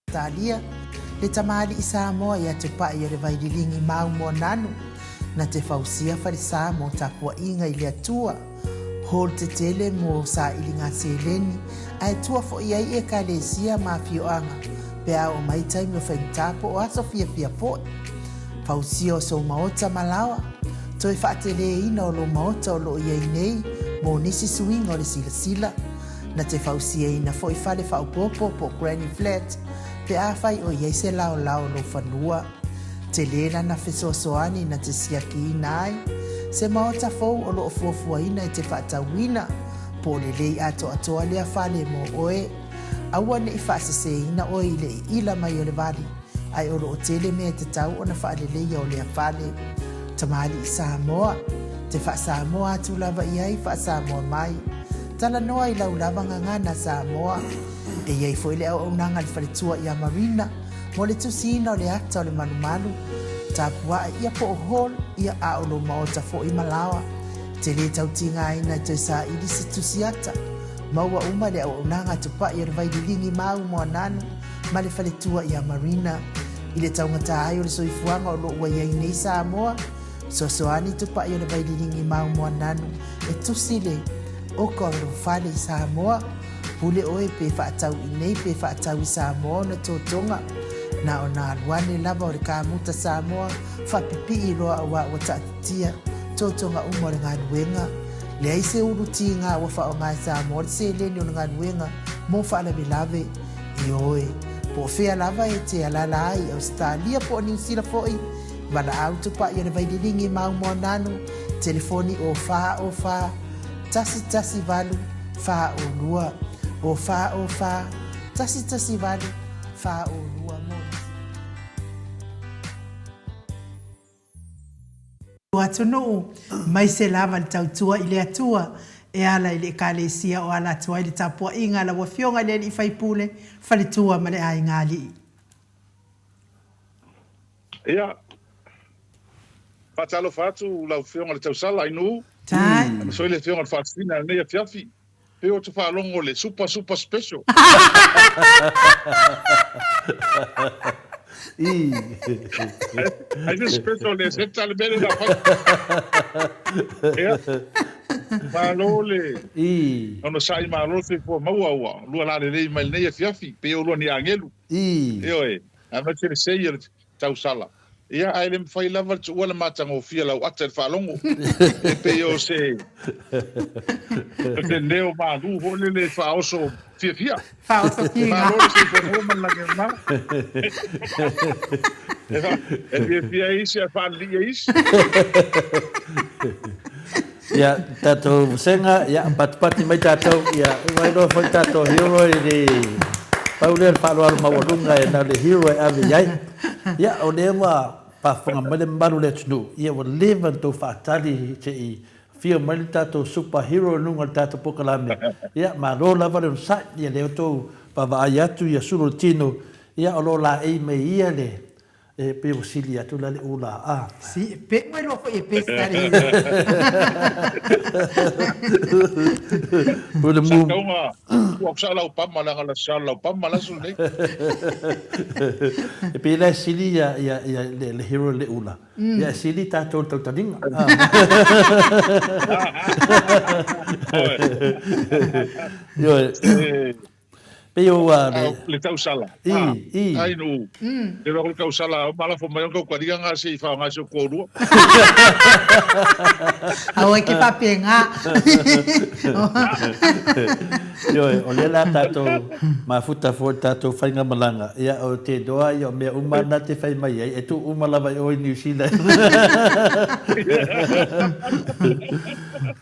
Italia le tamali i Samoa ia te pai o le vaidilingi mau mo nanu na te fausia farisa mo tapua inga i le atua hol te tele mo sa ilinga seleni ai tua fo iai e kalesia mafioanga pe a o mai tai mo fentapo o aso fia fo fausia o so maota malawa toi faatele ina o lo maota o lo iai nei mo nisi swing o le sila na te fausia ina fo i fale fa upopo po granny flat pe a fai o iei se lao lo fanua. Te lena na fesoasoani na te siaki nai. Se maota fou o lo fuafua ina i te whaatawina. Po le lei ato atoa lea fale mo oe. Aua ne i whaasese ina oe i le ila mai o le vali. Ai o lo o tele mea te tau o na whaale leia o lea fale. Tamali i Samoa. Te wha Samoa atu lava i ai wha Samoa mai. Tala noa i lau lava ngangana Samoa. E iei foi le au nanga le whaletua i a marina, mo le tusina o le ata o le manumalu, tapua ia po o hol ia a o lo maota fo i malawa, te le tautinga ina te sa i disi tusiata, maua uma le au nanga tupa i le vaidilingi mau mo ananu, ma le whaletua i a marina, i le taungata ai o le soifuanga o lo ua iei nei Samoa, soani tupa i le vaidilingi mau mo ananu, e tusile o ka o fale i Samoa, pule oe pe whaatau i nei pe whaatau i Samoa na tōtonga. Na o nā aluane lava o le kāmuta Samoa, whapipi i roa a wa tatia, tōtonga umo le ngā nuenga. Le aise uruti ngā wa wha o ngā Samoa, le se leni o ngā nuenga, mō whaalawe lave i oe. Po whea lava e te alala ai, Australia po New Zealand foi, wala au tupa i le vaidilingi mau mo nanu, telefoni o wha, tasi valu, wha o lua. O fa, tasi vale, fa o lua mōsi. Atu no, mai se lava le tautua i le atua, e ala i le kalesia o ala atua i le tapua inga la wafionga le i faipule, faletua ma le ai ngali. Ia, fatalo fatu la fionga le tausala inu. Tai. So le fionga le fatina nei fiafi. Pe o te whaalongo le super special. Ai le special le seta le bere la whai. Ea, whaalo le. Ono sai maalo se po maua, lua la le rei mai nei a fiafi, pe o lua ni angelu. Eo e, ama te le seia le tau sala. Ia ai le mwhai lava tu ua le matanga o fia lau ata le whaalongo. E pe o se... Te leo malu ho le whaoso fia. Whaoso fia. Malu se po man la ngema. E fia isi a whaali isi. Ia, tato senga, ia, pati mai tato, ia, wairo foi tato hero i Paulia palo al mawalunga e na le hero e ave yai. Ia o le wa pa fonga mele maru le tunu. Ia wa leva to fatali te i fia mele tato superhero nunga tato pokalame. Ia ma ro lava le sa ia le to pa va ayatu ia suru tino. Ia o lo la e me ia le e pe usilia tu la le ula a. Si pe me lo foi pe stare. Por le mu. Wa sala o pamma la sala o pamma la sul nei. E pe la silia ia le hero le ula. Ia sili tato talinga. Yo Peo le tau sala. Ai no. Le ro tau sala, mala fo mai ko kwadia nga se fa nga se ko ru. Aoi ke papenga. Yo, o le la tato ma futa fo tato fainga malanga. Ia o te doa yo me umana te fai mai e tu umala vai o New Zealand.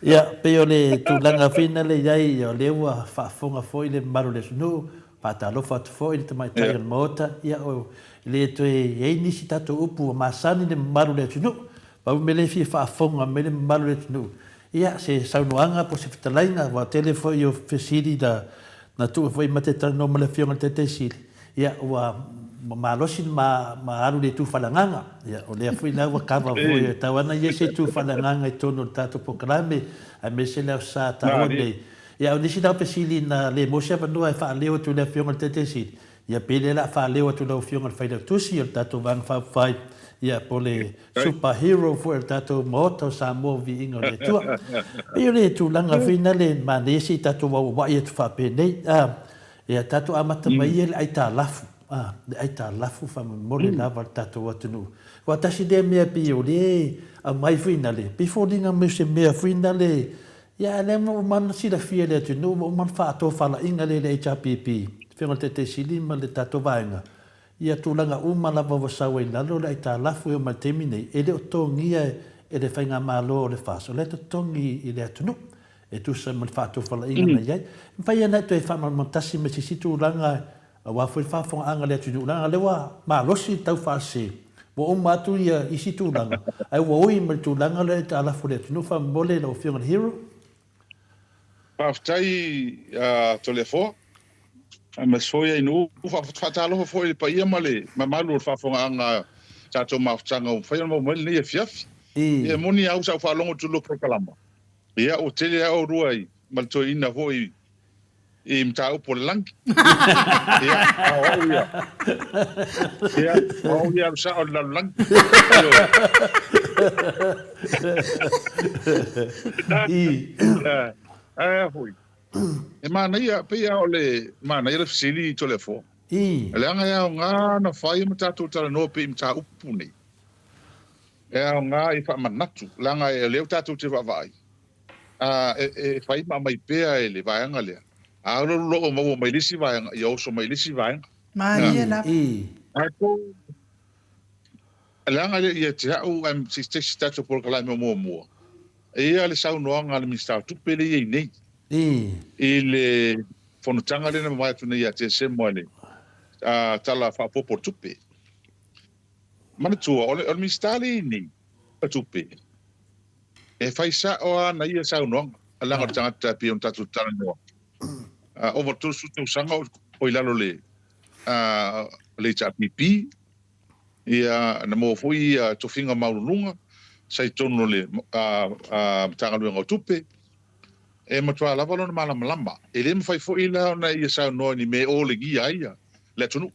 Ia peo le tu langa fina le yai yo le wa fa fonga foi le maru le sunu. Pata lo fat foi te mai tai Maota. Ia o le to e nisi tato upu masani le maru le sunu. Pa me le fi fa fonga me le maru le sunu. Ia se saunoanga po se fitalainga wa telefo yo fesiri da na tu foi mate tano male fionga te sili. Ia wa malosi ma aru le tu falanganga. Ia o le foi na wa kava foi tawana ye se tu falanganga tono tato pokrame a me se la sa taone. Ia o nisi da pesili na le mo se va no fa leo tu le fionga te sili. ia pele la whaleo atu lau fionga whaida tusi o tatou vang whawhai ia pole superhero fu o tatou Maota o Samoa Viiga o le Atua. Peo le tūlanga whina le manesi tatou wawai atu whapene ia tatou amata mai le aita lafu. Le aita lafu whamamole lava tatou atunu. Wa tasi le mea pio le a mai whina le. Pifolinga me se mea whina le ia le mo man sila fia le atunu mo man whaato whala inga le HRPP. Whinga te silima le tatou vaenga. Ia tūlanga lava wasawa i lalo le aita lafu e o matemi nei. E le o tongia e le whainga malo o le whaso. Le to tongi i le atunu. E tu sa man whaato whala inga na iai. Mwhai ana tu e whaman montasi me sisi tūlanga a wafu i whaafonga anga le atunu. Langa le wa malosi tau whaase. Wa o matu ia isi tūlanga. Ai wa oi me tūlanga le aita lafu le atunu. Wha mole la o whionga hero. Paftai tolefo. Ma soia inu fatalo foi pa ia male mamalu fa fonga anga tato mafutanga o fai mo mele ia fiafi ia moni au sa fa longo tulo pro kalama ia o tele au ruai mal to ina foi e mtau por lang ia au ia sa o la lang foi e mana ia pe ia ole mana ia fsili telefon ele anga ia nga na fai mata tu tala no pe mta upuni e nga i fa manatu langa e le tatu te vai e fai ma mai pe ele vai anga le a lo mo mai lisi vai ia so mai lisi vai Maria na ako langa ia te au am sistema tatu por kala mo e ia le sau no anga le mista tu pe le nei ile fonutanga le na mai tu ia te se moale tala fa por tupe mana tu o mi stali ni tupe e fai sa o na ia sa no ala nga tanga tapi on tatu tala no over tu su tu sanga o ilalo le chapipi ia na mo foi to finga maulunga sai tono le tanga lu tupe e matua lava lona malama e le mafai fo'i la ona ia sa no ni me o le gia ia le tunu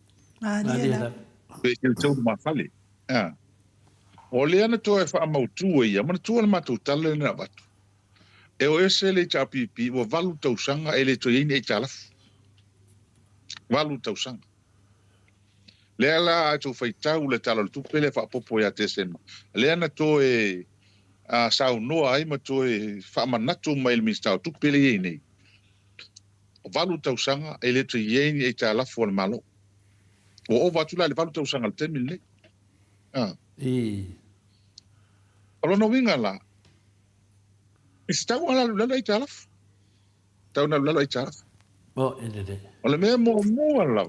pe ke tau mafale o le ana to e fa mautu ia mana tu ma tu tale na batu e o ese le chapipi o valu tau sanga e le to ini e chala valu tau sanga le ala tu fai tau le talo tu pele fa popo ya tesema le ana to e sau no ai ma to e fa manatu mai mi sta tu pele nei o valu tau sanga e le to yeni e tala fo malo o va tu la le valu tau sanga le temil nei alo no winga la sta wala la e tala tau na la e tala o ende o le me mo la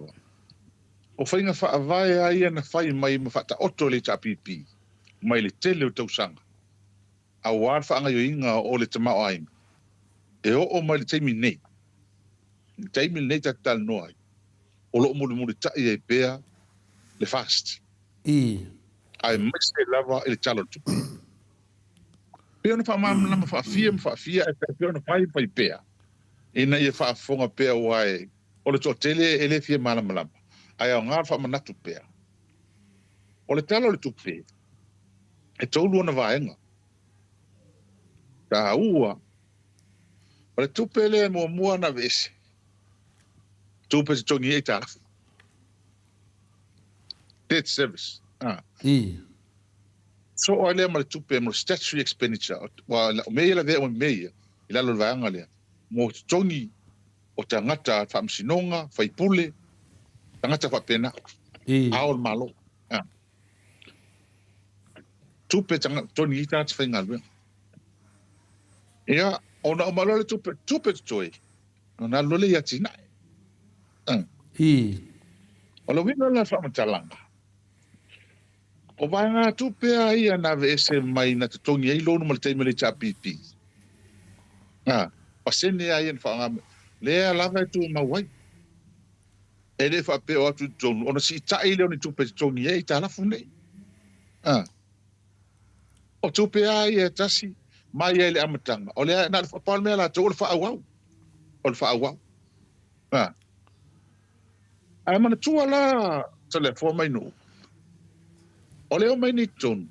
o fainga fa vai ai na fai mai ma fa ta otto le chapipi mai le tele tau sanga a war fa nga yoinga o le tama ai e o mai le taimi nei tal no ai o lo mo ta e pea le fast ai mais le lava el chalo tu pe ona fa mam fa fia e pe ona fai pea ina e fa fonga pea wai o le totele ele fia malam ai nga fa manatu pea o le talo le tupe e tolu ona vaenga ta ua o le tupe le mo na vese tupe se tongi e tala debt service so o le mal tupe mo statutory expenditure wa me la ve o me ila lo vaenga le mo tongi o tangata fa msinonga fa ipule tangata fa pena aol malo tupe tanga toni ita fa ngalwe ia ona o malo le tupe toi ona lo le yatina o lo vino la fa matalanga o vanga tupe ai na vese mai na tongi ai lo no mal te mele chapipi pasene ai fa ngam le lava tu mawai ele fa pe o tu ton ona si ta ile oni tupe tongi ai ta la fune o tupe ai tasi mai ele amatanga o le na fa me la to fa awau o fa awau Ai mana tua la telefon mai no. Ole o mai ni ton.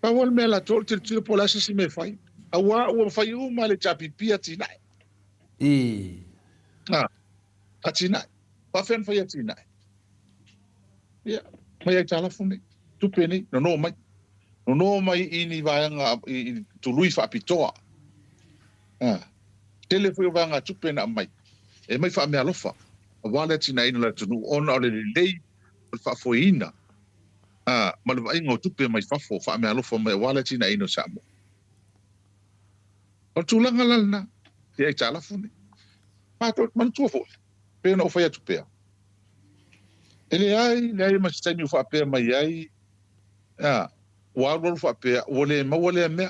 Pa wal me la tol til pola si me fai. Awa o fai o ma le chapipi atina. Atina. Pa fen fai atina. Ya, mai ai telefone. Tu peni no mai. No mai ini vanga i tului fa pitoa. Telefone vanga tu pena mai. E mai fa me alofa. Wala tina ina la tunu ona ole lei fa foina. Ma le vai tupe mai fafo fa me alofa mai wala tina ina Samoa. O tulanga lana. E ai telefone. Ma to man tu fo. Pe no fa ya tupe. Ele ai ma sta mi fa pe mai ai. Wa ro fa pe ole ma ole me.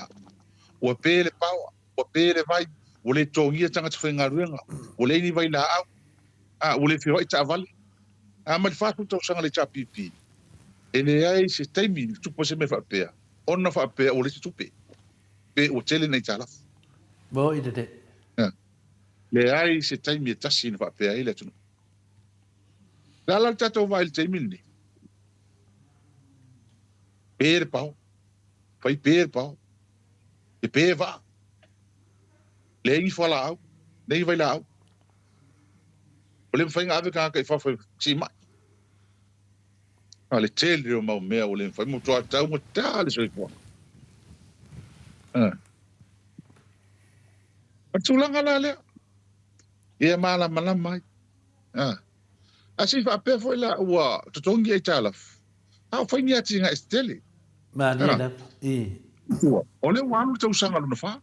O pe le pau. O pe le vai. Ole tongia tanga tfenga ruenga. Ole ni vai la au. Ole fi hoi ta vale. Ma le fa tu sanga le chapipi. Ele ai se taimi tu po se me fa pe. Ona fa pe ole tupe. Pe o tele nei tala. Bo i de. Le ai se taimi tasi fa pe ai le tu. La tato vai il taimi ni. Per pau. Fai per pau. E pe va. Le ngi fa la au. Nei vai la au. Ole mfai ngave ka fa fa si mai. Ale tele o mau mea ole mfai mo toa tau mo tale so ipo. Atulanga la le. E mala mai. Asi fa pe foi la wa totongi ai talaf. Fai ni ati nga estele. Ma ni la. Ole wanu tau sanga no fa.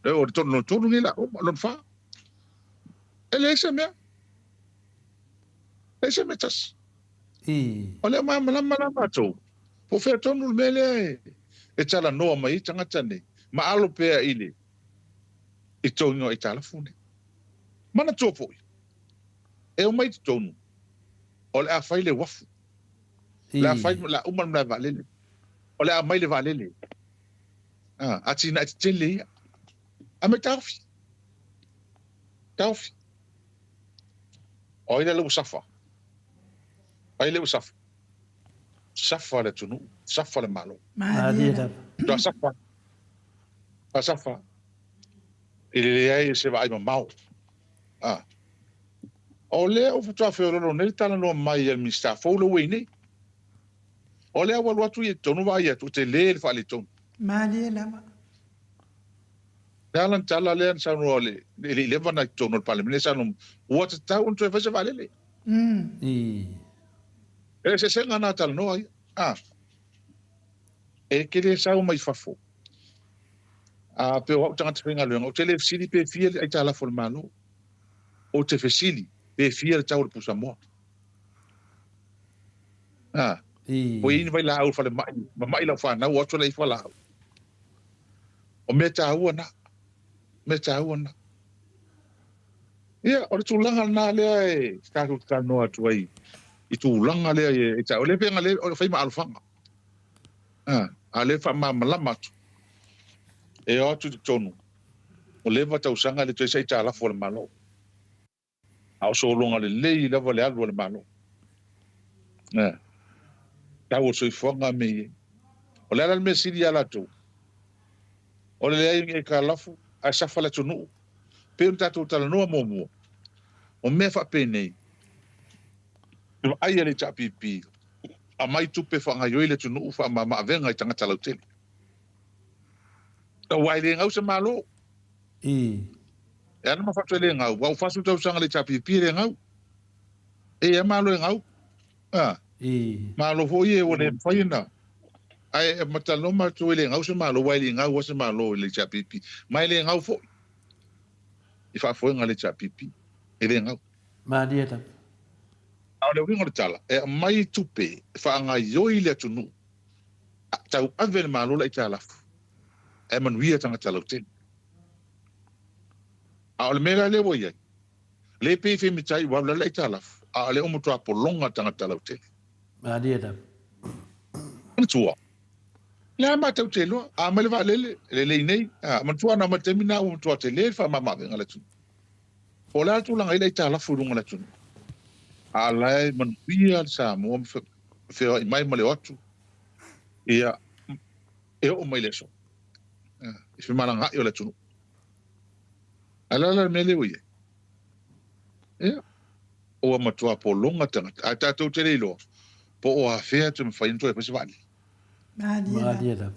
O tonu ni la o lo fa. Ele se me. Ese metas. Ole mala to. Po fe tonu mele. E tala no mai tanga tane. Ma alo pe ile. E tongo e telefone. Mana topo. E o mai tonu. Ole a fai le wafu. La fai la uman na valele. Ole a mai le valele. Ati na tele. A me taufi. Oile le usafa. Oile usafa. Safa le tunu. Safa le malo. Do safa. Safa. Ele ai se vai mau. Ole o futua fe lo ne tala no mai el mista fo lo we ni. Ole a walu atu e tonu vai atu te le fa le tonu. Mali lama. Dalan tala le an sanu ole. Le vana tonu pale me sanu. What ta un to fa se vale le. Se senga na tala no ai. E ke le sa mai fafo. Pe o tanga tfinga le o tele fsili pe fie ai tala fo malo. O te fesili pe fie tau pu Samoa. O ini vai la au fa le mai la fa na o to le fa la. O meta una. Ia, o tu langa na le sta tu no atu ai. I tu langa le e ta o le penga le o fa ma alfanga. Ale fa ma malama. E o tu tonu. O le va tau sanga le tu sai ta la fo le malo. Au so longa le lei la vole alu le malo. Tau so fonga me. O le ala me siri ala tu. O le ai ka lafu a sa fala tunu. Pe ta tu tala no mo. O me fa pe nei. No ai le chapipi. A mai tu pe fa nga yo le tunu fa ma venga tanga tala hotel. O wai le ngau se malo. E ana ma fa le ngau, wa fa su tau sanga le chapipi le ngau. E malo ngau. Malo fo ye o le faina. Ai matalo ma tu le ngau se malo wai le ngau se malo le chapipi. Mai le ngau fo. I fa fo ngale chapipi. E le ngau. Ma dieta. Au le wingo tala. E mai tupe fa nga yo ile tunu. Tau ave le malo le tala. E man wi tanga tala hotel. Au le mera le woye. Le pe fe mi tai wa le tala. Au le omo tra polonga tanga tala hotel. Ma dieta. Tua. Le ma tau te lo, a ma le va le nei, ma tua na ma termina o tua te le fa ma venga le tu. O la tu langa ile ta la furunga le tu. Alai manuia Samoa feo mai male atu. Ia e o mai leso. E fi malanga i o le tunu. Alala mele o ie. Ia. O matua po longa tangata. A tātou te reilo. Po o a fea tu mwhainto e pasi wali. Malia lava.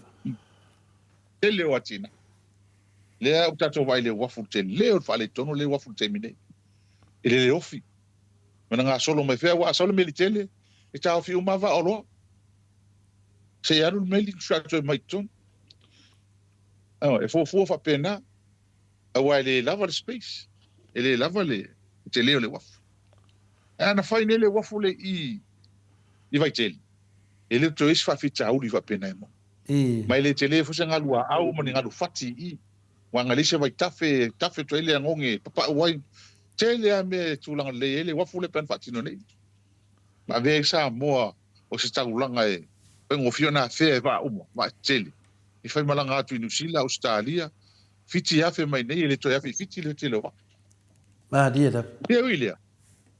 Te leo atina. Lea o tātou vai le wafu te leo whale tono le wafu te mine. E le ofi. Mana ngā solo mai fea wa solo meli tele. E tā ofi umawa o loa. Se aru meli kushato e mai tono. E fōfua wha pēnā. Awa e le lava le space. E le lava le te leo le wafu. Ana whai le wafu le i vai tele. E le to isi whawhita auri wha pēnā e mo. Mai le te leo fusa ngalua au mani ngalu whati i. Wanga lise vai tafe to ele angonge. Papa uai. Tele a me tūlanga le ele wafu le pen whatino nei. Ma vea sa moa o se tagulanga e. Pengo fiona fea e wa umo. Ma tele. I whai malanga atu i Nusila, Australia. Fiti afe mai nei, ele toi afe fiti le te loa. Malia lava. Ia uilea.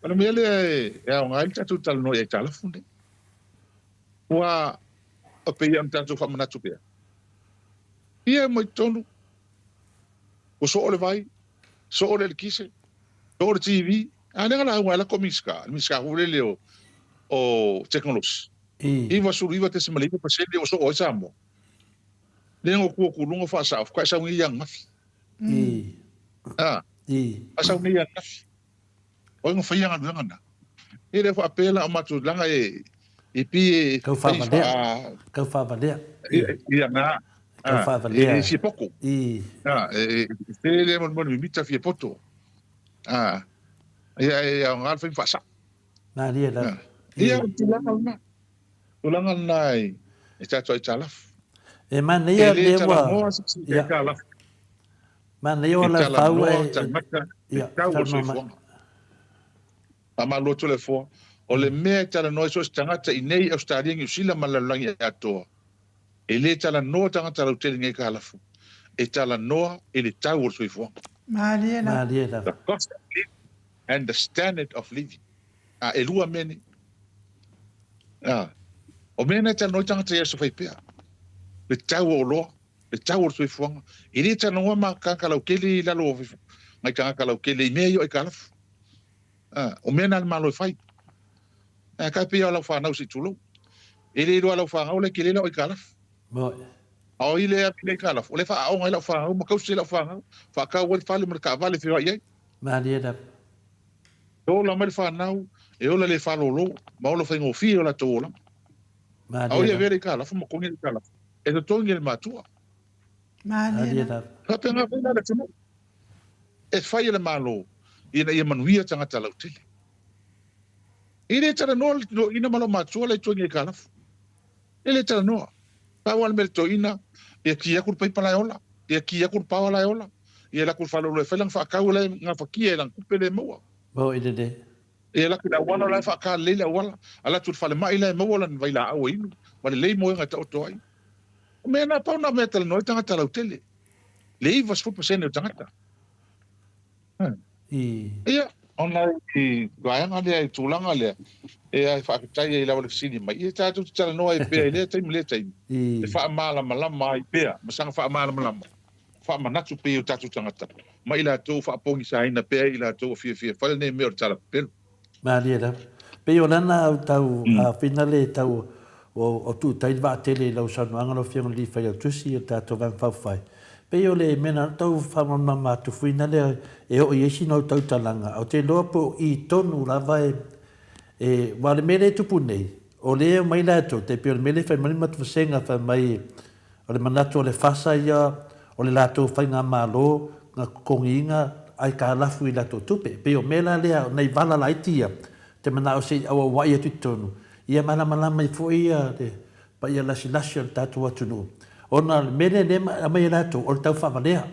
Pana mele e au ngai tatu tala no e tala funde. Ua o pe iam tatu whamanatu pea. Ia mai tonu. O so ole vai, so ole le kise, so ole TV. Anega la hunga la komiska. Miska hule leo o teknolosi. Iwa suru iwa te se malika pasende o so oi samo. Lengo kua kulunga wha sa kai sa ngi yang mafi. Asa ngi yang mafi. O ngo fa yang anga. Ele fa apela o matu langa e pi kau fa valea. Ia nga. Kau fa valea. E si poco. Ele mon mita fi poto. Ia ngal fa sa. Malia lava. Ia tulanga nai. E tato i talaf. E mana ia lewa. Mana ia la pau e. Ia, ama loto le fo. O le mea tala noi so tangata i nei Australia ngi usila malalangi Atua. E le tala noa tangata lau tele ngai kalafu. E tala noa e le tau o sui fo. Malia lava. The cost of living and the standard of living. E lua mene. O mena tala noi tangata ia so fai pea. Le tau o loa, le tau o sui fuanga. I le tala noa ma kankalau kele lalo o fifu. Ngai kankalau kele i mea yo e kalafu. O mena al malo fai. Ka pia lau whanau si tulo. E le roa lau whanau le kele lau i kalaf. O i le api le kalaf. O le wha aonga i lau whanau, ma kausi lau whanau. Whakau wale whale mara ka vale whiwa iai. Malia lava. O la mele whanau, e ola le whalolo, ma ola whaingo fi o la tōla. O ia vere i kalaf, ma kongi i kalaf. E to tongi le matua. Malia lava. Hapenga whaina le tino. E whai le malo. Ina ia manuia tangata lau tele. Ile tara noa ina malo matua le tongi e kalaf. Ile tara noa. Pawal mele to ina. Ia kia kur paipa la ola. Ia kia kur pawa la ola. Ia la kur whalolo e whalang whakau le ngā whakia e lang kupe le maua. Ide de. Ia la kira wala la whaka leila wala. Ala tur whale mai le maua lan vaila awa inu. Wale lei moe ngā tau toai. O mea nā pau nā mea tala noa tangata lau tele. Le iwa sfupa sene o tangata. Ia. Ona i gaianga lea i tūlanga lea. E ai whakatai e lawa le fisini mai. I tātou te tala noa e pēa i lea taimi lea taimi. E wha maala malama i pēa. Masanga wha maala malama. Wha manatu pēa o tātou tangata. Ma i la tō wha pongi sa ina pēa i la tō fia. Whale nei mea o tala pēlu. Malia lava. Pei o lana au tau a finale tau o tu tai va tele lau sanu angalo fianga li fai au tusi o tātou vang whawhai. Pei o le mena tau whamamama tu fuina lea e o iesi no tau talanga. O te loa po i tonu lava e wale mele tupu nei. O lea mai lato te pio le mele fai mani matu vasenga fai mai o le manatu o le fasa ia o le lato fai ngā malo ngā konginga ai ka lafu i lato tupe. Pei o mela lea nei vala laitia te mana o se awa wai atu tonu. Ia malama i fo ia pa ia lasi o tatu atunu. Ona mele ne mai lato o tau whamanea.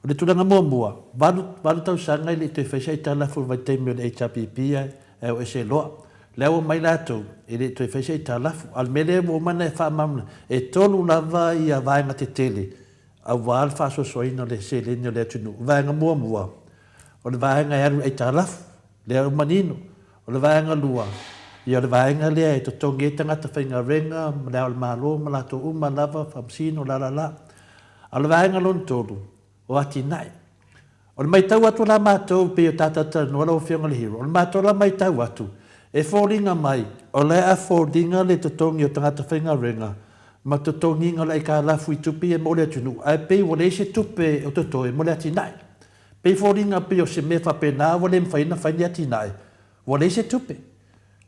O le tulanga mua. Walu tau sanga i le te whaisa i talafu vai teimi o le HRPP e o ese loa. Leo mai lato i le te whaisa i talafu. Al mele mo mana e whamamna. E tolu lava i a vaenga te tele. A wal whaso soina le se leni o le atunu. Vaenga mua. O le vaenga e aru i talafu. Leo manino. O o le vaenga lua. Ia le vaenga lea e to tongi tangata whainga renga, lea o le malo, malato uma lava, whamsino, la. A le vaenga lon tolu, o ati nai. O le mai tau atu la mātou pe o tātata noa o whianga le hiro. O le mātou la mai tau atu. E fōringa mai, o le a fōringa le totongi o tangata whainga renga, ma totongi ngā lai ka lafu I tupi e mole atunu. Ai pei wale se tupe o toto e mole ati nai. Pei fōringa pe o se me whapena wale mwhaina whaini ati nai. Wale se tupe.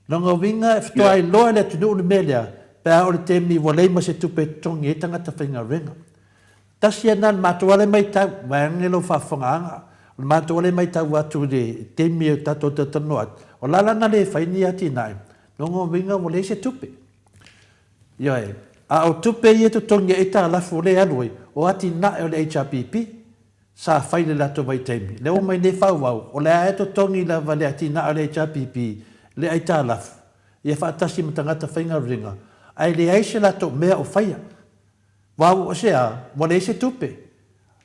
Nonga winga e ftoa I loa le atunu o le melea, pe a o le temi wale ma se tupe tongi e tangata whainga renga. Tasi anan mātou ale mai tau, waangelo whawhanganga. O mātou ale mai tau atu le temi o tato tatano atu. O lalanga le whaini ati nai. Nonga winga wale se tupe. Ioi, a o tupe I e to tongi e ta lafu le aloi, o ati nai o le HRPP, sa whaile lato mai temi. Le o mai ne whauau, o le a e to tongi la vale ati nai o le HRPP, le ai ta lafu. Ia whaatasi matangata whainga ringa. Ai le aise lato mea o whaia. Wau o sea, wale se tupe.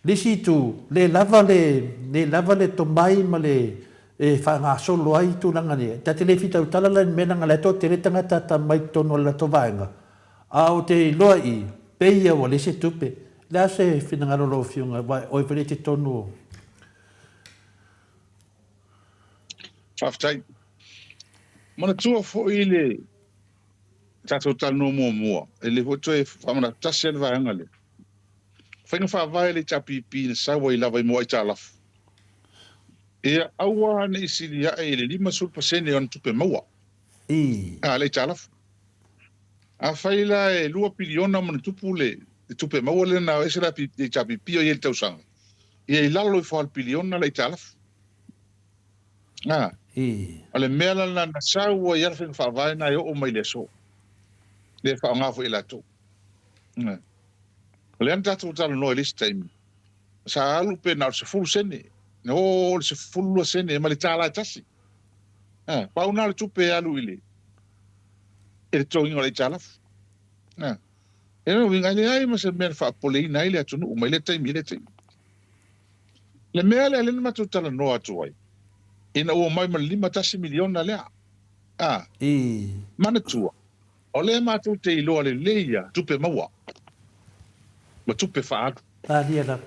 Lisi tu, le lava le to mai ma le whanga solo ai tu nanga ne. Ta te le fita utala la mena ngale to te re tangata ta mai tono la to vaenga. A o te loa I, peia wale se tupe. Le se finangaro lo fiunga, oi vele te tonu. Whaftai. Mana tua fo I le tato tano mua. E le hoto e whamana tasi ane vaenga le. Whainga whaavai le tapipi na sawa I lava I moa I tālafu. Ea aua ne isili ya e le 5% on tupe maua. A le tālafu. A whaila e 2 piliona mana tupu le tupe maua le na ese la tapipi o I le tausanga. Ia I lalo I whaal piliona le tālafu. Ale mea la na sawa I ala whainga whaavai na o mai le so. Le whaangafo I lato. Le anta tatu talo no elis taimi. Sa alu pe na se full sene. No se full sene ma le tala tasi. Pa una le tupe alu ile. E tongi o le tala. E no winga le ai ma se mer fa pole na ile atu no ma le taimi le taimi. Le mea le ma tu tala no atu ai. Ina o mai ma 5 miliona le. Mana tua. O le ma tu te ilo le leia tupe maua. Ma tupe whaatu. Tālia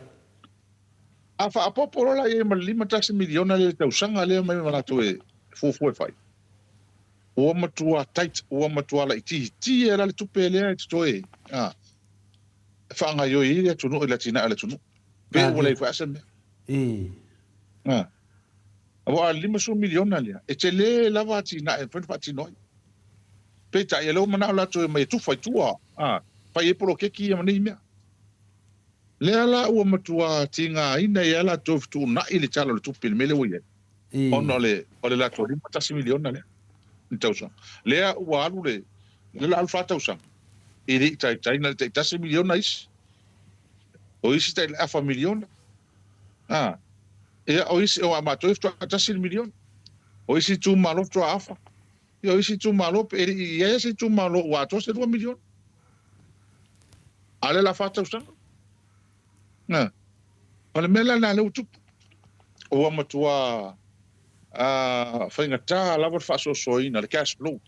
A whaapoporo la e ma 5 miliona le tausanga le mai malato e fufu e whai. Ua matua tait, ua matua la iti. Ti e la le tupe lea e tuto e. Whaanga yo I le tunu e la tina e la tunu. Pe ua le whaasa mea. Awa 5 miliona lea. E te le lava tina e whaini whaatinoi. Pe ta e leo mana o lato e mai tufa I tua. Pa e polo keki e mani mea. Le ala ua matua tinga ina e ala tofitu na ili talo le tupi le mele uye. Ono le lato 5 miliona le. Ntausa. Lea ua alu le la alfa tausa. Iri tai na te 10 miliona is. O isi tai alfa miliona. O isi o amato ifto 10 miliona. O isi tu malo to alfa. O isi tu malo e isi tu malo wa to se 2 miliona. Ale la fa tausa. Ole mela na le utupu. O matua whainga tā lava whaso soina le cash flow.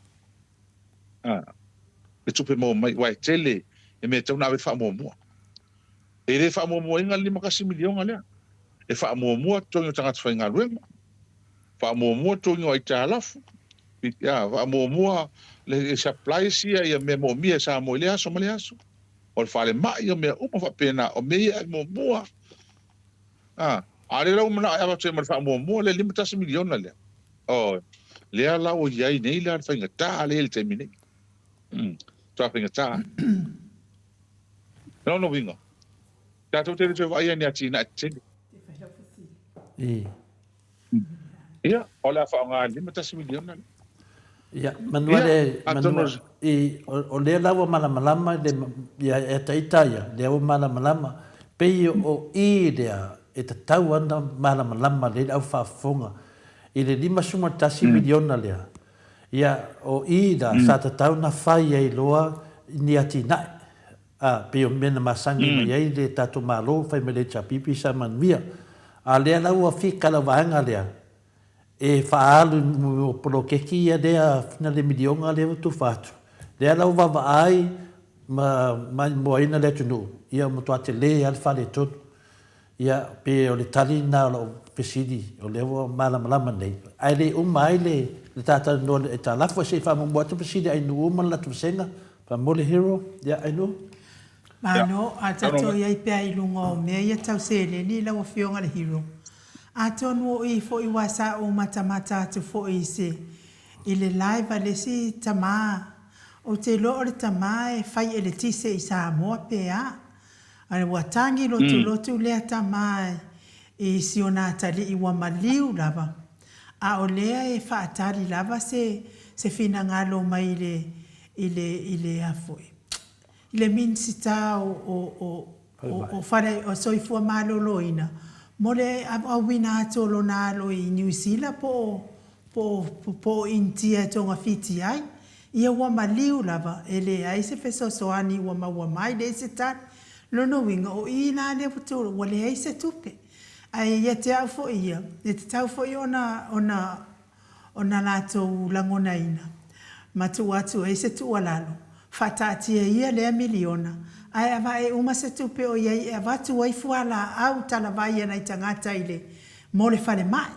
Le tupe mo mai wai tele e me tau nawe wha mua. E le wha mua inga 5 miliona lea. E wha mua tongi o tangata whainga ruenga. Wha mua tongi o aita alafu. Wha mua le supply sia ia me mo mia sa mo le aso ma le aso. O le whale mai o mea uma whapena o mea mua. Ale lau mana awa te mara mua le 5 miliona lea. Lea lau o iai nei lea whainga tā le te mine. Tua whainga tā. No winga. Tātou te rito vai ane ati na atene. Ia, o lea whaonga 5 miliona lea. Ia, manua o lea lawa malamalama e taitaia, lea o malamalama, pei o I lea e ta tau ana malamalama le au whaafonga, I le 5 miliona lea. Ia o I da sa ta tau na whai ei loa ni ati nai. Pei o mena masangi mai ei le tato malo, whai me le chapipi sa manuia. A lea lau a whikala waanga lea. e whaalu o polo keki ia lea fina le milionga leo tu whātu. Lea lau wawa ai ma moaina le tunu. Ia mo tuate le al whale tonu. Ia pe o le tali na o pesidi o lewa malama nei. Ai le ai le tata no le talafo se fa mo moto pesidi ai no uma la tu senga pa mo le hero ia ai no. Mano a tato ia pe ai lungo me ia tau se le ni la o fionga le hero. A tonu i fo i wasa o matamata tu fo i se. I le live le si tama. O te lo o le tama e fai e le tise i Samoa pe a. Ale watangi lotu lea tama i siona tali i wamaliu lava. A o lea e whaatari lava se fina ngalo mai ile afoi. Ile minsita o whare o soifua maloloina. Mole a wina atolo nalo i New Zealand po intia tonga fiti ai. Ia wamaliu lava. Ele ai se feso soani wamai le se tari. Lono winga o ina le putu wale ai se tupe. Ai ia te au fo ia. E te tau fo ia ona lato langona ina. Matu atu ai se tu alalo. Fatatia ia lea miliona. Ai ava e uma se tupe o iai e avatu ai fuala au talavai ana i tangata ile. Mole fale mai.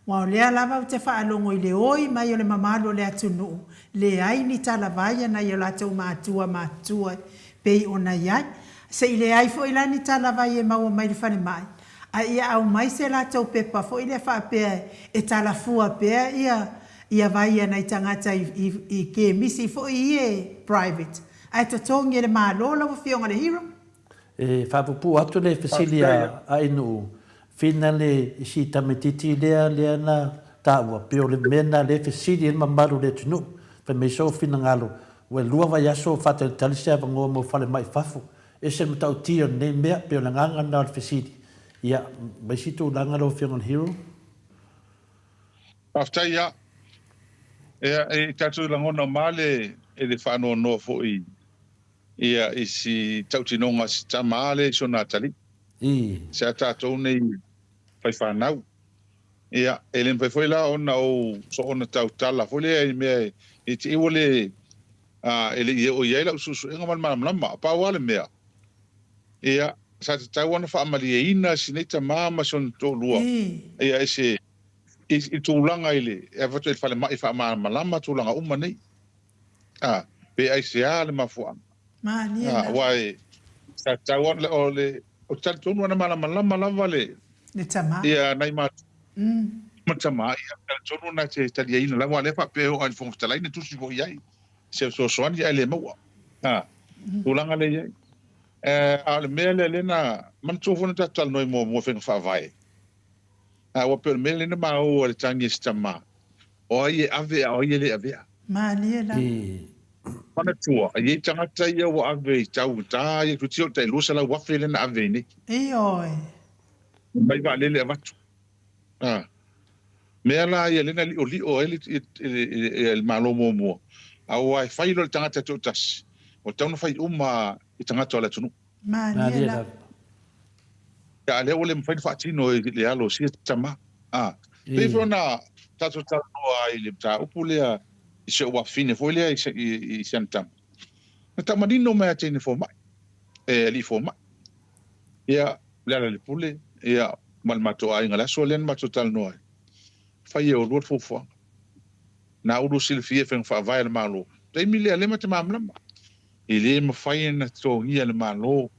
Wa lea lava te whaalongo i le oi mai o le mamalo le atunu. Le ai ni talavai ana i o lato matua pei ona iai. Se ile ai fo ilani tala vai e mau mai le fale mai. A ia au mai se la tau pepa fo ile fa pe e tala fua pe ia vai ana i tangata i ke misi fo i e private. Ai to tongi le malo la fo fionga le hero. E fa pu atu le fasilia ai no fina le si tametiti le na tawa pe o le mena le fasilia ma maru le tunu. Fa me so fina ngalo. We lua vai aso fa te talisia vango mo fale mai fafu. E se mo tau tio ne mea pe o na nganga na o fesidi. Ia, mai si tō langa lo Fiona Hero? Paftai ia. E tatu langona male e le whano no fo i. Ia i si tau tinonga si ta male so nā tali. Se a tātou nei whai whanau. Ia, e len whai whai la ona o so ona tau tala. Fo lea i mea i te iwa le e le i o iei lau susu. Enga man manamlama, pa wale mea. Ia, sa te tau ana whaamali e ina si nei ta māma son tō lua. Ia, e se, i tūlanga ile, e watu e whale mai whaamama lama tūlanga uma nei. Pe ai se a le mafuanga. Wai, sa tau ana o le, o tali tōnu ana malama lama lama le. Le tama. Ia, nei matu. Matama, ia, tali tōnu ana te tali e ina lama, le wha peo ai whongstala ina tusi po iai. Se so soani ai le maua. Tūlanga le iai. A le mea le na manitofona tatal noi mo whenga whaavai. Wa pe le mea le na mao o le tangi stama. O ai e ave, o ai e le avea. Malia la. Mana tua, ai e tangata ia wa ave i tau ta, ia tu tio tai losa la wafe le na ave ni. Oi. Mai va le avatu. Mea la ia le na li o ele malo mo. Au ai whai lo le tangata tio tas. O tauna whai i tangata ala tunu. Malia la. Ya le ole mwhai whaatino i le alo si tama. Pei whona tato noa i le ta upu lea i se ua fine fo lea i siantama. Na tamanino mea tene fo mai. Li fo mai. Ia lea le pule. Ia malmato a inga laso lean mato tal noa. Whai e o ruat fufua. Na uru silfie wheng whaavai le malo. Tei mi lea lema te mamlama. I le mawhai na tō ngia le malo.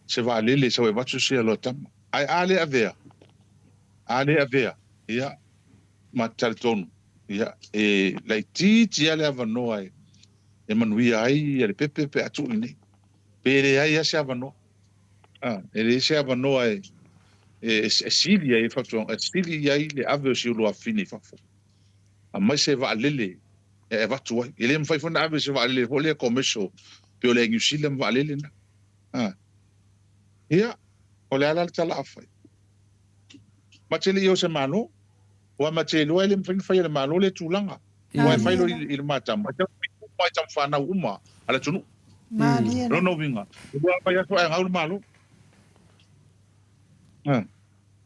Se va lele sa we watu se lo tama. Ai ale avea. Ale avea. Ia mataltonu. Ia lai titi ale avanoa e manuia ai ale pepe pe atu ini. Pere ai se avanoa. Ele se avanoa e silia e fatu silia ai le ave si lo afini fafu. Amma se va lele e watu ai. Ele mfai fona ave se va lele ole komeso. Pe ole ngusile va lele na. Ia, o le ala tala afai. Matele i o se mano, wa matele o ele mwhai le mano le tūlanga. Wa e whailo i le matam. Mai tam whana uma, ala tunu. Rono winga. Wa mai ato ai ngau le malo.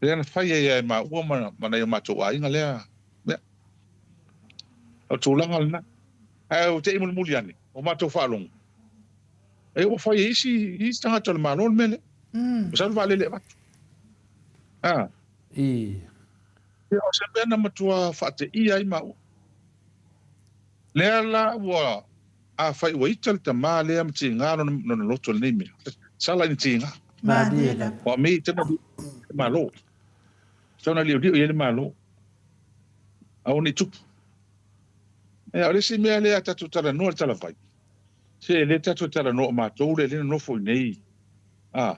Le ana whai e ma ua mana i mato a inga lea. o tūlanga lana. O te imul muliani, o mātou whaalonga. O whai isi tangata le malon mele. O salu vale le watu. O se pena matua whaate ia i mau. Lea la ua a whai ua ita le tamā lea ma ti ngā no loto le neime. Sala ni ti ngā. Madela. O me tena malo. Tona liu liu ele malo. Au ni tupu. Ole si mea lea tatu tala noa tala vai. Se le tatu tala noa mātou le lena nofo i nei.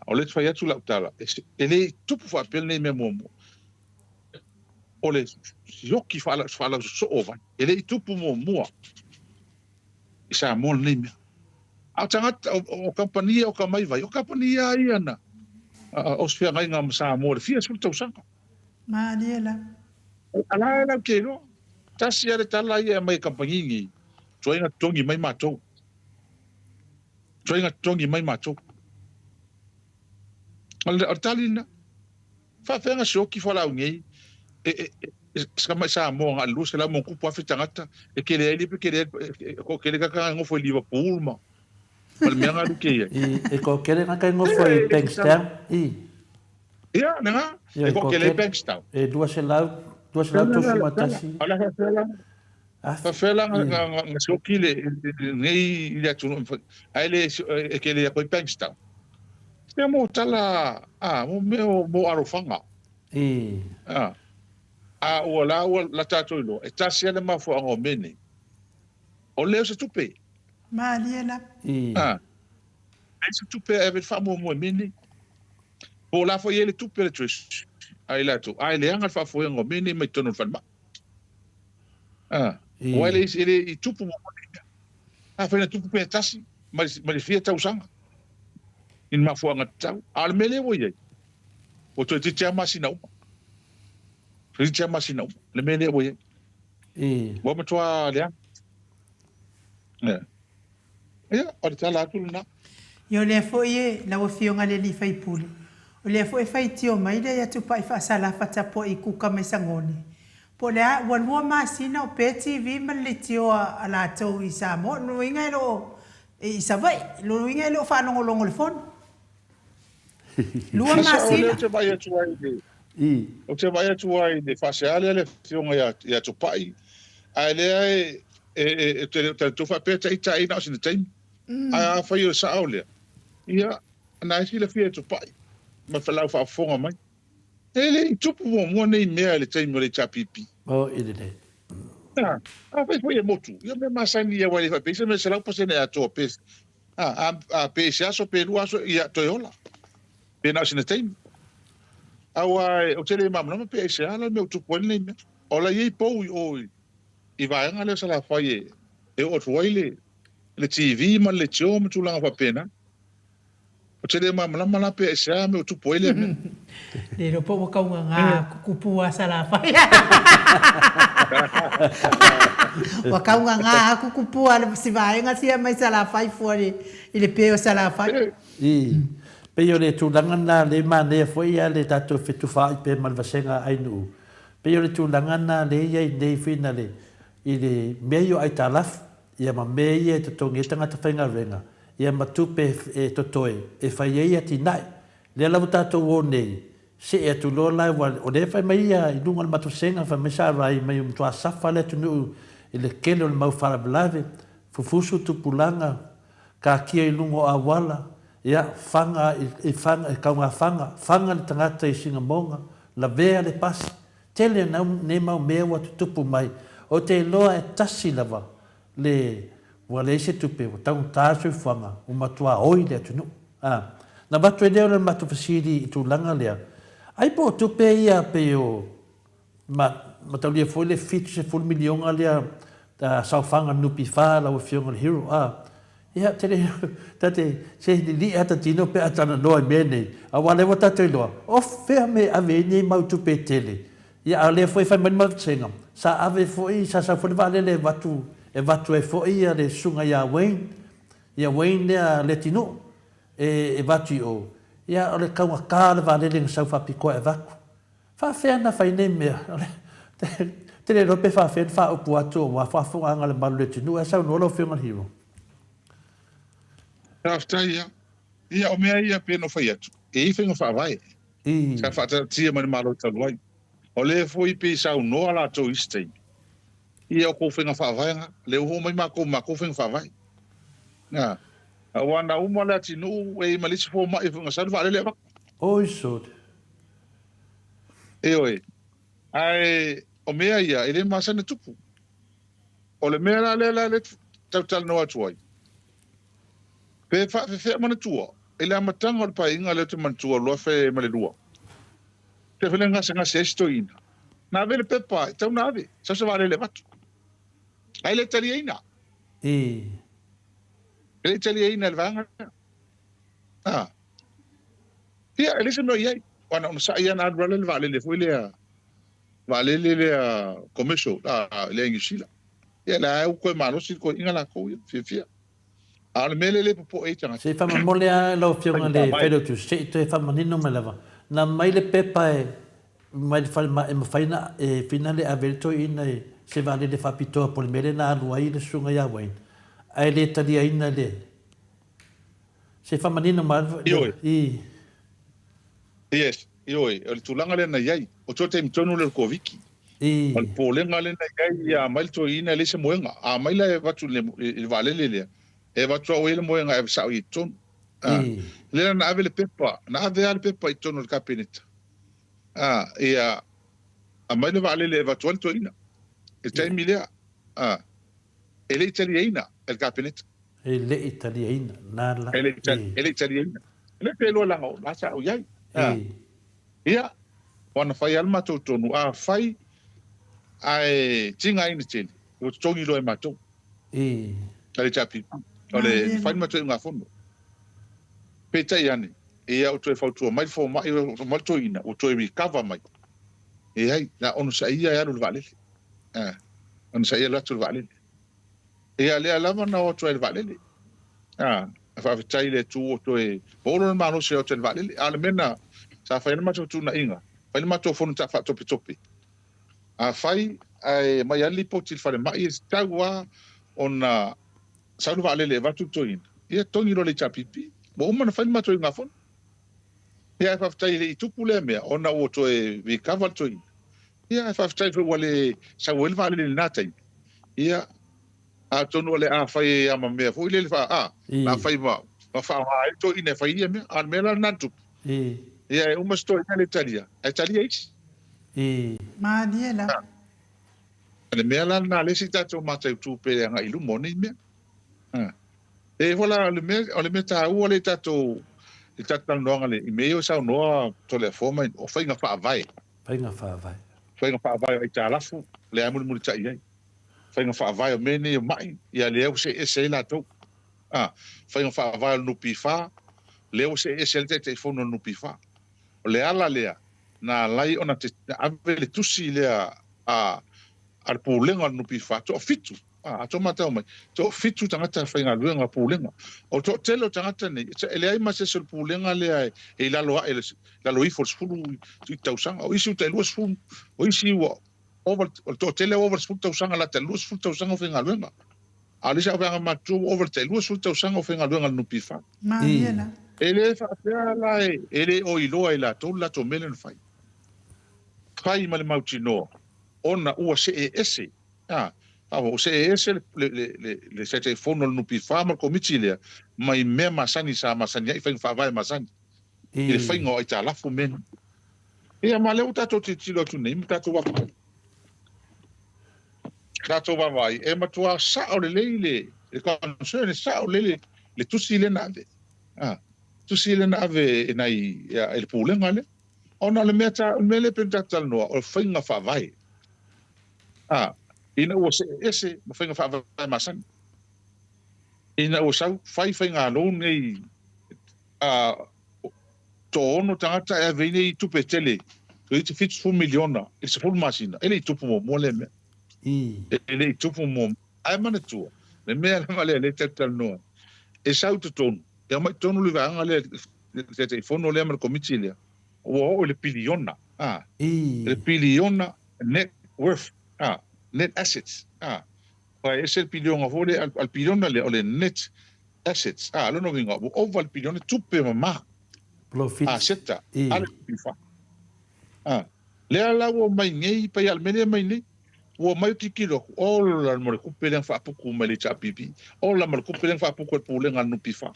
O le tfai atu lau tala. Ele tupu whaapele nei mea mua mua. Ole yoki whala so o vai. Ele i tupu mua mua. I sa mua nei mea. Au tangata o kampania o ka mai vai. O kampania i ana. O spia ngai ngā masa mua le fia sulu tau sanga. Madela. Ala lau ke no. Tasi ale tala ia mai kampangingi. Toinga tongi mai mātou. Toinga tongi mai mātou. O talina. Whawhenga sioki whala au ngei. Ska mai sa mo ngā lua. Ska lau mō kupu awhi tangata. E kele ele pe kele ko kele kaka ngofo i Liverpool ma. Pal mea ngā luke ia. E ko kele kaka ngofo i Bankstown. Ia, nga. E ko kele Bankstown. E dua se lau tufu matasi. Ala whawhela ngā sioki le ngei le atu. Aile e kele a koi Bankstown. Stea mō tala, mō arofanga. Ua la tātou ilo. E tasi ale mafo ango mene. O leo se tupe. Madela. E se tupe e vete wha mua mene. Po la fo iele tupe le tuesu. Ai la tu. Ai le anga wha fo ango mene mai tono whanma. O ele i tupu mua mene. Whena tupu pe tasi. Mali fia tau sanga. In mafo anga tau. Ale mele wo iei. O to te tia masina uma. Tia masina uma. Le mele wo iei. Wa matua lea. Ia, o le tala atu luna. Yo le fo ie la fionga le li fai puli. O le fo e fai tio mai le ya tu pai fa sala fata po i kuka mai sangoni. Po le wa lua masina o pe TV ma le tio ala tau i Samoa. No inga lo i savai. Lo inga lo fa no longo le fon. Lua masina. O te vai atu ai de. O te vai atu ai de fa se ale le fionga ya tu pai. Ai le te tu fa pe tai tai na sin tai. A fa yo sa ole. Ia na si le fia tu pai. Ma fa lau fa fonga mai. Ele tupu mo nei mea le tai mo le chapipi. O ele le. Fa foi motu. Ia me masani ia wale fa pe se me se lau pasene a to pe. Pe se aso pe lu aso ia toyola. Pe na sin tai. Awa o tele mam no pe se ala me tupu nei me. Ola ye po o I vai ngale sala fai e o tuaile le TV ma le tio ma tulanga fa pena o tele ma mala pe sa me o tupoile me le ro po ka nga kupu sala fai wa ka nga kupu ale si vai nga sia mai sala fai fuori ile pe o sala fai pe yo le tulanga na le mane foi ale tato fitu fai pe malvasenga ai nu pe yo le tulanga na le ia nei finale ile meio ai talaf ia ma meia te tongi tanga te whainga renga ia ma tupe e totoe e whai ia tinai le la tato o nei se e tu lo lai o le whai mai ia i lunga matu senga whai mesa rai mai tua safa le tunu ile kele o le mau wharablave fufusu tupulanga ka kia i lungo a wala ia whanga i kaunga whanga le tangata i singa monga la vea le pasi tele na ne mau mea watu tupu mai o te loa e tasi lava le wale se tupe o tau tāsu whanga o matua oi le atunu. Na watu e leo le matu fasiri I tu langa lea. Ai po tupe ia pe o matau lia foi le fitu se full milionga lea sau whanga nupi wha lau fionga le hero. Ia tate se li ata tino pe atana noa mene. A wale wa tato iloa. O whea me ave nei mau tupe tele. Ia a lea foi whai mani mawtsenga. Sa ave foi sa foi vale le watu e foi le sunga ia Wayne le tino e watu o ia ole kaunga le vale le sa fa piko e vaku fa fe na fa ne me Te le rope whawhen wha upu atu o wa whafunga anga le malu le tinu e sau nolo whiunga hiro. Raftaia. Ia o mea ia peno whai atu. E i whenga whaawai. Sa whata tia mani malo taluai. O le fwoi pe sau noa la tō istei. Ia o kou whenga whaawai nga. Le uho mai mako whenga whaawai. Nga. A wana uma le atinu e malisi fo mai whenga sadu wha lele wak. Oi sot. E oe. Ai o mea ia ele masana tupu. O le mea la le tautal noa tuai. Pe wha mana tua. Ele amatanga o le painga le te mantua loa whe male lua. Te whele ngase esto ina. Nā vele pepa, tau nā ave. Sa se wale le watu. Ai le tali eina. Ele tali eina le vanga. Ia, ele se no iai. Wana ona sa ia nā adwale le vale le fui lea. Vale le commercial. Le ingisila. Ia la au koe manosi ko inga la kou. Fia. Ale mele le popo e tanga. Se whama mole a lau whiunga le whairotu. Se to e whama nino me lava. Nā mai le pepa e mai e mawhaina e whina le averto ina e se vale le whapitoa poli mele nā alua i le sunga ia wain. Ai le tali a ina le. Se whama nino ma alua. Ioi. Yes. Ioi. O le tulanga le na iai. O tō te mtonu le ko viki. O le pōlenga le na iai a mai to ina le se moenga. A mai le watu le vale le lea. E watu au ele moenga e sao i tonu. Lena na ave le pepa. Na ave ale pepa i tonu le kapineta. Ia a mai le vale le watu ale to ina. E taimi lea. E le italiaina el kapineta. E le italiaina. Nala. E le italiaina. Le pelo langa o la sao iai. Ia. Wana whai alma tau tonu. A whai ai tinga ina tele. O tongi lo e matou. Tale chapi. O le whai matou ngā fono. Peta iane. Ia o toi whautua mai fo mai o mai toi ina. O toi mi kava mai. E hai. Na onu sa ia alu le valele. Onu sa ia latu le valele. Ia lea lama na o toi le valele. Whawhitai le tu o toi. Bolo na mano se o toi le valele. Ale mena. Sa whai na matou tu na inga. Whai na matou fono ta wha topi topi. A whai. Ai mai ali po til whare mai. Taua ona. Saulu valele watu toi ina. Ia tongi lo le chapipi. Mo umana whai matou ngā fono. Ia e whawhitai le i tupu lea mea. Ona o toi vi kawal toi. Ia e whawhitai wale sa uel vale le nātai. Ia a tonu le a whai ama mea. Fui le wha na whai ma. Ma wha e toi ina whai ia mea. A mea la nantupu. Ia e umas toi ina le talia. E talia isi. Ma diela. Le mea la na lesi tatou matai tūpere anga ilu mone mea. E wala le mea ta ua le tatou i tatou noanga le i meo sao noa to le forma o whainga whaavai. Whainga whaavai. Whainga whaavai o i tā lafu le amuri muri tai ai. Whainga whaavai o mene o mai ia leo se ese la tau. Whainga whaavai o nupi wha leo se ese le te fono nupi wha. O le ala lea na lai ona te ave le tusi lea ar pūlenga nupi wha to fitu. To matau mai. To fitu tangata whainga luenga pūlenga. O to telo tangata nei. Ele ai mase sol pūlenga lea e laloa lalo i fors fulu i tausanga. O isi uta luas fulu. O isi ua to tele over fulu tausanga la te luas fulu tausanga whainga luenga. Alisa whainga matu over te luas fulu tausanga whainga luenga nupi wha. Ma iena. Ele whaatea lai. Ele o iloa i la tō la tō melen whai. Whai male mauti noa. Ona ua se e ese. O se ese le se te fono nupi whama komiti lea, mai mea masani sa masani, ai whainga whaavai masani. I le whainga o ai tā lafu mena. Ia ma leo tato te tilo tu nei, tato wawai. Tato wawai, e matua sao le leile, le concern sao le tusi le na ave. Tusi le na ave e nai e le pūlenga le. Ona le mea ta, mele pe tatal noa, o le whainga whaavai. Ina ua se ese ma whainga whaavai masani. Ina ua sau whainga alo nei tō ono tangata e veine i tupe tele. Ko i te fitu 4 miliona. I se full masina. Ele i tupu mo le mea. Ele i tupu mo. Ai mana tua. Le mea le male le tetal noa. E sau te tonu. E mai tonu le vaanga le te fono le amara komiti lea. Ua o le piliona. Le piliona net worth. net assets. Pai ese piliona vole al piliona le net assets. Lono vinga over piliona tupe mama. Profits. Seta. Ale pifa. Le ala wo mai ngei pai al mene mai nei. Wo mai tikilo all al mo ku pelen fa puku mai le chapipi. All al mo ku pelen fa puku pule ngal no pifa.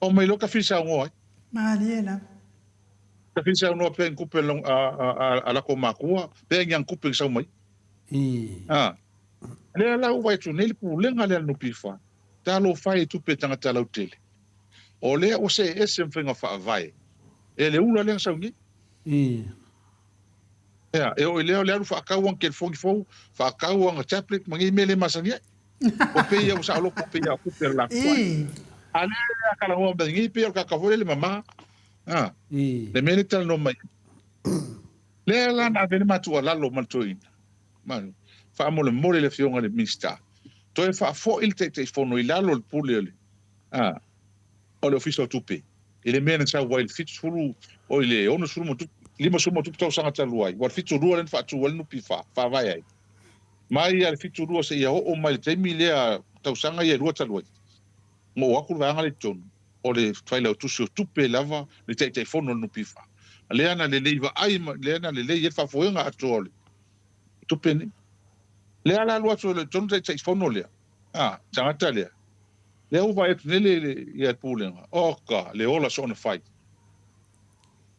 O mai lo ka fisa ngoi. Mariela. Ka fisa no pen ku pelong ala ko makua, pen yang ku pen sa mai. Le ala wa tu nei pule ngal no pifa. Talo fai tu pe tanga talo tele. O le o se ese mfenga fa vai. Ele ula le sa ngi. O le fa ka wan ke fongi fo, fa ka wan tablet mangi mele masania. O pe ya usa lo pe ya ku per la. Ale kala ho ba ngi pe ka ka le mama. Le mele tal no mai. Le la na veni matu la lo maltoin. Man. Fa mo le mole le fionga le mista. To fa fo il te fono il lo pule. O le officio tupe. Ele mena sa wild fit furu o ile ono suru motu lima suru motu tau sanga taluai. Wa fit ru len fa tu nu pifa fa vai ai. Mai al fit ru se ia o mai te milea tau sanga ia ru taluai. Mo wa ku vanga le ton. O le faila tu so tupe lava le te fono nu pifa. Le ana le leiva ai le ana le le fa foenga atole. Tupe ni. Le ala lu atu le ton te fono le. Sanga talia. Le uva et nele ia pulenga. Oka le ola so na fai.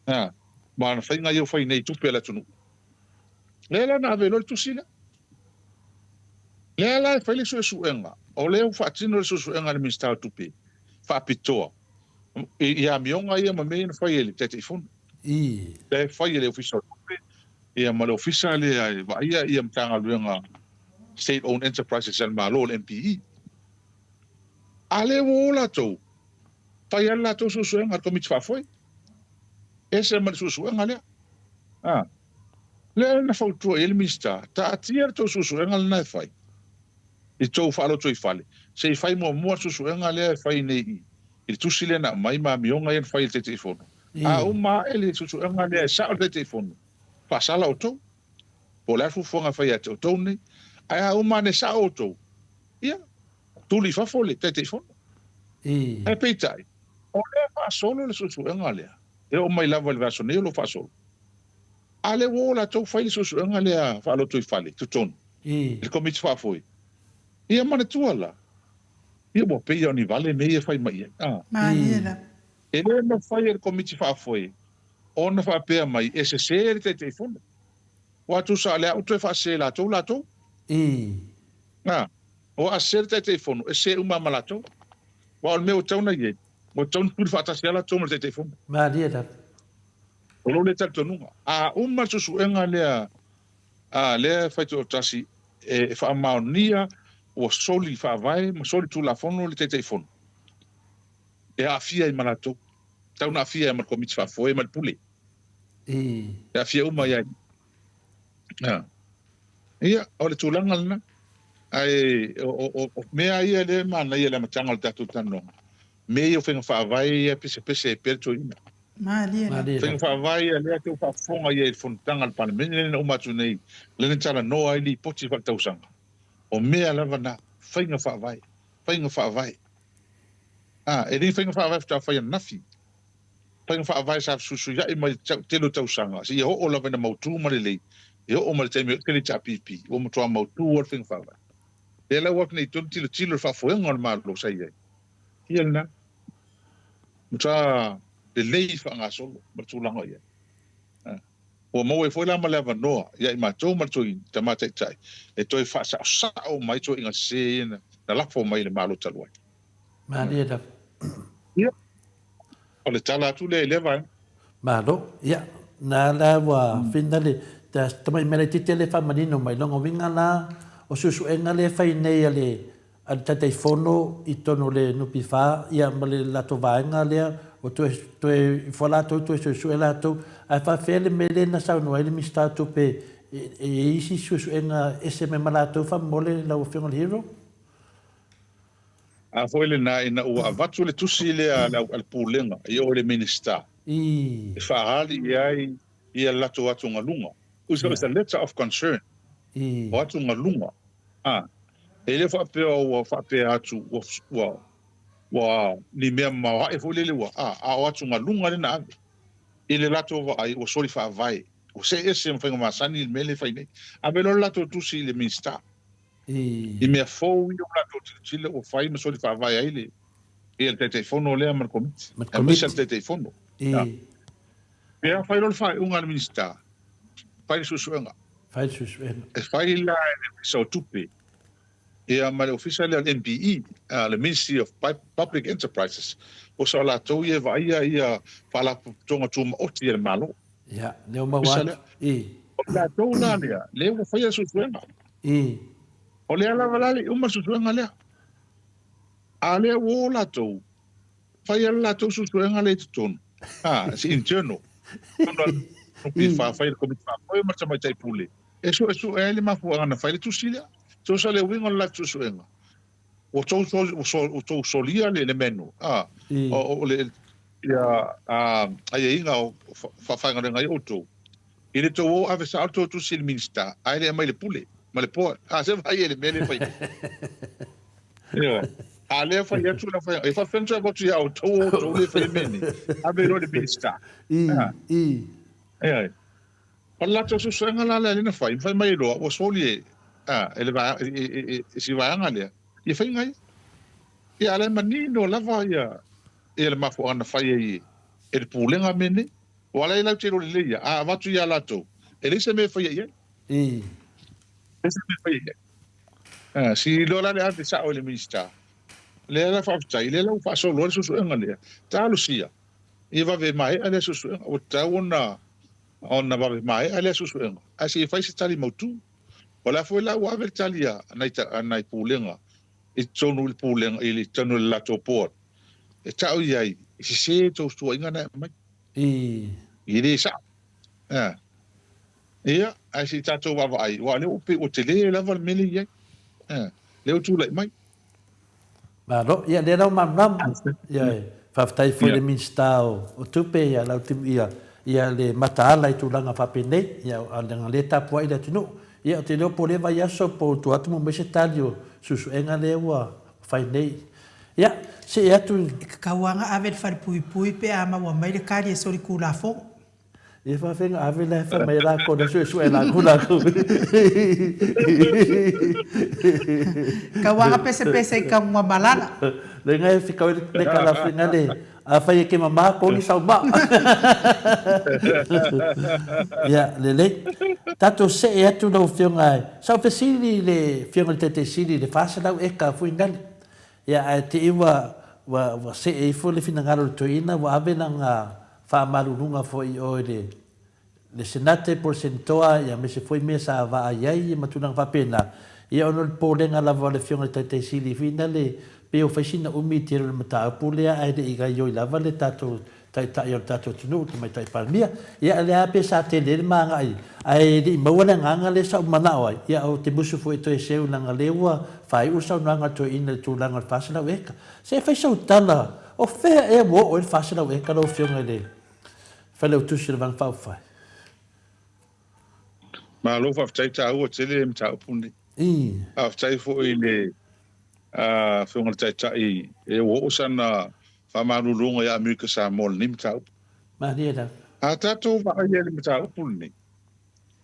Ma na fai nga yo fai nei tupe la tunu. Le la na velo tu sila. Le la fai le su enga. O le ufa tino su enga le mista tupe. Fa pitoa. Ia mionga ia ma me na fai ele tete fun. Le fai ele official tupe. Ia ma le official ia mtanga luenga state owned enterprises al malo MPE. Ale wo la to. Pa ya la to su enga ko mit fa foi. Ese man su enga le. Le na fa to el mista. Ta tier to su enga na fai. I to fa lo to I fale. Se fai mo su enga le fai nei. Il tu sile na mai ma mionga en fai te telefono. Uma ele su enga le sa te telefono. Pa sala auto. Po la fu fonga fai at auto ne. Uma ne sa auto. Ia. Tu li fa fole te telefono. E peitai. O le fa solo le su enga le. E o mai lava le vaso ne lo fa solo. Ale wo la to fai su enga le fa lo to I fale tu ton. Il komit fa foi. Ia mana tuala. Ia mo pe ia ni vale ne ia fai mai. Mariela. E le no fai il komit fa foi. Ona fa pe mai ese ser te telefono. Wa tu sa le auto fa se la to la to. O a ser te telefono e se uma malato. Wa o meu tau na ye. Mo tau pu fa ta se la to mo te telefono. Mariela. O lo le ta to nunga. Uma su enga le le fa to tasi e fa maunia o soli fa vai, mo soli tu la fono le te telefono. E a fia I malato. Tau na fia ma komit fa foi ma pule. E a fia uma ia. Ia, o le tulanga lana. Ai o mea ia le mana ia le matanga le tatu tano. Me ia whenga wha vai ia pese perto ina. Mariela. Whenga wha vai ia lea te wha fonga ia I fontanga le pana. Mene lena umatu nei. Lena tala noa ili poti wha tausanga. O mea lava na whenga wha vai. Whenga wha vai. E rin whenga wha vai wha vai nafi. Whenga wha vai sa susu ia I mai telo tausanga. Si ia ho o lava na mautu marelei. Ia o male teime kele chapipi. O mutua mautu o whenga wha vai. E la wak nei tonu tilo wha foenga o malo sa ia. Ia na. Mutua le lei wha ngā solo. Matulanga ia. O mau e foi la maleva noa. Ia I matou matoi tamatai tai. E toi wha sa o mai toi inga se na. Na lafo mai le malo taluai. Mariela. Ia. O le tala atu le leva. Malo. Ia. Na la wa finale. Tamai mele tite le wha manino mai longa winga la. O susu enga le fai nei ale al tatei fono I tono le nupi wha ia ma le lato vaenga lea o toe whalato toe susu e lato a wha whele me le na sau noa ele mi statu pe isi susu enga ese me malato wha mole lau whionga le hero? A foi le na ina ua avatu le tusi le al pulenga I o le minister. E wha hali ia lato atu ngalunga. It was a letter of concern. o atu ngalunga ele fa pe o fa pe atu wa ni mea ma e fo lele wa o atu ngalunga na ele lato va ai o soli fa vai o se ese mfenga masani mele fa ine a belo lato tu si le minsta i mea fo wi o lato chile o fai ma soli fa vai ai le e te telefono le mar komit e misa te telefono pea fai lo fai unga minsta fai susuenga e fai la so tupe e a male official al MPE le Ministry of Public Enterprises o sa la to ye vai ia fala tonga tuma o ti malo ya le ma wa la to na le o fai susuenga o le ala valali uma susuenga le ale o la to fai la to susuenga le ton si interno no pi fa fai ko fa o ma chama tai pule eso ele ma fu ana fai tu silia so sale wingo la susuenga o to solia le menu o le ya ai inga fa fa ngai o to ile to o ave sa to sil minsta ai le mai le pule ma le po se vai ele mele fai ale fa ya tu la fa e fa fentra go tu ya o to le fai meni ave lo le minsta ai alla to susuenga la le fai mai lo o solie ele va si va ngale e fai ngai e ale manino lava ia ele mafo ana fai e ele pulenga mene wala ila tiro le ia watu ia lato ele se me fai ia se me fai ia si lola le ate sa o le minsta le la fa tai le la fa so lo su ngale ta lucia e va ve mai ale su o ta ona va ve mai ale su asi fai se tali motu wala foi la wa vertalia nai pulenga e tonu le pulenga ile tonu le lato port e tau iai se to sto inga na mai ile sa ia ai si tato wa vai wa le o tele la val meli ia le o tu le mai ba lo ia le no mam ia fa tai foi le minsta o tupe ia la tim ia le matala i tu langa fa pene ia le ngaleta po ile tinu ia te leo pole vai aso po tu atu mo mese talio susu enga lewa fai nei ia se ia tu kawanga ave far pui pe ama wa mai le kari so ri kula fo e fa fenga ave le fa mai la ko su ela kula ko kawanga pese ka mo malala le ngai fika le kala finga le a fai ke mama ko ni sau ba ya le tato se e tu no fionga sa fesili le fionga te sili le fasa dau e ka fuindan ya te iwa wa se e fu le fina ngalo to ina wa avena nga fa malunga fo i o le senate porcentoa ya me se foi mesa va ai matuna fa pena ia ono po le nga la le fionga te sili fina le pe o fasina umi tiro le mata pulea ai de iga yo la vale tato tai yo tato tunu mai tai palmia ia le ape sa te le manga ai di mawala nganga le sa manao ia o te busu foi to seu nanga lewa fai usa nanga to ina tu langa fasina weka se fai so tala o fe e mo o fasina weka lo fionga le fale o tusi le van fa fa ma lo fa tai ta o tele mta puni a tai fo ile fionga tai e o sana fa marulunga ya Amerika Samoa nim tau ma dia a tato va ia le mta puni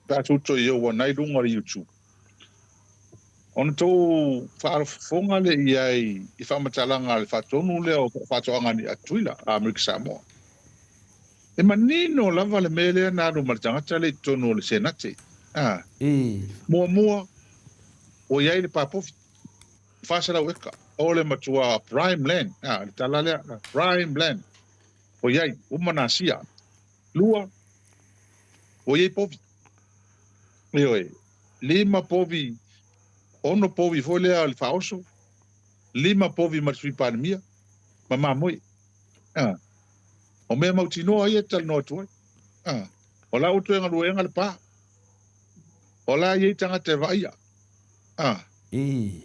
ta to yo wa nai lunga le YouTube on to fa fonga le ia I fa matalanga le fa tonu le o fa toanga ni atuila Amerika Samoa e manino lava le mele na no martanga tale tonu le senate mo o ia le papo fa sala weka ole matua prime land le talale prime land o ia umanasia lua o ia povi lima povi ono povi fole al faoso lima povi matsui palmia mama moi o me mautino ai tal no tu ola o tu nga le pa ola ia tanga te vaia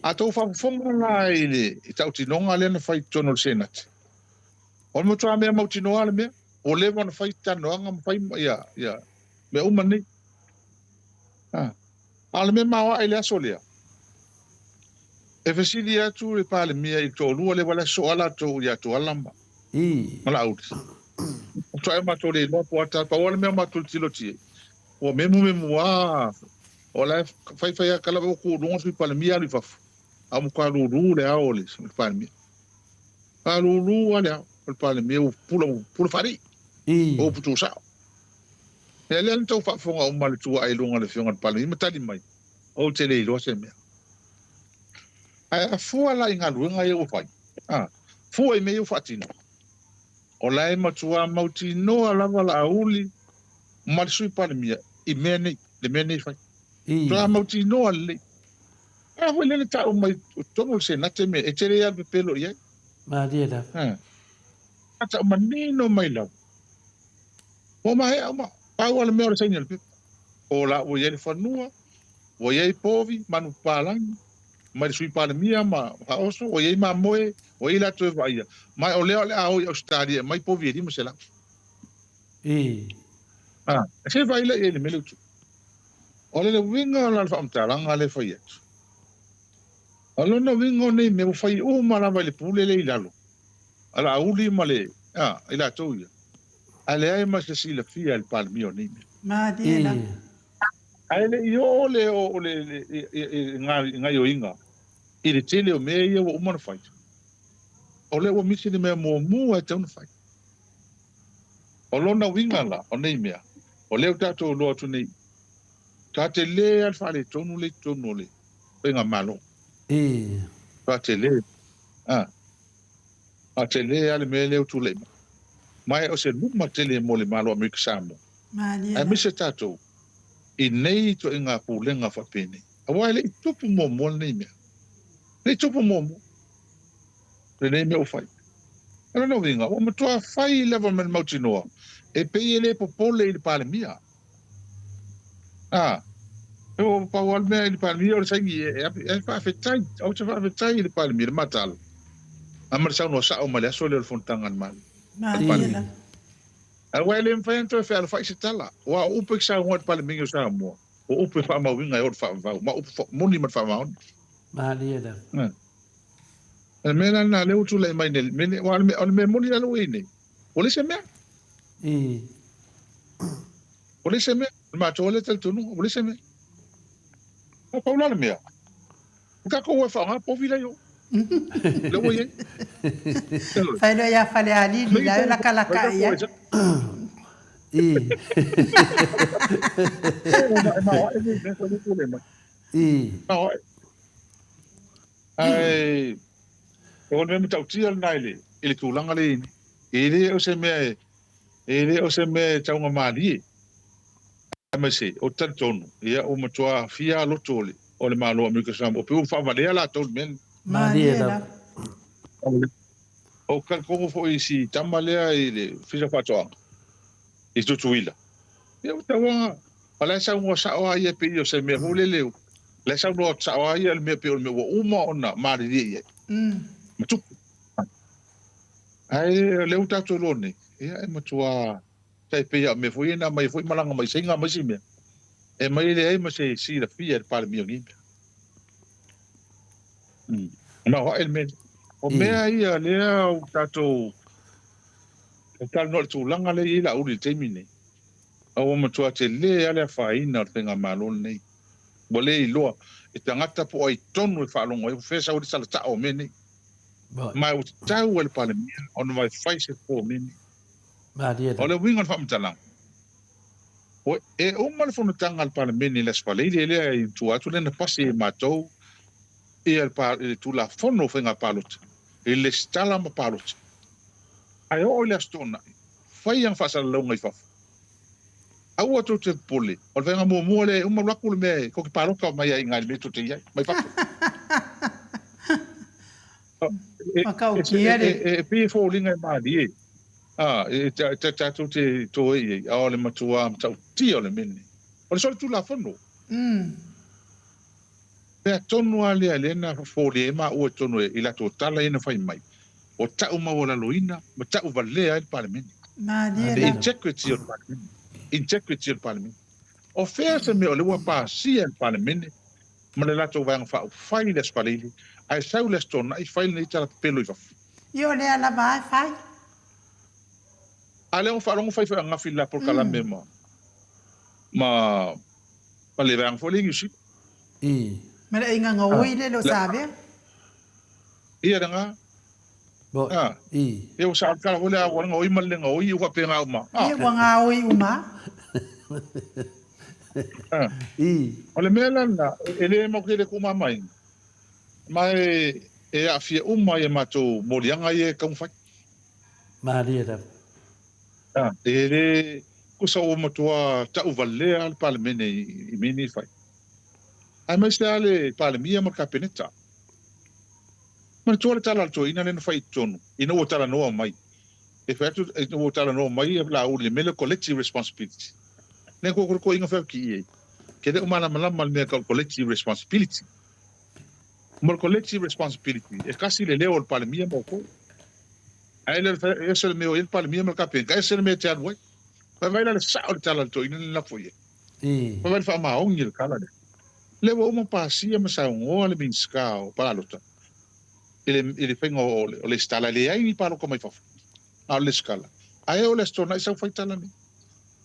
a tau whafonga nga ile I tau tinonga le na whai tono senat. O mo tua mea mautinoa le mea, o lewa na whai tanoanga ma whai ia, me umani. Ale me mawa ele asolea. E fesili atu le pale mia I tolu le wala soala to ya to alamba. Mala out. To e matole no porta pa wala me matul tiloti. O memu wa. Ola fai kala ko no fi pale mia li faf. Am ka lu le aole pale mia. A lu wala pale mia pula fari. O putu sa. Ele ento fa fonga o mal tu ai longa le fonga pale mia tali mai. O tele lo se mia. A fua la inga luenga e o fai. Fua I me o fatino. O lai matua mauti noa lava la auli. Marisui pale mia. I mene, le mene fai. Toa mauti noa le. A hoi lene ta o mai tongo se nate me. E tere albe pelo iai. Maria. Ata o manino mai lau. O mahe o ma. Pau ala mea o le saini albe. O la o iai le whanua. O iai povi manu palangi. Mai sui pale mia ma haoso o iei ma moe o iei la toe vaia mai o leo le ao I Australia mai po vieri mo se la se vai le ele mele tu o le winga la fa mtalanga le fa yet o lo no wingo nei me fai o mala vai le pule le ilalo ala uli male ila to ia ale ai ma se sila fia il pal mio nei ma dia ale io le o le ngai o inga I tele o me ia o mana fai. O le o misi ni mea mua e tauna fai. O lona winga la, o nei mea. O leo tato loa tu nei. Tate le al fale tonu le. Penga malo. Tate le. Tate le ale me leo tu le. Mai o se luma tele mo le malo Amerika Samoa. Malia. A misa tato. I nei to inga pulenga fa pene. A wale I tupu mo nei mea. Nei tupu momo. Nei me o fai. Ano no winga. O matua fai leva men mautinoa. E pei ele popole I pale mia. O pawal mea I pale mia o sangi e fa fetai. O te fa fetai I pale mia matal. Amar sa no sa o male so le fontangan mal. Malia. A wale em fai to fe al fai setala. Wa upe sa ngot pale mia sa mo. O upe fa ma winga o fa ma upe moni ma fa ma. Malia. E mena na leu tu le mai nel mene o me moni la luine. O le se me. O le se me ma to le tel tunu o le se me. O pa una me. Ka ko fa nga po vila yo. Le wo ye. Fai no ya fale ali la kala ka ya. Ai o me tau tia naile ele tulanga le ini ele o se me tau nga mali ma se o tantonu ia o matua fia lo tole o le malo Amerika Samoa pe o fa vale la tol men Malia. o kan ko fo isi tamalea ile fisa fatoa I tutuila ia o tawa ala sa mo sa o ia pe o se me ho le leu la sa no sa o ia le me pe o me o uma ona mali ia Matu. Ai leu tato lone. Ia e matua. Tai pe me foi na mai foi malanga mai singa mai sime. E mai le ai ma se si la fia para mi ngi. Ma ho el men. O me ai le o tato. O tal no tu langa le ila uri termine. O matua te le ale fa ina tenga malon nei. Bole lo e tangata po ai tonu fa longo e fesa o sala ta o meni. Mai o tau el pale mia on vai fai se po meni. Maria. O le wingon fa mtalang. O e o mal fo tanga al pale meni les pale ile ai tu atu le na pasi matou e el pale tu la fono fenga palot. E le stala ma palot. Ai o le stona. Fai yang fa sa longa I fa. Au atu te pole. O venga mo le o ma ku me ko ki paloka mai ai ngai me tu te ai. Mai fa. E pe fo linga ma di. E tu te to e o le matua tau ti o le meni. O le so tu la fono. Pe tonu ale na fo le ma o tonu I la totala ina fai mai. O tau ma o la loina, ma tau vale ai parlementi. Malia. The integrity of parliament. Integrity of parliament. O fea se me o le ua pasia le palemene, ma le lato vanga fai le spalili, ai sau le stona i fai le tala pelo i fafu. Io le ala vai fai. A le o whaalongo fai wha ngafi la por kalame ma le vanga foli ngi si. Ma le inga ngoi le lo sabe. Ia ranga. E o sa kala hole a wanga oi ma le ngoi ua pe ngau ma. Ia wanga oi uma. O le mea lana, ele mo ke le kuma mai. Mai e a fia e matou morianga e kaumfai. Maria da. Ele kusa o matua tau valea al palemene i mini fai. Ai mai se ale palemia ma kapeneta. Ma tua le tala alto ina le fai tonu. Ina o tala noa mai. E fai atu o tala noa mai e la uli mele collective responsibility. Nen ko inga fai ki e. Ke de umana malama le mea collective responsibility. Mo collective responsibility. E kasi le leo al palemia mo ko. Ai le ese le meo il palemia ma kapeneta. Ese le mea te anuai. Vai la sao le tala to ina la foi. Vai fa ma ongi le kala. Le wo mo pasia ma sa ngo le minskao pa lota. Ele fengo o le stala le ai pa lo come fa. A le scala. Ai o le stona sa foi tala ni.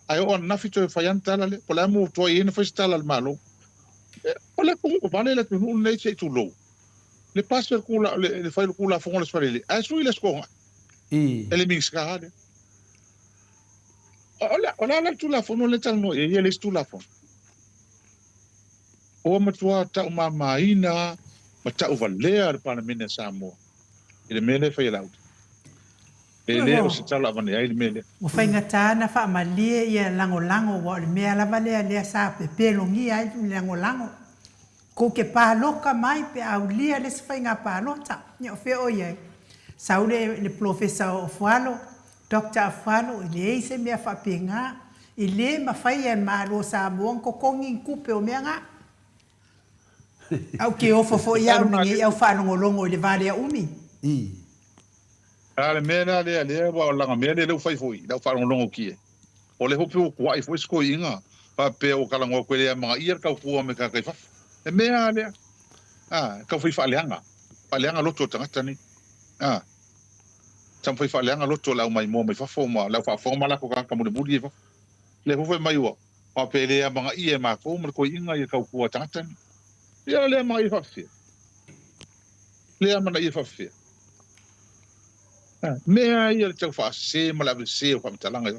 Ai o na fito fa yan tala le, pola mo to ina fa stala le malo. Pola ko vale le tu ne se tu lo. Le passer kula le fa kula fo le spalele. Ai su ile skonga. Ele minskao. Ola tu la fono le tal no e ele tu la fono. O matua ta uma ina ma ta uvalea le palemene Samoa. Ele mele fai lau. Ele o se tala vane ai mele. Mo fai ngata na fa malie ia lango wa le mea la vale le sa pe pelongi ai lango. Ko ke pa loka mai pe au lia le se fai nga pa lota. Ni o fe o ye. Saule le professor o fualo. Dr. Afano, ele se mea whapenga, ele mawhai e maro sa moang ko kongi kupe o mea ngā. Au ke ofo fo i au ningi, au whanongolongo i le vare a umi. Ale mea le wa o langa mea le leu whai fui, lau whanongolongo kie. O le hope o kuai fui sko inga, pa pe o kalango koe lea mga iar kau pua me kakai whafu. E mea lea, kau whai whaaleanga loto tangata ni. Tam fai faleanga loto lau mai mo mai fafo ma lau fa forma la ko ka mo de budi fa le ho fe mai wa pa pele a manga ie ma ko mo ko inga ia ka ku tatan ia le mai fa fe le ma na ia fa fe me ia le fa se ma la se fa mtalanga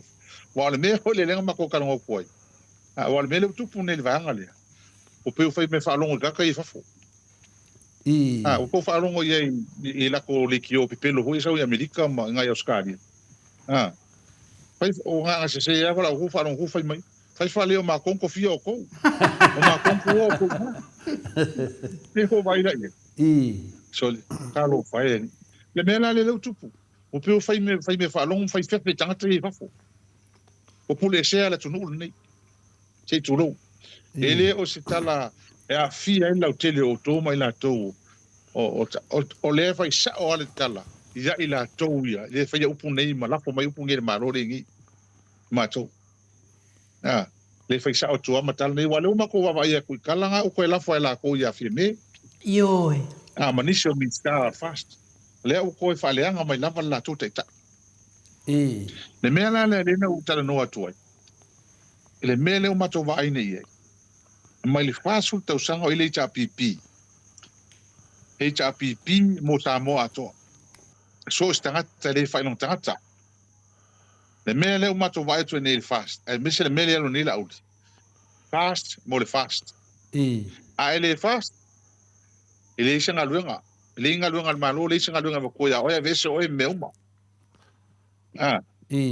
wa le me ho le lenga ma ko ka ngo ko wa le me le tu pune le vanga le o pe fa me fa longo ka ia fa fo o ko fa longo ia i la ko le kio pe pelo ho isa o Amerika ma nga Australia fai o nga se ia fa ho fa longo fa mai fai fa leo ma kon ko fio ko o ma kon ko ko ne ko vai la so ka lo fai le me la le tupu o pe fai me fa longo fai fe tanga tre fa fo o pule se ala tu no nei se tu lo ele o se tala e a fia ina o tele o tō mai la tō o le fai sa o ale tala ia i la tō ia le fai upu nei ma lafo mai upu ngere marore ngi ma tō le fai sa o tō ma tala nei wale umako wawa ia kui kalanga o koe lafo e la ko ia fia me Ioi manisio min star fast le o koe faleanga mai lava la tō te ta le mea la le na utala noa tuai le mea le umato wa aine ia mai le fasul tau sanga o ile HRPP. HRPP mo Samoa Atua. So stangata le fai long tangata. Le mea le umato vai tu nei fast. E mese le mea le nila audi. Fast mo le fast. A ele fast. Ele isanga luenga. Ele inga luenga al malo, ele isanga luenga vakoya. Oia vese oe meuma.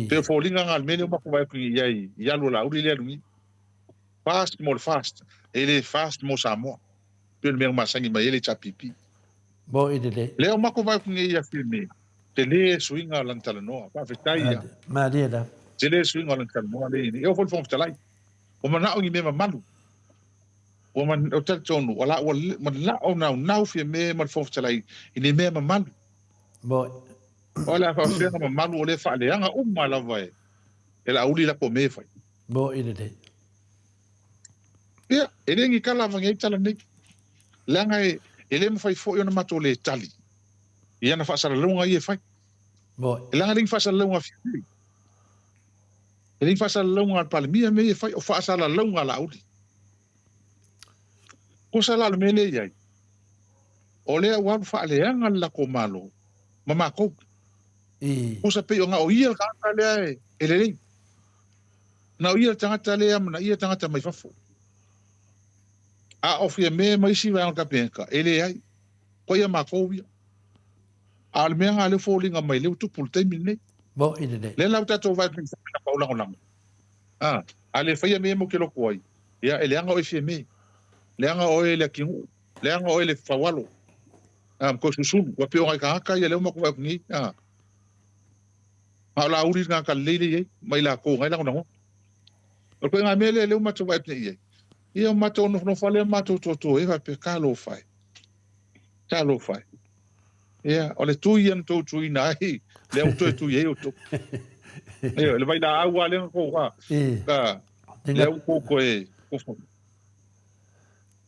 Pero fo linga ngal mele uma ko vai ku iai. Ia lo la audi le lungi. Fast mo le fast. Ele fast mo Samoa. Pelo mesmo masangi mai ele chapipi. Bo idele. Leo mako vai com ia filme. Tele swinga lantala no, pa fetaia. Maria. Tele swinga lantala no le. Eu vou fomos talai. O mana o ngi me malu. O man o tel tonu, wala o man la o na fi me man fomos talai. Ini me malu. Bo. Ola fa fi ma malu o le fa le anga umma la vai. Ela uli la ko me fai. Bo idele. E le ngi kala vangai tala nei. Langa e le mawhai fo iona mato le tali. Ia na whaasara launga i e whai. E langa ring whaasara launga whiri. E ring whaasara launga al palemia me e whai o whaasara launga la auri. Ko sa la me le iai. O lea wan whaaleanga la ko malo. Mama kou. Ko sa pe o nga o ia kata lea e le ring. Na o ia tangata lea mana ia tangata mai whafo. A ofi e me mai si wang ka penka. E le ai. Ko ia makou ia. Al mea ngā le fōlinga mai leo tu pultei mine. Bo ine nei. Le lau tato vai ping sa paulango lango. A le whaia me mo ke loko ai. Ia e leanga o e fie me. Leanga o e le kingu. Leanga o e le whawalo. Ko susulu. Wa peo ngai ka haka ia leo mako vai pingi. Ma la uri ngā ka leile iei. Mai la ko ngai lango lango. O koe ngā mele leo mato vai pingi iei. Ia mato no whale mato toto e vai pe ka lo fai. Ka lo fai. Ia, o le tui an tau tui na ai. Le au tui tui e o to. Ia, le vai na aua le ko wa. Ka le au ko e ko.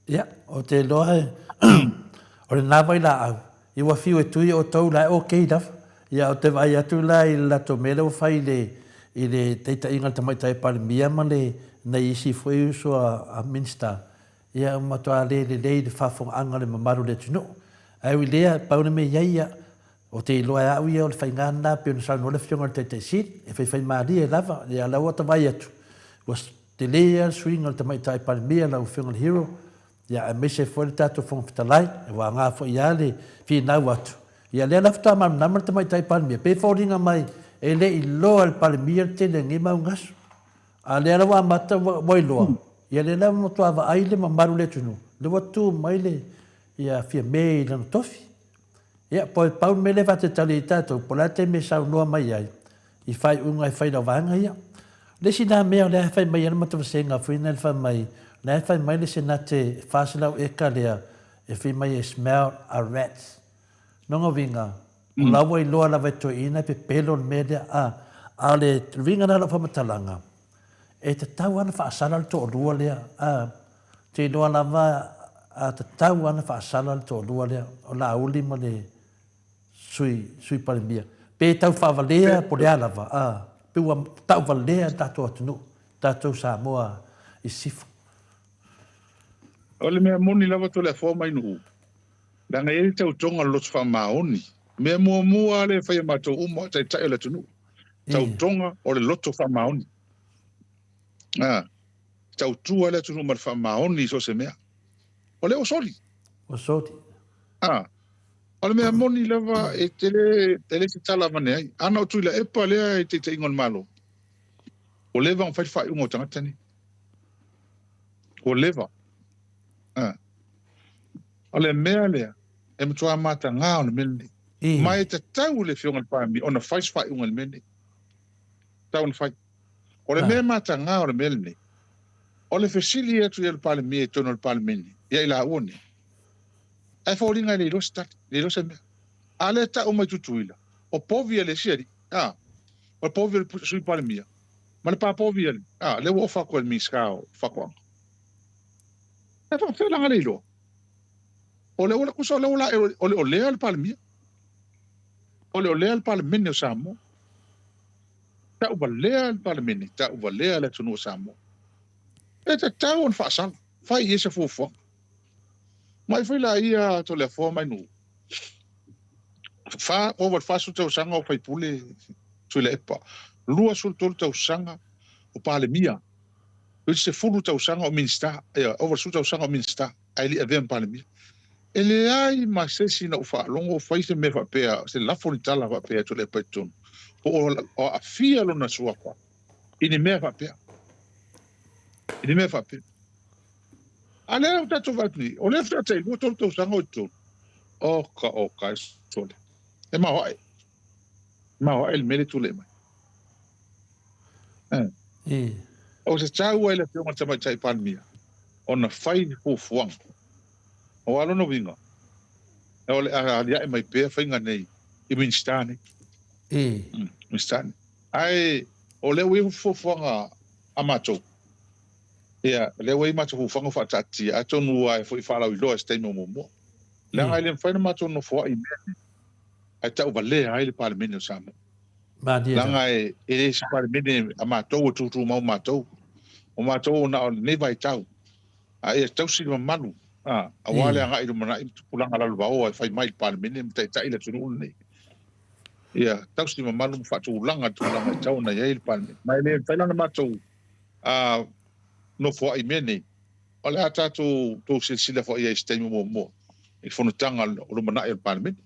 Ia, o te loa o le nā vai la au. I wa fiu e tui o tau la o kei daf. Ia, o te vai atu la i la to mele o fai i le teita inga tamaita e pale mia ma le na isi fweu so a minsta. Ia, umatoa le le whafong anga le mamaru le tunu. Ai lea pauna me iaia o te loa au ia o le whaingana pe ona sauna le fionga te sit e whai maari e lava le ala o tawai atu was te lea swinga le tamaitai pale mea lau fionga le hero ia a mese fwere tato whonga whitalai e wa ngā fo ia le whinau atu ia lea lafta manu nama le tamaitai pale mea pe whoringa mai e le i loa le pale mea te le ngi mau ngasu a lea lawa mata wai loa ia le lawa motua wa aile ma maru le tunu le watu mai le ia fia me na tofi ia po pau me le vate tali tato polate me sa no mai ai i fai unga i fai da vanga ia le sina me le fai mai na mata senga fina le fai mai le fai mai le sina te fasila e kalea e fai mai smell a rats no vinga la voi lo la veto ina pe pelo media a le vinga na la fama talanga e te tau ana fa sala to rua le te lo la va a te tau ana whaasala le tō lua lea o la auli ma le sui pale mia. Pe tau whawalea po le alawa, pe ua tau walea tato atunu, tato Samoa i sifu. O le mea moni lava to le fōma inu. Langa e tau tonga lotu wha maoni. Mea mua le whai mato umo tai tai o le tunu. Tau tonga o le lotu wha maoni. Tau tua le tunu ma le wha maoni so se mea. O le o soli. O soli. O le mea moni lava e tele se tala mane ai. Ana o tuila epa lea e te ingon malo. O leva on whai ungo tangata ni. O leva. O le mea lea. E mtua mata ngā o na mene. Mai te tau le fionga le pāmi. O na whai ungo le mene. Tau na whai. O le mea mata ngā o le mene. O le fesili atu e le pāle mea e tono le pāle mene. Ia i la uone. Ai whauringa le ilosi tati, le ilosi mea. A le ta o mai tutuila. O povia le siari. O povia le sui pale mia. Ma le pa povia le. Le ua whakua le miskao, whakuanga. E whakawhilanga le iloa. O le ola kusa o le ola, o le olea le pale mia. O le olea le pale mene o Samoa. Ta uba lea le pale mene, ta uba lea le tunu o Samoa. E te tau on whaasala. Whai i ese fufuanga. Mai foi la ia to le fo mai nu. Fa over fasu tau sanga o fai pule tu le epa. Lua sul tol tau sanga o pale mia. Which se fulu tau sanga o minsta, over sul tau sanga o minsta. Ai li avem pale mia. Ele ai ma se sina o fa longo fai se me fa pea, se la fonitala fa pea to le peton. O a fia lo na sua kwa. Ini me fa pea. Ini me fa pea. Ale o tato vatni, o le fta tei, o tolto sanga o tō. Oka, sole. E mahoai. Mahoai il mele tu le mai. O se tau ai le fionga tamai tai palmia. O na fai fuang. O alo no vinga. E o le alia e mai pea whainga nei. I minstane. Minstane. Ai, o le ui fuanga a matou. Ia, le wei matu hufanga fa tati, ato nua e fo i whalau I loa stay mo mo. Le ngai le whaina matu no fua I mea. Ai tau vale ai le parlemene o Samoa. La ngai e le si parlemene a mātou o tutu mau mātou. O mātou na o ne vai tau. A e tau si manu. A wale a ngai lumana I pulanga lalu wao ai whai mai parlemene mta tai le tunu nei. Ia, tau si manu mfatu ulanga tulanga tau na yei le parlemene. Mai le whaina mātou. No fo I mene ole ata to silsila fo ia stay mo I fono tanga o mana e parliament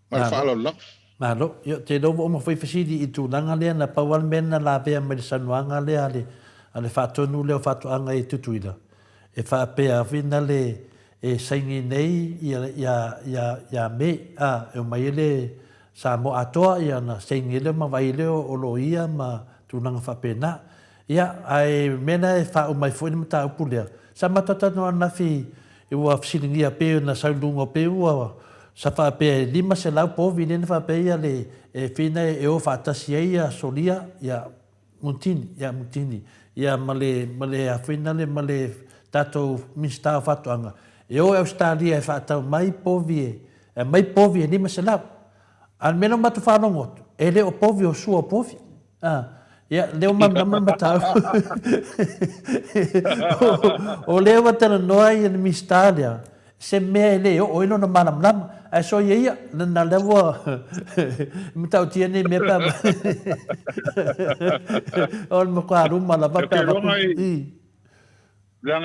ma fa la malo yo te do mo foi fasidi I tu langa le na pawal men na la pe me sanuanga le ale fa tonu le fa to anga I tutuida e fa pe a fina le e saingi nei ya me e mai le Samoa Atua ia na saingi le ma vai le o lo ia ma tu langa fa pena ia ai mena e fa o mai foi mata upulea sa matata no na fi e wa fsilingia pe na saulungo pe wa sa fa pe lima se lau po vine fa pe ia le e fina e o fa tasia solia ia mutini ia male a fina le male tato mista fa toanga e o Australia e fa ta mai po vie lima se lau al meno matu fa longo e le o po o suo po ia leo mamama matau o leo watana noa I mistalia se mea leo o ino na malam ai so ia na lewa matau tia ne me pa o mo kwa ruma la pa pa langa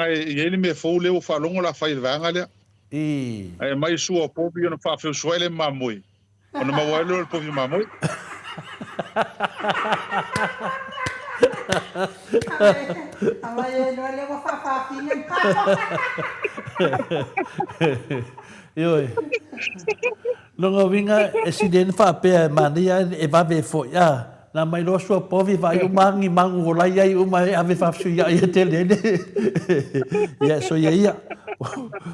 I me fo leo fa longo la fa vanga le ai mai suo po bi no fa fe suele mamoi ona ma walo po bi mamoi Yoi. Longa winga esiden fa pe mania e va ve fo ya. Na mai lo so povi vai o mangi mangu la ia o mai ave fa su ya tele. Ya so ya.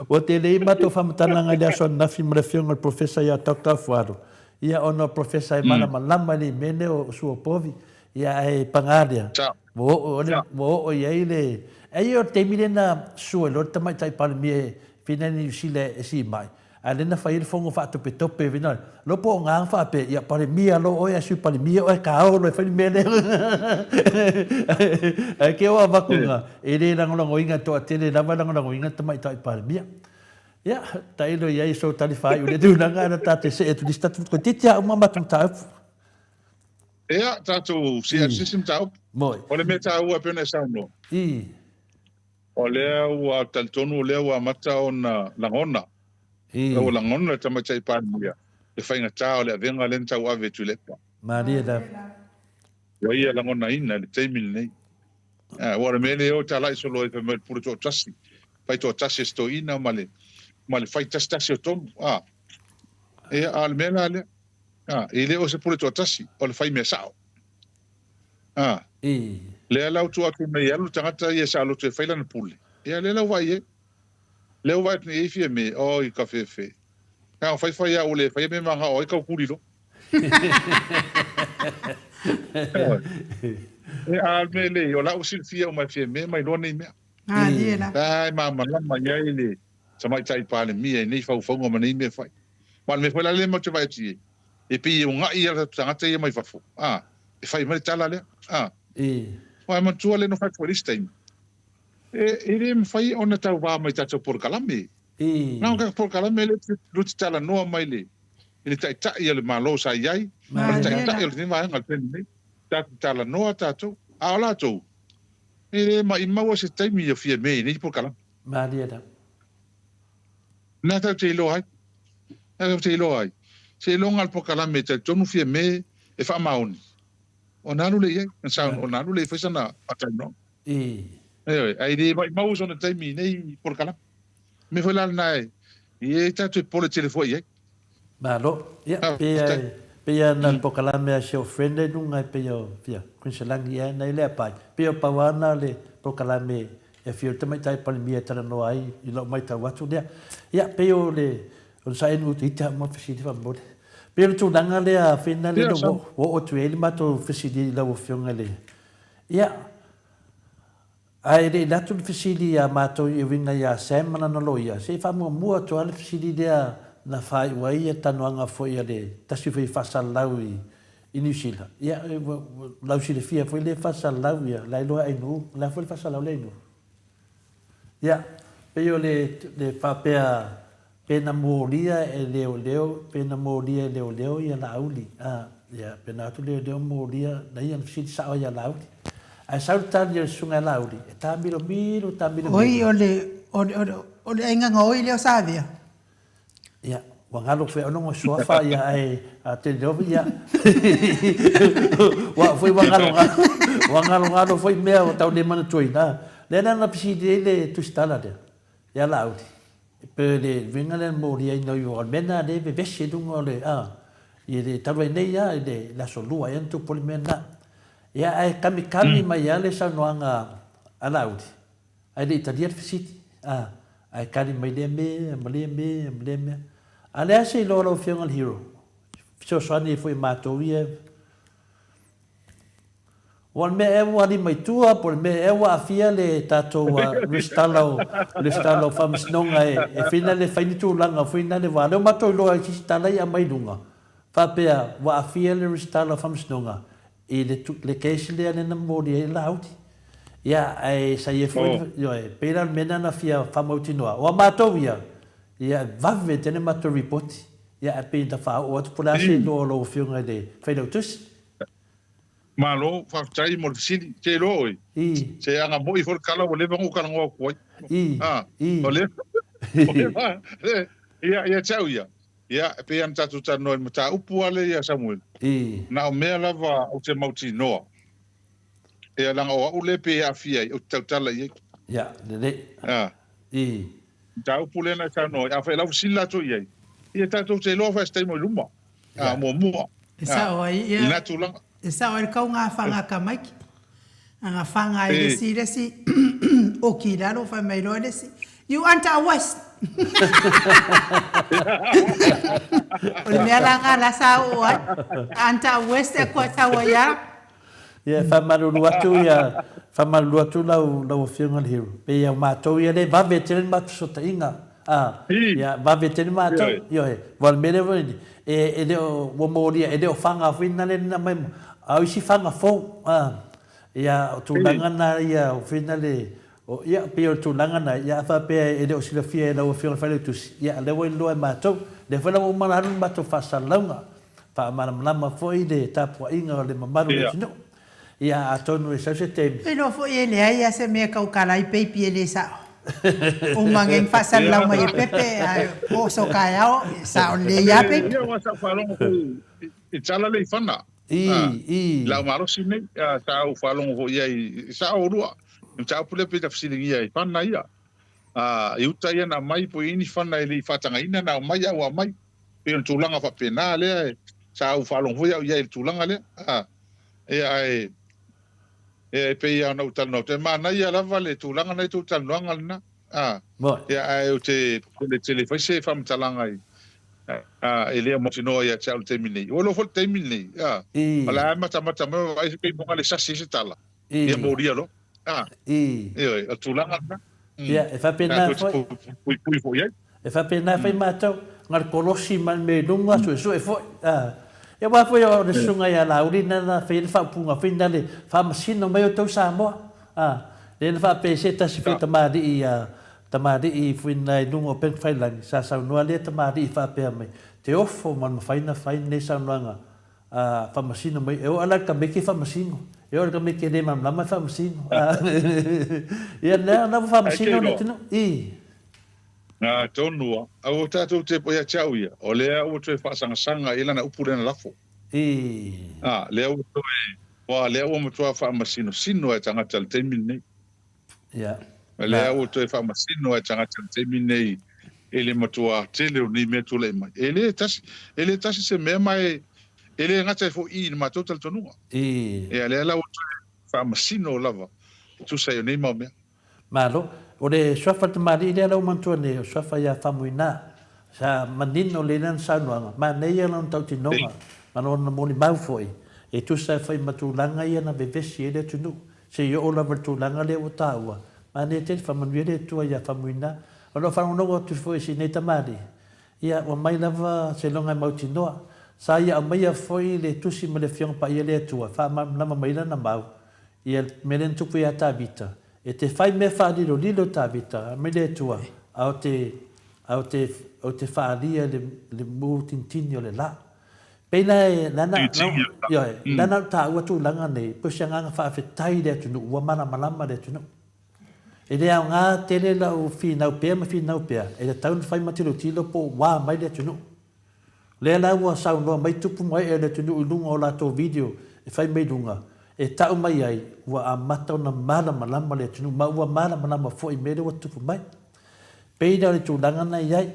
O tele mato fa mtananga ya so na film refiong o professor ya Dr. Fuaro. Ia ono professor e mana malama ni mene o suo povi ia e pangaria wo o ia ile ai o te mire na suo lo te mai tai palmie fina ni sile e si mai ale na fai fongo fa to petope vina lo po nga fa pe ia palmia lo o ia su palmia o ka o lo fai mene ai ke o vakunga ele na ngolo inga to atele na vana ngolo inga te mai tai palmia ya tailo ia so talifai o le tu nanga na tate se e tu lista tu ko titia o mama tum tau ia tatu si system tau o le meta o pena sauno o le o taltonu le o mata ona langona o langona tama chai pania e fainga tau le venga lenta o ave tu lepa maria da o ia langona ina le taimil nei o le mele o tala solo e me puro to tasi fai to tasi sto ina male fai tasi o tomu e al mena le ile o se pure to tasi o le fai me sao le lau tu aku me yalu tangata ia sa lo te fai lana pule ia le lau vai le vai ni fi me o I kafe fe ka fai ya o le fai me manga o I ka kuri lo e al me le o la o silfia o mai fi me mai lo nei me diela ai mama lama ia ile samai tai pale mi nei fa fongo ma nei me fai mal me foi la le mo te vai ti e pi o ngai ia tangata ia mai fa fo e fai mai tala le wa ma tu le no fa for this time ele me fai ona tau va mai tato por kalame não ka por kalame le lu tala no mai le ele tai tai ia le malo sa iai tai tai ele vai ngal pen ni tala no tato ala to ele mai mau se tai mi fie me ni por kalame maria da na tau te lo ai se longa por kalame te tonu fie me e fa mauni ona lu le ia sa ona lu le fa sana atano ai di mau so na taimi nei por kala me foi lá nai e tá tu por telefone ia malo ia pe na por kala me a seu friend nunga pe yo pia kunselang ia nei le pai pe o pawana le por kala me e fio te mai tai palmia tara no ai I lo mai ta watu dia ia pe o le on sa enu tita mo fisi fa mo pero tu danga le a fina le o tu ele mato fisi di la o fionga le ia Ai le natu le fisili ya mato i winga ya semana na loia. Se fa mua to ale fisili dia na fai wai e tanuanga foi ale tasi foi fasalau i New Zealand. Ia lau si le fia foi le fasalau ia lai loa ai nu, la foi fasalau le nu. Ia pe yo le papea pena moria e leo pena moria e leo ia la auli. Ia pena tu leo moria na ia fisili sa ia la auli. Ai sautani o sunga lauri. E tamiro miro. Oi, ole ainga ngoi leo savia. Ia, wangalo fe ono sofa ia ai a te dovi ia. Wa foi wangalo foi mea o tau le mana tuina. Le na pisi le tustala de. Ia lauri. Pe le vinga le moria no yo mena de vese dungo le Ia taru nei ia de la solua ia tu polimena. Ia ai kami mai ale sa noanga alaudi. Ai le italia fisiti. Ai kari mai le me. Ale ase lo fianga hero. So swani foi matovia. Wan me e wali mai tua por me e wa afia le tato restalo fams nonga e fina le faini tu langa fina le wa le mato lo ai stala ia mai lunga. Fa pea wa afia le restalo fams nonga. E le keisi lea nena mori e lauti. Ia ai sa ie foi pera mena na fia famauti noa. O matou ia. Ia vave tene matou ripoti. Ia e penta fa o atu pula se lo fiunga de whainau tusi. Malo, whaktai mo fisili, te roi. Se anga moi for kala o lewa ngukana ngua kuai. O lewa. Ia tau ia. Ia pe an tatu tano mata upu ale ia Samuel. Na o mea lava o te mauti noa. E langa o ule pe afia o tautala ia. Ia, le. Ta upu le na tano a fa lau sila to ia. Ia tatu te lo fa stai mo luma. Mo. Sa o ia. Ina tulanga. Sa o kau nga fanga kamaiki. Anga fanga ile si o kiralo fa mai lo si. You anta west. Olmea la sao anta west e ko tawa ya. Ia famalu atu lau fianga hero. Pe ia matou ia le va veteran matu sota inga. Ia va veteran matu. Yo he. Wal mele veni. E le o moria e le o fanga fina le na mai. Au si fanga fo. Ia tu langana ia fina le ia pe tu langana ia fa pe e le o sila fia e lau fianga fale tu ia le wo lo matou. Le fala o manarun matou fa salanga. Fa manama foi de tapu inga le mamaru no. Ia atonu e sa se te. Pero foi ele aí se me kau kalai pepi ele sa. O mangeng fasal la mai pepe o so kaya sa le ya pe. Ia wa sa falong ko e tala le fana. La maro sine sa o falong ho ia sa o rua. Sa pule pe tafsili ia fana ia. E uta ia na mai po ini fana ele fatanga ina na mai wa mai. Pe tulanga fa pena le sa o falong ho ia tulanga le. Ia e pe ia no tal no te mana ia la vale tu langa nei tu tal no na ia ai te fai se fam talanga ai ele mo tino ia chal termine o lo fol termine ala mata mo ai pe mo ale sasi se tala ia moria lo ia tu langa na ia e fa pena foi e fa pena fai mato ngar kolosi man me dunga so e foi e wa foi o le sunga ia la urina na fe fa punga finda le fa masino mai o tau Samoa le fa pe se ta se fe tamadi i finda i lungo pen fai lang sa no le tamadi fa pe mai te ofo man fai ne sa noanga fa masino mai e o ala ka me ki fa masino e o ka me ki le mam lama fa masino ia na fa masino na tino tonua au tatu te po ia chau ia o lea o te whasanga ila na upure na lafo lea o toe lea o matua whamasino sino e tangata le temine lea o toe whamasino e tangata le temine ele matua tele o ni me tule mai ele tasi se mea mai ele ngata fo i ma total tonua lea la o toe whamasino lava tu sai o ni mau mea malo o le sofa te mari le lau mantua ne o sofa ia famuina sa manino le nan saunoanga ma nei ia lan tau tinonga ma no na moni mau foi e tu sa fai matulanga ia na bevesi ele tunu se yo ola vertulanga le o taua ma ne te whamanuia le tua ia whamuina o no whanongo tu fo si ne tamari ia o mai lava se longa mauti noa sa ia o mai a foi le tusi ma le fiong pa ia le tua nama maila na mau ia melen tupu ia tabita e te whai me whaadiro lilo tabita me le tua au te whaalia le mū tintini o le la Pena e lana ta ua tu langa nei po sia nga fa fetai le tunu ua mana malama le tunu e le nga tele la o fina o pe e le taun fai matilo tilo po wa mai le tunu le la ua sa no mai tupu mai e le tunu u lunga o la to video e fai mai lunga e tau mai ai ua a mata na mana malama le tunu ma ua mana malama fo i mele ua tupu mai pena le tu langa nei ai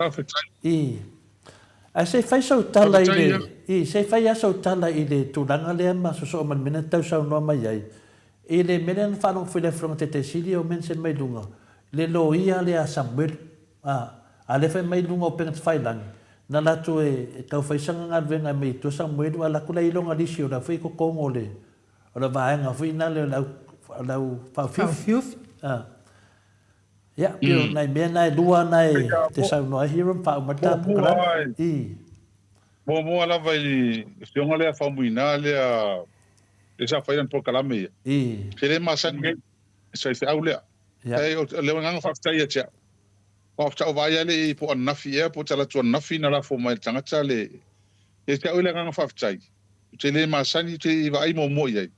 a se fai sau tala se fai sau tala i le tūranga lea ma so man mena tau sau noa mai ai. I le mena na whanong while whanong te siri o men se mai lunga. Le lo ia le a Samuel. A le fai mai lunga o pengat whai langi. Na latu e tau whai sanga ngā venga mai tu Samuel wa laku la ilonga lisi o la whi ko kongo le. O la vaenga whi na le lau whaufiufi. Ya, pio nai mea nai lua nai te sau noa hiram whau mata pukarani. Mo lava i fionga lea whamuina lea e sa whairan po kalame ia. Ke le masan ngai, sa i te au lea. Hei o lewa nganga whaftai a tia. Whafta o vai ale i po anafi ea, po tala tu anafi na la fo mai tangata le. E te au lea nganga whaftai. Te le masan i te i vai mo mo iai.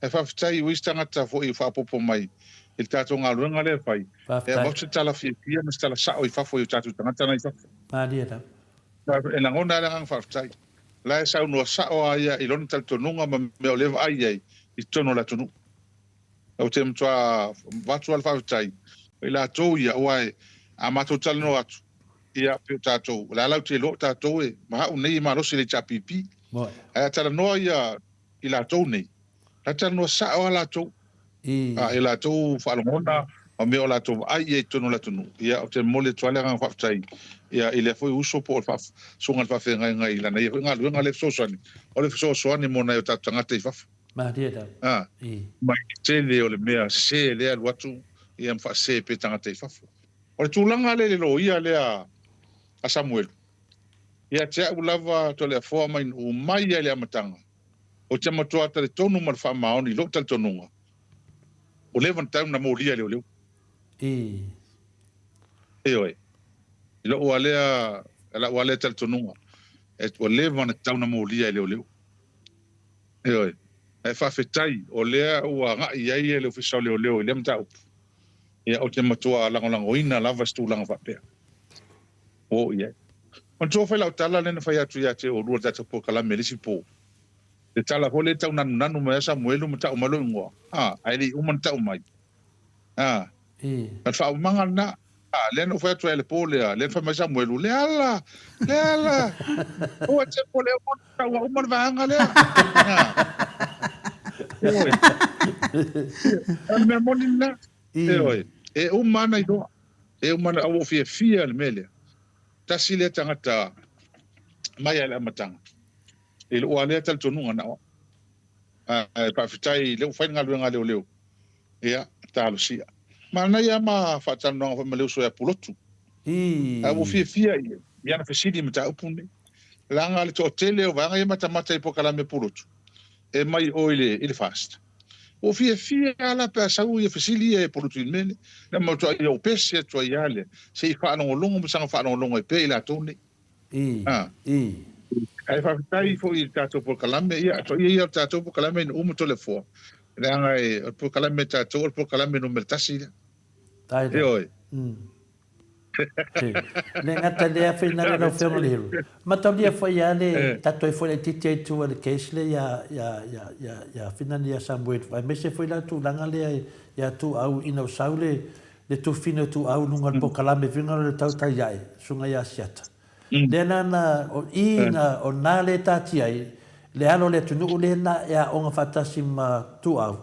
E whaftai i wis tangata fo i whapopo mai. Il tato ngā luenga lea whai. E wautu tala whiapia, mas tala sao i whafo i tato tangata na i whafo. Māria E na ngona ala ngang whaftai. La e sau noa sao aia i loni tal tonunga ma me o lewa ai ai i tono la tonu. Au te mtua watu al whaftai. I la tau ia oai a mato tal no atu. Ia pio tātou. La lau te lo tātou e maha unei ma rosi le chapipi. Aia tala noa ia i la tau nei. La tala noa sao ala tau. I la tau whaalongona o me o la tau ai e tono la tonu. Ia o te mole tuale ngang whaftai. Ia i le foi uso po o sunga whawhenga ngai lana. Ia ngā luenga le fsosani. O le fsosani mo na i o tātangata i whafu. Māria Mai te le o le mea se lea luatu i am wha se pe tangata i whafu. O le tūlanga le lo ia lea a Samuel. Ia te au lava to le afoa mai u mai ia le amatanga. O te matua ta le tonu mar wha maoni lo tal tonunga. O levan tau na mo lia leo leo. Oe. I lo ua lea tal tonunga. E o levan tau na mo lia leo leo. Oe. E whawhetai o lea ua ngā i ai e leo whisau leo leo i lem tau. Ia o te matua langolango ina lava stu langa whapea. O ia. On tō whai lau tala lena whai atu ia te o rua tata po kalame lisi po. Te tala hole tau nanu mai asa muelu ma tau malo ingoa. Ai li uman tau mai. At wha umanga na. Lena whai atu ele po lea. Lena whai mai sa muelu. Le ala. O te po lea uman vahanga lea. Me moni na. E umana i doa. E umana au fia le melea. Tasi le tangata mai ala matanga. E le ua lea tal tonunga na o. Pawhitai leo whainga luenga leo. Ia, talo sia. Ma na ia ma whatanonga wha maleo soia pulotu. Au fia ia. Iana whesidi mata upune. Langa le to tele o vanga ia mata i pokalame pulotu. E mai oile ile fast. O fia ala pe sau ia whesili e pulotu in mene. Na mautua ia o pese atua ia le. Se i whaanongolongo masanga whaanongolongo i pe ila tone. Ai whawhitai fo i tātou po kalame, ia o tātou po kalame ni umu tole fō. Reanga e po kalame tātou, po kalame no mertasi. Taida. E oi. Le ngata lea whina le lau whenga liru. Matau lia whai ale, tātou e whai titi ai tua le keisle ia whina lia Samuel. Vai mese whai lau tū langa lea ia tū au ina o saule, le tū whina tū au nunga po kalame vinga le tau tai ai, sunga ia siata. Lena na o ina o nā le tāti ai, le alo le tunu le na ea o ngā whatasi ma tu au,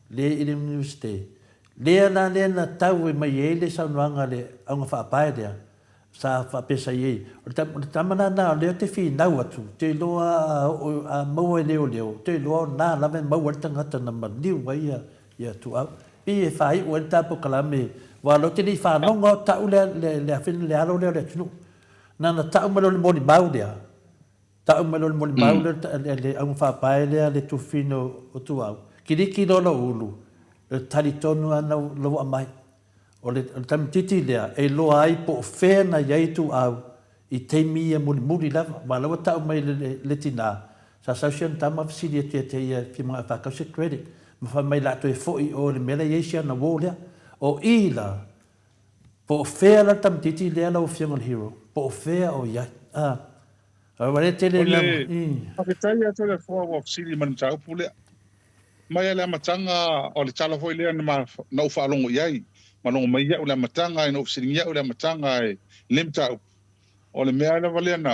le ili universite. Lea na tau e mai e le saunuanga le au ngā whapae lea, sa whapesa i ei. O le tamana nā leo te whi nau atu, te loa a maua e leo, te loa o nā lawe maua tangata na maniu wai ia tu au i e fai o ta po kala me wa lo te ni fa no ngo ta u le fin le alo le tunu na na ta u malo le moli bau dia ta u malo le moli bau le au fa pai le tu fino o tu au ki lo lo ulu le tali tonu ana lo mai o le tam titi le e lo ai po fe na yai tu au i te mi e muli lava ma lo ta u mai le tina sa sasian tama fsidi te ia fi mga fa ka credit ma fa mai la to e foi o le mele yesia na wolia o ila po fea la tam titi le la o fianga hero po fea o ya a vale tele la a ke tai atu le fo of city man tau pule mai le matanga o le tala foi le na na fa longo yai ma longo mai ya le matanga no city ya le matanga e lem tau o le mea le vale na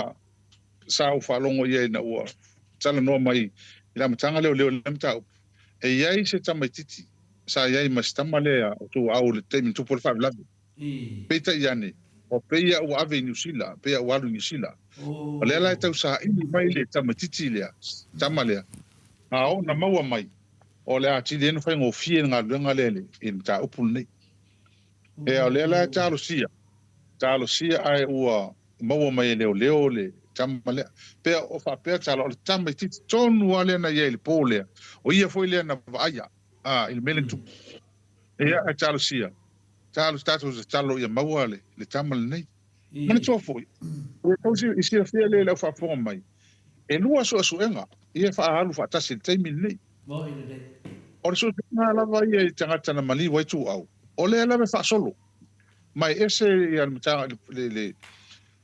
sa o fa longo yai na o tala no mai le matanga le lem tau e yai se tama titi sa yai mas tama le o tu au le temi tu por fa la peta yane o peia o ave New Zealand peia o alu New Zealand o le la tau sa i mai le tama titi le tama le a o na maua mai o le ati le no fa ngo fie nga lenga lele in ta upul nei e o le la talo sia ai o maua mai le le tama le pe o fa pe talo le tama titi tonu ale na ye le pole o ia foi le na vaia il melentu e a talo sia talo status talo ia maua le tama nei mana to foi o tosi isia fia le fa fo mai e lua so enga ia fa alu fa tasi te minei mo ine o so na la vai e tanga na mali wai tu au o le la fa solo mai ese ia mta le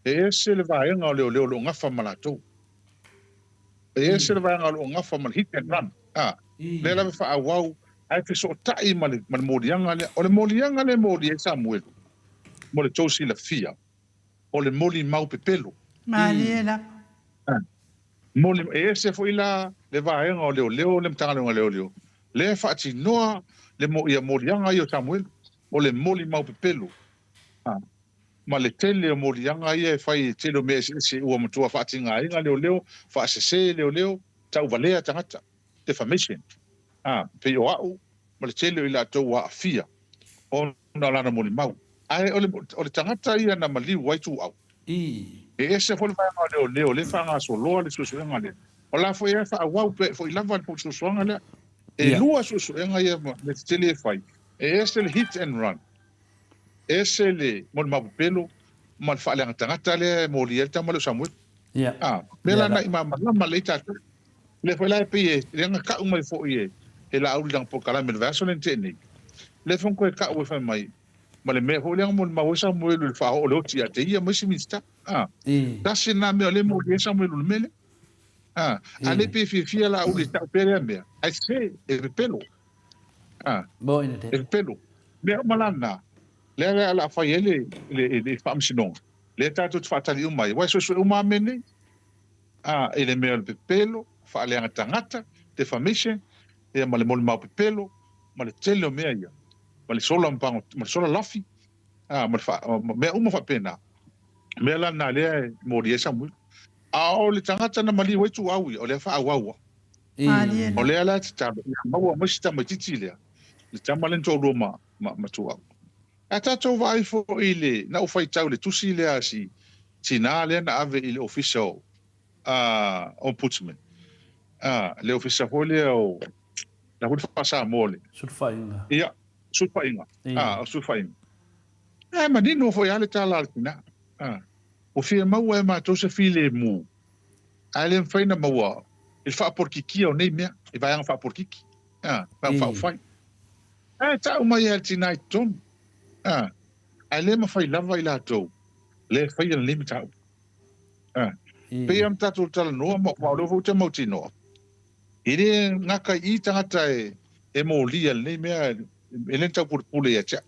ese le vai nga le lo ngafa malato ese le vai nga lo ngafa mal hit and run le la fa au ai fe so tai mal molianga le o le molianga le moli e Samuel mo le tosi la fia o le moli mau pepelo Mariela moli ese foi la le vai nga leo le mtanga leo le fati noa le mo ia molianga io Samuel o le moli mau pepelo ma le tele o molianga ia fai telo me se o motua fati nga inga leo fa se leo tau valea tangata defamation pe o au ma le tele ila to wa fia o na lana moli mau ai o le tangata ia na mali wai tu au ese foi vai leo le fa nga so lo le so nga le o la foi fa wa pe foi lava po so nga le e lua so nga ia le tele fai ese le hit and run ese le mon mapelo mal fa le tangata le moli el tamalo Samuel mela na imama ma le tata le foi la pe le nga ka umai fo ie e la au lang po kala me verso le tene le fon ko ka o fa mai ma le me ho le mon ma o Samuel le fa o lo ti ate ia mo simista da se na me le mo le Samuel le mele ale pe fi la u le ta pere me ai se e pelo mo ine e pelo me malana le la fa ele le fam sinon le tatu fatali umai wa so uma mene ele me le pelo fa le tangata defamation e male mol ma pelo male telo me ia male solo mpango male solo lafi male fa me uma fa pena me la na le mori Samuel o le tangata na mali wetu awi o le fa awa o le ala tata ma wa mista matiti le tamalen to roma ma tu Atato vai fo ile na o fai tau le tusi le asi tina le na ave ile official ombudsman le official hole o la hu fa mole surfainga surfainga ma dino fo ya le tala tina o fia mau ma to se file mu ale faina mau il fa por kiki o nei mea e vai fa por kiki fa fai ta o mai tina ton ale ma fai lava ila to le fai le limit out pe am tatu tala no ma lo vo te moti no ire ngaka I tangata e mo lia le mea ele ta por pule ya cha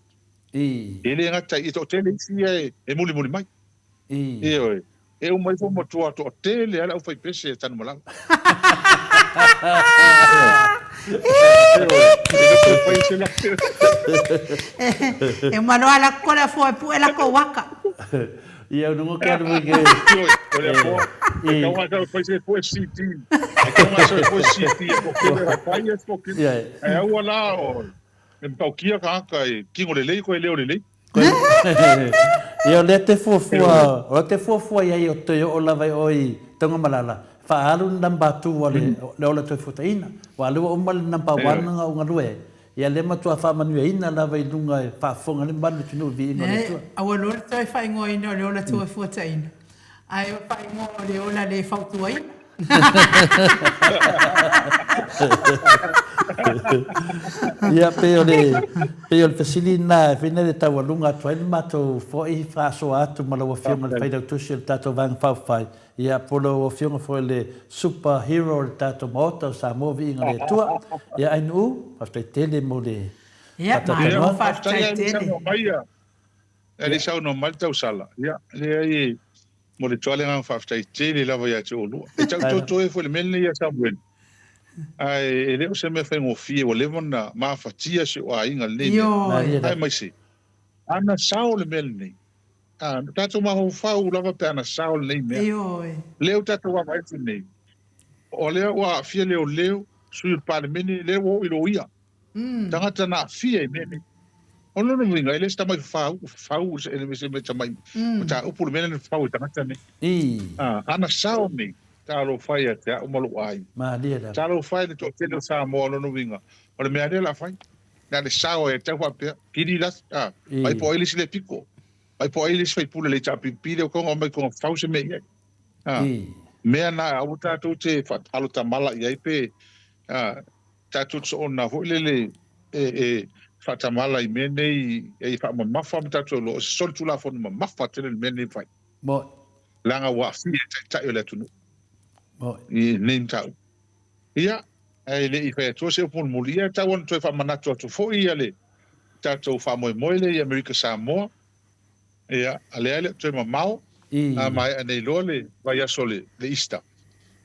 ele ngata I to tele sia e muli mai e o mai fo mo to tele ala o fai pese tanu mala e mano ala kola fo pu ela ko waka ia no quero ver que então agora foi CT porque vai porque é o lá E pau kia ka e kingo le ko e leo le. Ia le te fuafua ia o te o lava o i tonga malala. Whaalu namba tu wale le ola toi futaina. Wa lua umale namba wananga o ngalue. Ia le matua whamanu e ina lava i lunga e whaafonga le mbanu tunu vi ingo le tua. Awa lora toi whaingoa ina le ola tua futaina. Ai o whaingoa le ola le whautua ina. Ia peo le fasilina fina le tawa lunga tua ina mato fo i whaaso atu malawa fionga le whaidau tusi le tato vang whauwhai. Ia polo o fionga fo le superhero le tato Maota o Samoa Viiga le tua. Ia ainu, pastai tele mo le ia ma pastai tele. Ele sau no mal tau sala. Ia le ai mo le toale ngang pastai tele lava ia te olu. E tau to e fo le mele ia Samuel. Ai ele o se me fa ngofie o le mona ma fatia se o ainga le. Ai mai se. Ana sau le mele ni. Tato ma ho fau lava pe ana sau le me. Leo tato wa mai nei. O leo wa fia leo sui pale meni leo i lo ia. Tangata na fia meni. Ono no vinga ele está mai fau ele se me tamai. Ta o por meni fau tangata ne. Ana sau ni. Ta lo fai te o malu ai. Ma dia da. Ta lo fai to te no sa mo no vinga. O le me la fai. Na le sau e te wa pe. Kiri las mai po ele se le pico. Ai po ele fai pula le chapi pide ko mai ko fau se me ye. Me na au tatu te fatalo tamala ia pe tatu so na ho le fatamala i me nei e fa mafa tatu lo sol tu la fo mafa te le me nei fai. Mo Langa wa fi ta yo le tunu. Mo I nin tau. Ia ai le i fa to se pun mulia ta won to fa manato to fo ia le tatu fa mo le i America Samoa. Ia ale to mamao mai ane lole vai asole le ista.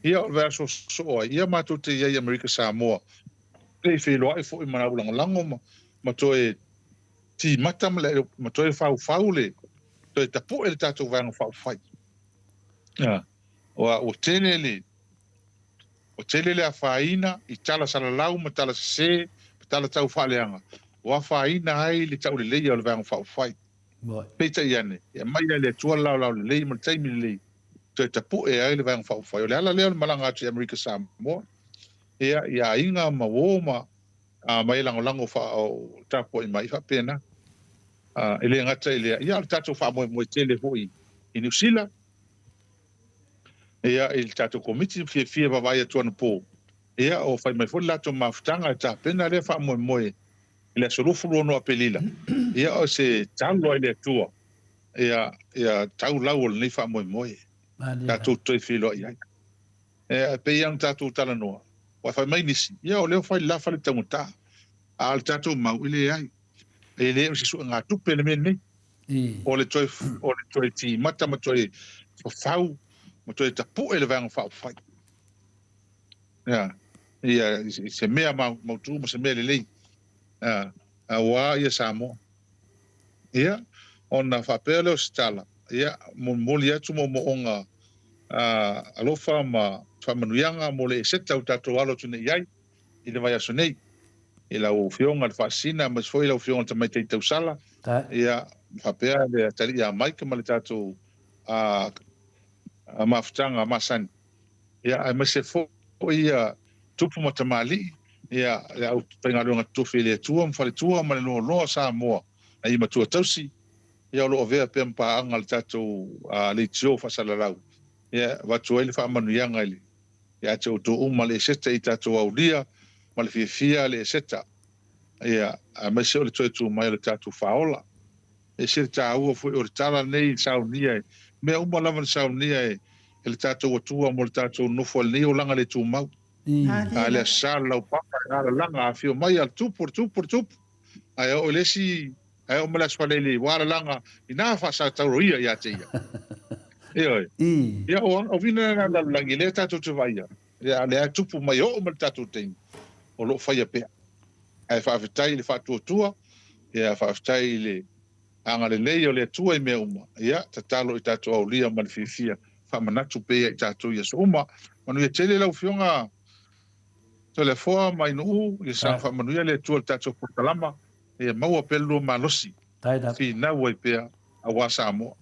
Ia verso so ia matu te ia America Samoa. Pe fe lo ai fo i mana lango ma to e ti matam le ma to e fau le to e tapu e tatu vang fau fai. O tele le a faina i tala sala lau ma tala se tala tau faleanga. O a faina ai le tau le leia le vang fau fai. Peita iane, ia mai le tua lau le lei ma taimi le lei. Te tapu e ai le vang fau fai. O le ala leo le malanga atu America Samoa. Ia inga ma woma mai lango fa o tapu i mai fa pena. Ele ngata ele ia le tatu fa mo tele hoi i New Zealand. Ia il tatu komiti fie vai atu anu po. Ia o fai mai fo lato mafutanga ta pena le fa mo ile solufu no apelila. Ia o se talo ile tua. Ia tau lau le fa mo. Tatu toi filo ia. Pe yang tatu tala noa. Wa fa mai nisi. Ia o leo fai la fa le tamuta. Al tatu mau ile ai. Ele o se su nga tupe le meni. O le toi ti mata ma toi fau ma toi tapu ele vang fa fai. Ia se mea mau tu ma se mea le lei. Wa ia Samoa. Ia ona fa pele o stala. Ia moli atu mo onga alofa ma famanuianga mo le seta o tatou alo tune iai i le vai aso nei i lau fionga le faasina ma foi lau fionga tamai tei tausala ia fapea le atali ia maika ma le tatou mafutanga masani ia ma se fo ia tupu ma tamali ia le au pengalonga tufi le tua ma fale tua ma le loa Samoa na i matua tausi ia lo vea pe mpa anga le tatou le tio fasalalau ia watu ele fa manuianga ele ia te o ma le seta i tatou aulia ma le fia le seta ia ma se o le tu mai le tatou faola e se tau fo o tala nei saunia me uma lava saunia le tatou tua mo le tatou no fo le o langa le tu mau ale sala o papa ala langa afio mai al tupu ai o lesi ai o mala spalele wala langa ina fa sa tau ia ia te ia o vina na langi le tatou te vai ia le tupu mai o mal tatou te o lo fa ia pe ai fa vitai le fa tua ia fa vitai le anga le lei o le tua i me uma ia tatalo i tatou au lia mal fifia fa manatu pe i tatou ia so uma manu ia tele lau fionga telefona mai no ia sa fa manu ia le tua tatou portalama e maua pelu malosi taina fina ua pea aua Samoa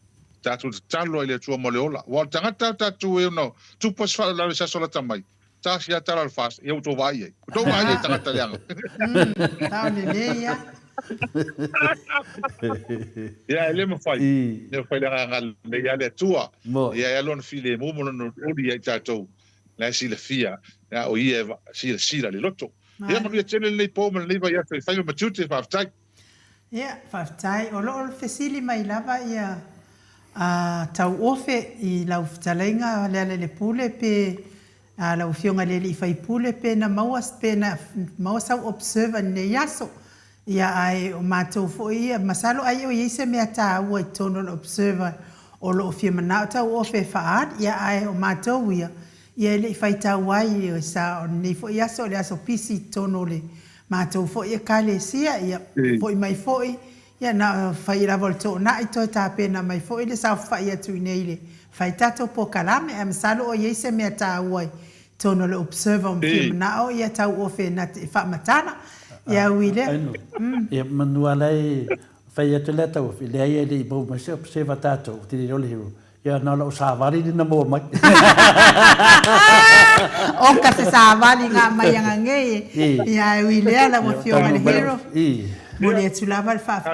tatu talo ile tua moleola wa tangata tatu e no tu pas fa la sa sola tamai ta sia tala al fas e to vai to vai tangata leanga tau le ia ya ele me fai i le fai la le ya le tua mo ya ya lon file mo mo no odi ya tatu la si le fia ya o ia si le loto ya mo ia tele le po mo le vai ya fai ma tute fa tai ia faafetai o loo le fesili mai lava ia tau ofe i lau fetalaiga le ale le pule pe lau fionga le li fai pule pe na maua pe na maua sau observer ne yaso ia ai o matou fo ia masalo ai o ise mea ta ua i tono le observer o lo fia mana tau ofe faad ia ai o matou ia ia le fai tau ai sa o nei fo yaso le aso pisi tono le matou fo ia kale sia ia fo mai fo ia na fai la volto na i to ta pena mai fo ile sa fai atu nei le fai tato po kalame am salo o ise mea ta ua tono le observer fia mana o ia tau ofe na fa matana ia wile ia manua lai fai atu le tau le ai le bo ma se observer tato ti le hero ia na lo sa vari ni na mo mai o ka se sa vali nga mai nga nge ia wile ala mo fio ma le hero mo le tu lava le fa fa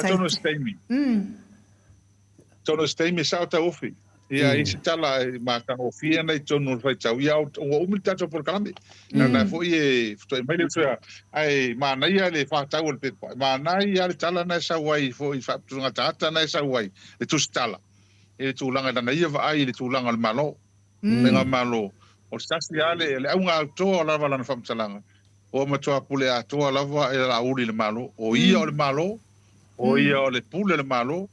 tono stemi sa ta ofi ia isi tala ma ka ofia nei tono fai tau ia o umitato por kalame na fo ie fo mai le fo ai ma na ia le fa tau le pepa ma na ia le tala na sa wai fo i fa tunga tata na sa wai le tu stala e tu langa na ia va ai le tu langa le malo menga malo o stasi ale le unga to la vala na fa mtalanga o ma to pule a to la va e la uri le malo o ia o le malo o ia o le pule le malo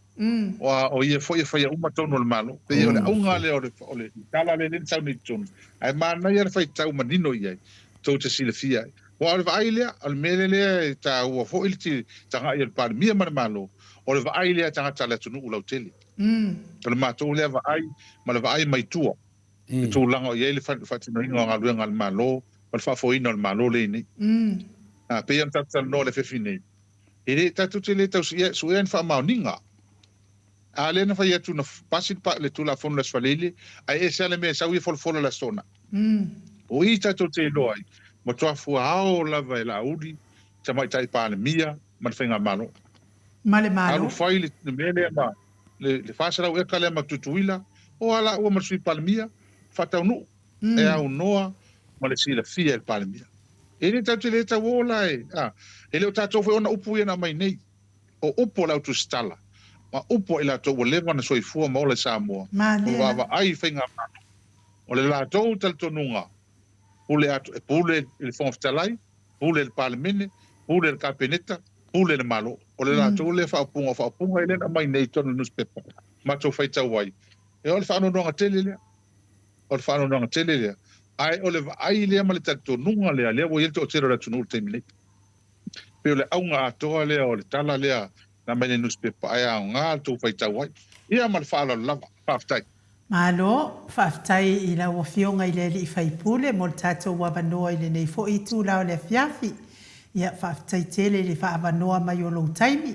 o ia foi uma tono le malo pe ia le unga le o le tala le nin sauni tun ai ma na ia fai tau manino ia to te silafia o le vai le al mele le ta o fo il ti ta ia par mia ma malo o le vai le ta ta le tunu ulau tele le ma to le vai ma le vai mai tuo tu langa ia le fa tino nga luenga le malo o fa fo ino le malo le ni pe ia ta no le fe fine ele ta tu te le tau su ia fa mauninga ale na fai atu na pasin pa le tula fon la swalele ai e sale me sa wi fol fol la sona o i ta to te loi mo to fu ao la vai la udi ta mai tai pa le mia ma fenga malo male alu fai le mele ma le fa sala o kale ma tutuila o ala o ma sui pa le mia fa ta nu e au noa ma le sila fia el pa le mia ele ta te le ta wola ele o ta to fe ona upu ina mai nei o upo la tu stala ma upo ila to o leva na soifua ma ole Samoa o va ai fenga o le la to tal tonunga pule atu pule il fonftalai pule il palmene pule il capeneta pule le malo o le la to le fa punga ile na mai nei tonu newspaper ma to faita wai e o le fa no nga tele le o le fa no nga tele le ai o le ai le ma le tal tonunga le o yelto o tero la tonu temile pe le aunga atoa le o le tala le na mene newspaper ai a nga to faita wai ia mal fa la lava faftai malo faftai i la wafionga i le li fai pule mo tato wabanoa i le nei fo i tu lao le fiafi ia faftai tele le fa abanoa mai o lo taimi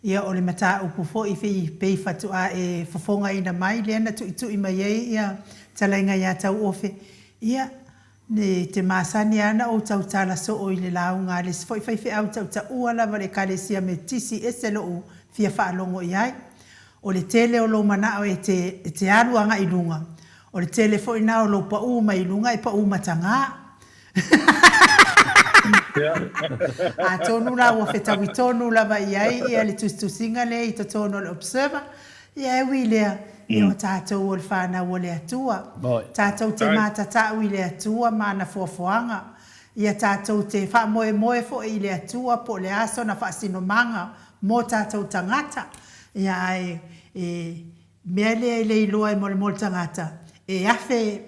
ia o le mata upu fo i fi pei fatu a e fofonga ina mai le ana tu i mai ia talainga ia tau ofe ia ne te masani ana o tau tala so o i le lau ngā le sifo i fai fi au tau ta uala wa le kalesia me tisi ese lo u fia wha alongo i ai. O le tele o lo mana o e te aru anga i lunga. O le tele fo ina o lo pa uma i lunga i pa uma tanga. A tonu la o fetawi tonu la va i ai i ale tustusinga le i to tono le observer. Ia e wilea. I o tātou o le whāna o le atua. Tātou te mātata i le atua mana fuafuanga. Ia tātou te wha moe fo i le atua po le aso na whaasino manga mo tātou tangata. Ia mea lea i le iloa i mole tangata. E afe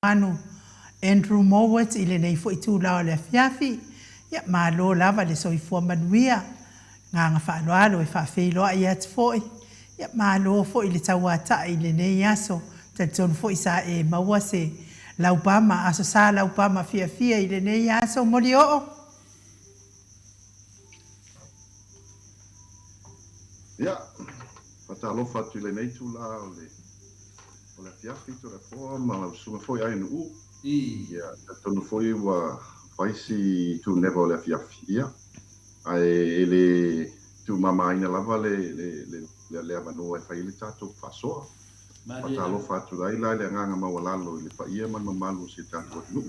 anu Andrew Mowat i le nei fo i tūlao le fiafi. Ia malo lava le soifua manuia. Nganga whaaloalo e whawhiloa i atu foi. Ia malo fo i le tauata i le nei aso. Tatonu fo i sa e maua se laupama, aso sa laupama fia i le nei aso mori o. Ia, patalofa atu i le nei tūlao o le fiafi to le foa, ma lau sunga foi ai no u. Ia, tatonu foi wa faisi tu never o le fiafi. Ia, ai le tu mama ina lava le avanua e fai le tatou fasoa. Patalofa atu lai lai le nganga maua lalo i le paia man mamalu si tatou atu.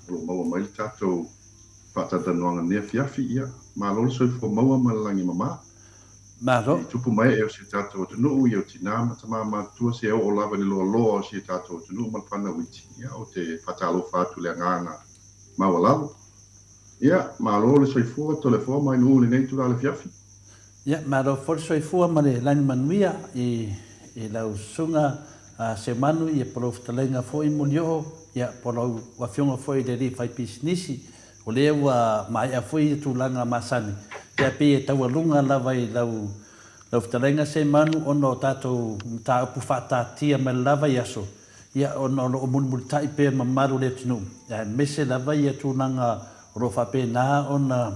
Lo maua mai le tatou patatanuanga nea fiafi ia. Ma lolo soifua maua malalangi mama. Maro. Tupu mai e o si tatou atu nuu i o tina matama matua se o lava ni loa loa o si tatou atu nuu malpana witi. Ia, o te patalofa atu le nganga maua lalo. Ia, ma lolo soifua to le foa mai nuu le nei tura le fiafi. Ia, maro for soifua ma le lani manuia i lau sunga se manu i e polofutalenga fo i munio. Ia, polo wafionga fo i le ri fai pisinisi. O lea ua mai a fo i tūlanga masani. Ia pe e taua lunga lava i lau futalenga se manu ono tātou tā upu whātātia mai lava i aso. Ia ono o munmuri tai pe mamaru le tinu. Ia mese lava i a tūlanga ro whapena ona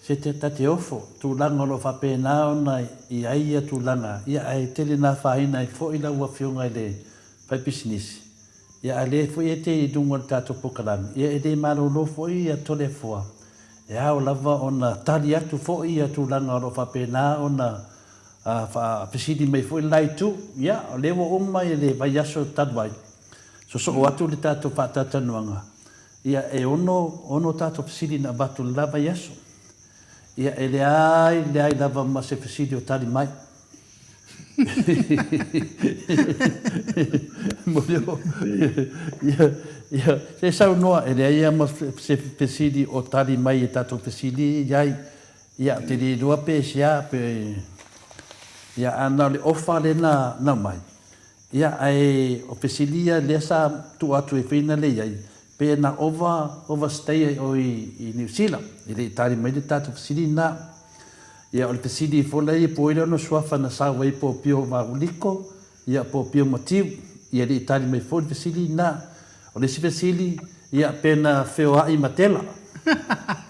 se te tate ofo. Tūlanga ro whapena ona i aia tūlanga. Ia ai tele nā whaina i fo i lau a whiunga i le whai pisinisi. Ia a le fo i e te i dunga tātou pokalami. Ia e te maro lo fo i a tole foa. Ia o lava ona tali atu fo i a tūlanga ro whapena ona whisidi mai fo i lai tu. Ia o lewa umma i le vai aso taduai. So o atu le tātou whātatanuanga. Ia e ono tātou whisidi na batu lava i aso. Ia e le ai lava ma se whisidi o tali mai. Moleo. Ia, se sau noa, e le ia ma se whisidi o tali mai e tātou whisidi iai. Ia, te li rua pe sia pe... Ia, ana le ofa le na mai. Ia, ai o whisidia le sa tu atu e whina le iai. Pe na overstay o i New Zealand. I le tali mai le tātou whisidi na. Ia, o le whisidi fola i poira no suafa na sa wai po pio wa uliko. Ia, po pio motiu. Ia, le tali mai fola whisidi na. O le sivesili, ia pena wheo ai matela.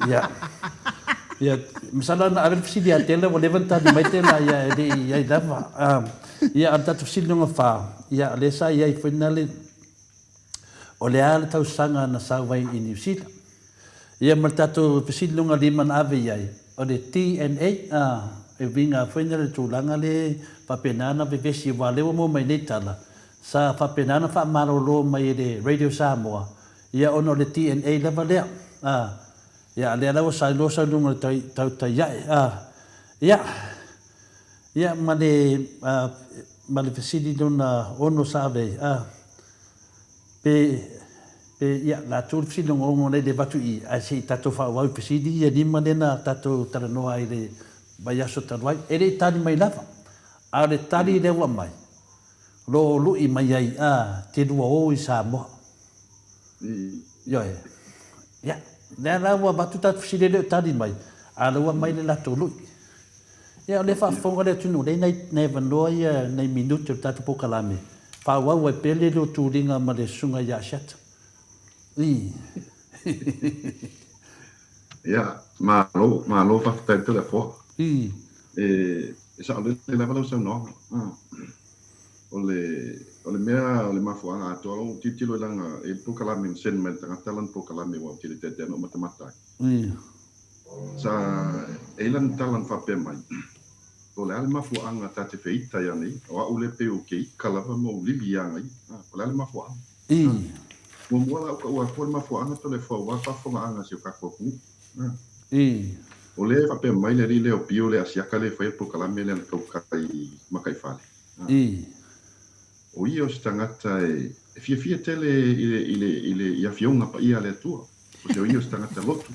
Ia, misala na avel fisili a tela, o levanta di mai tela, ia i lava. Ia, al tatu fisili nunga wha. Ia, le sa ia i whenale. O le ala tau sanga na sawai i New Zealand. Ia, mal tatu fisili nunga liman ave iai. O le TNA, e vinga whenale tūlanga le papenana vevesi wa lewa mo mai nei tala. Sa whapenana wha marolo mai le Radio Samoa. Ia ono le TNA lewa lea. Ia lea lawa sa losa lunga tau tai iai. Ia ma le whesidi luna ono sa ave. Pe ia la tūr whesidi lunga ongo le watu i. A se tato whawau whesidi ia nima lena tato taranoa i le baiaso taruai. E le tani mai lava. A le tani lewa mai. Lo lui mai ai te rua o i Samoa. Ia. Nea lawa batu tatu fsile leo tari mai. A lawa mai le lato lui. Ia le whaafonga leo tunu. Le nei vanoa ia nei minuto tatu pokalame. Whawau ai pele leo tūringa ma le sunga ia siata. Ia, ma lo whakatai te le fo. E sa le lewa lau sa noa. O le mea o le mafuanga atua o titilo langa e pokalame sen men tangata lan pokalame wa tili te no matamata. Sa elan talan fa pe mai. O le ale mafuanga tate feita ya nei o ule pe o ke kalava mo libianga i. O le ale mafuanga. Mo mola o ka o mafuanga to le fo wa fa fo anga se ka ko ku. O le fa pe mai le ri le o pio le asiaka le fa pokalame le ka kai makai fale. O ia o stangata e fia tele ile ia fionga pa ia le tua. O se o ia o stangata lotu.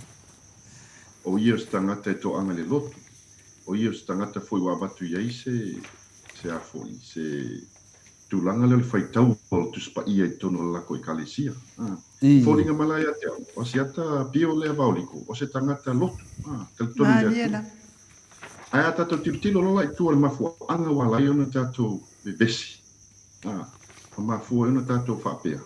O ia o stangata e to anga le lotu. O ia o stangata foi wa batu ia se a foi se tulanga le faitau o tuspa ia I tono lako I kalesia. Fōringa malaya te au. O se ata pio le avauliko. O se tangata lotu. Kaltoni le Mariela. Ai ata to tilo lola I tua le mafua anga wala I ona tato bevesi. O mafua I ona tato whapea.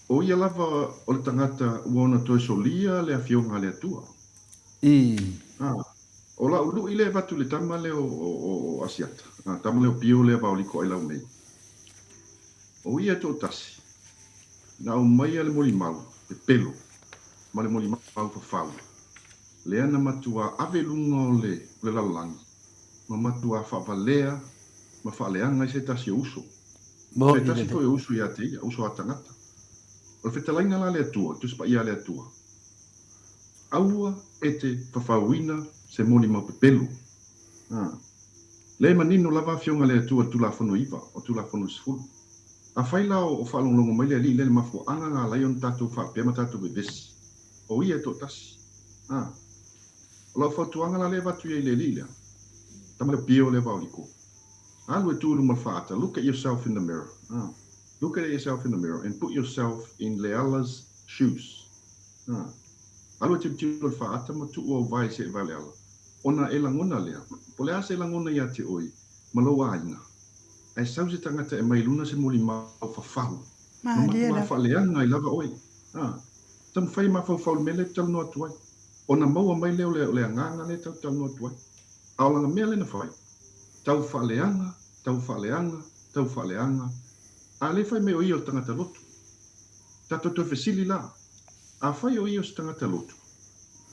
O ia lava o le tangata uona toe solia le afionga le atua. O la ulu I le vatu le tama le o asiata. Tama le o pio le avauliko ai lau mei. O ia to tasi. Na o mai le moli mau, pe pelo. Ma le moli mau fa fau. Le ana matua ave lunga o le lalangi. Ma matua fa valea, ma fa leanga I se tasi o uso. Se tasi foi o uso ia te ia, uso atangata. O le fetalaina la le atua, tuspa ia le atua. Aua ete fafauina se moli mau pe pelo. Le manino lava fionga le atua tula fono iwa, o tula fono sifulu. A faila o whalongongo mai le li le mafu anga ngā laion tātou whapea ma tātou bevesi. O ia tō tasi. O lau whautuanga la le watu ia I le li lea. Tama le pio le wauliko. Alu e tūru ma whaata. Look at yourself in the mirror. Look at yourself in the mirror and put yourself in Leala's shoes. Alu e tūru le whaata ma tu o vai se vai Leala. Ona e langona lea. Po lea se langona ia te oi. Malawa aina. Ai sau se tangata e mai luna se moli mau whawhahu. Mariela. Ma whaleanga I lava oi. Tam whai ma whawhau mele tau noa tuai. Ona maua mai leo le anganga le tau noa tuai. Aolanga mea le na whai. Tau whaleanga, tau whaleanga, tau whaleanga. A le whai me o iyo tangata lotu. Tato to fesili la. A whai o iyo se tangata lotu.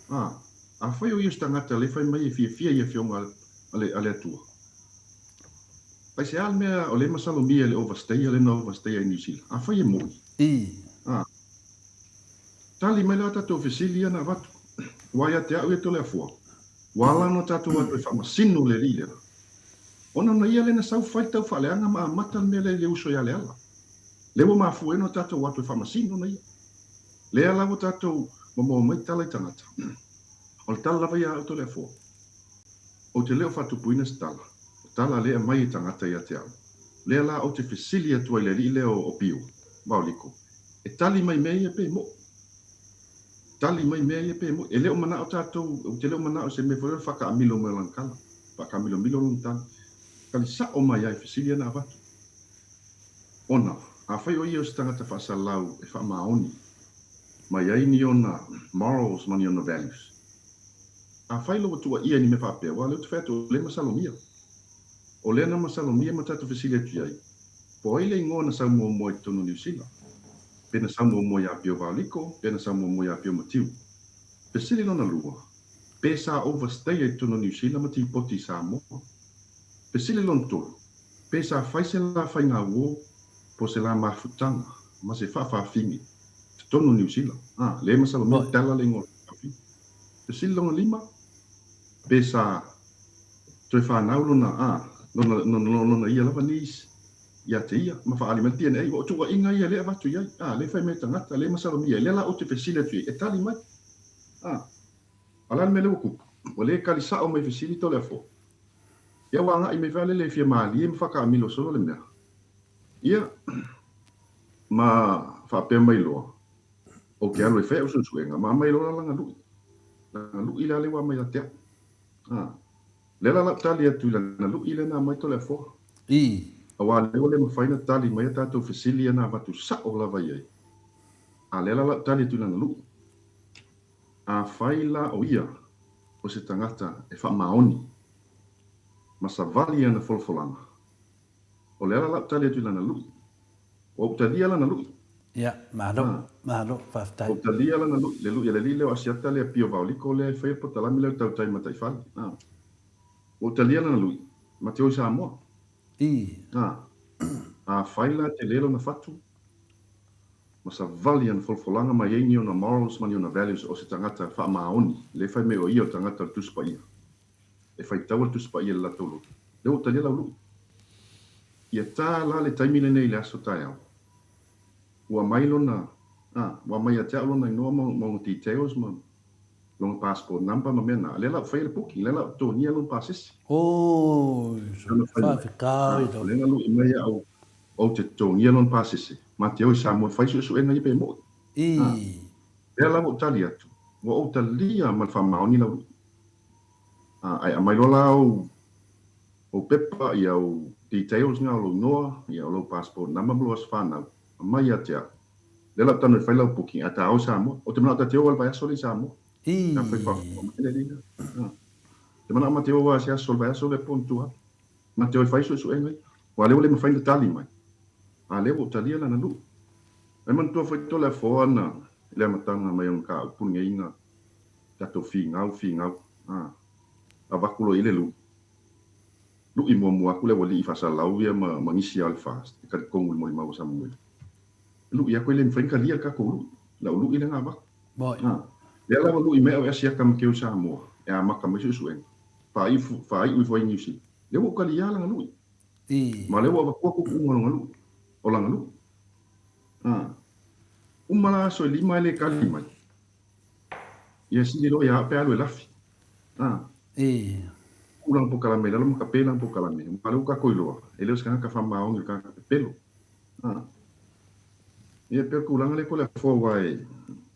A whai o iyo se tangata le whai mai e fia ia fionga ale atua. Pai se al mea o le masalomia le overstay le no overstay I New Zealand. A whai e moi. Tali mai la tato fesili ana watu. Wai te au e tole a fua. Wala no tato watu e whamasino le rile. Ona na ia le na sau whai tau whaleanga ma mata mea le uso ia le ala. Lewa ma fu no tato watu e whamasino na ia. Le ala o tato mamo mai tala I tangata. O le tala lava ia au tole a fua. O te leo whatu puina stala. Tala lea mai tangata ia te au. Lea la o te fesili atua I le rile o pio. Mauliko. E tali mai mea ia pe mo. Tali mai mea ia pe mo. E leo mana o tātou, te leo mana o se me whare whaka amilo me lankala. Whaka amilo lantana. Kali sa o mai ai fesili ana avatu. Ona, a whai o ia o se tangata whasa lau e wha maoni. Mai ai ni ona morals mani ona values. A whai lo tua ia ni me whapea. Wa leo te whaitu le masalomia. O lena masalomia ma tatu fesili atu ai. Po ai le ingoa na saumo mo I tono New Zealand. Pena saumo mo ia pio valiko, pena saumo mo ia pio matiu. Fesili lona lua. Pe sa overstay I tono New Zealand mati poti Samoa. Fesili lona tolu. Pe sa faise la fai ngā uo, po se la mafutanga, ma se whawhawhingi. Te tono New Zealand. Le masalomia tala le ingoa. Fesili lona lima. Pe sa toi whanau lona Lona ia lava nis. Ia te ia. Ma wha alimenti ane ei. O tua inga ia lea vatu iai. Le whai me tangata. Le masalomia. Le la o te fesile tu e tali mai. Alana me leo kupu. O le kali sao mai fesili to lea fo. Ia wanga I me vale le fia maali. E mwhaka amilo solo le mea. Ia. Ma whapea mai loa. O ke alo e whea usun suenga. Ma mai loa langa lui. Langa lui la lewa mai a tea. Lela la tali atu lana lui lena mai to le fo. Awa leo le mawhaina tali mai a tātou fesili ana watu sa o lava iai. A lela la tali atu lana lui. A whaila o ia o se tangata e wha maoni. Ma sa vali ana folfolanga. O lela la tali atu lana lui. O utalia lana lui. Ia, mahalo, whaftai. O utalia lana lui. Le lui, le li leo asiata le pio vauliko le whaia po talami leo tau tai matai whali. O talia na lui, ma te oi Samoa. A whaila te lelo na whatu. Ma sa vali ana folfolanga mai eini o na morals mani o na values o se tangata wha maoni. Le whai me o ia o tangata tuspa ia. E whai taua tuspa ia le latolo. Le o talia lau lui. Ia tā la le taimile nei le aso tai au. Ua mai lona, ua mai a te aulona inoa mo ti teos ma long passport number ma mena le la fai le puki le la to ni long passes fa ficar le la lu mai au te to ni long passes ma te o sa mo fai su enga i pe mo le la mo tali atu mo o talia ma fa ma ni la ai mai lo la o pepa ia o details nga lo noa ia lo passport number lo asfana mai atia le la tanu fai la puki ata o sa mo o te mana te o al vai soli sa mo na fai fa te mana ma te o va sia sol vai sol pontua ma te o fai su engai wa le me fai tali mai a le o talia la na lu e man to fai to la fona le matanga mai on ka pun inga tato finga a vakulo ile lu i mo aku le wali i fasa lau ia ma ngisi alfast ka kongul mo ma sa mo lu ia ko le mfrenka lia ka ko lu lu ile nga ba boy le la lu i me o asia kam ke sa mo e ma kam su en fa i u foi ngisi le wo ka lia la lu ma le wo ko ko mo lu o la lu umala so lima le kalima ia si lo ia pe alu lafi ulang po kalamela lo makapelang po kalame malu ka koilo ele os ka fa maong ka pelo ia pe kulang le ko le fo wai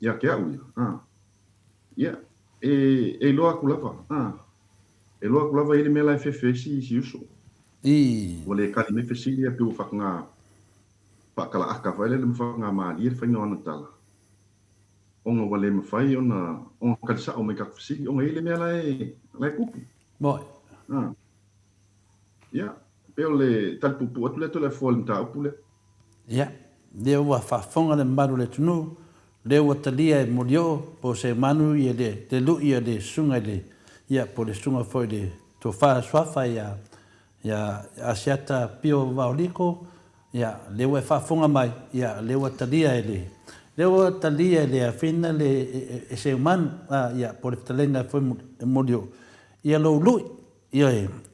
ia ke au ia e lo akulava ele mela fefe si uso wale kalime fesi ia pe fa nga pa kala aka fa le fa nga mali fa ngona tala onga wale me fai ona on kalsa o me ka fesi onga ele mela e kupu boy ya pero le tal pupu atu le tole fol ta opule ya de wa fa fonga le maru le tunu le wa talia e morio po se manu ye de lu ye de sunga le ya po le sunga foi de to fa swafa ya asiata pio vauliko ya le wa fa fonga mai ya le wa talia le afina le se man ya po le talenga foi morio ia lo lui ia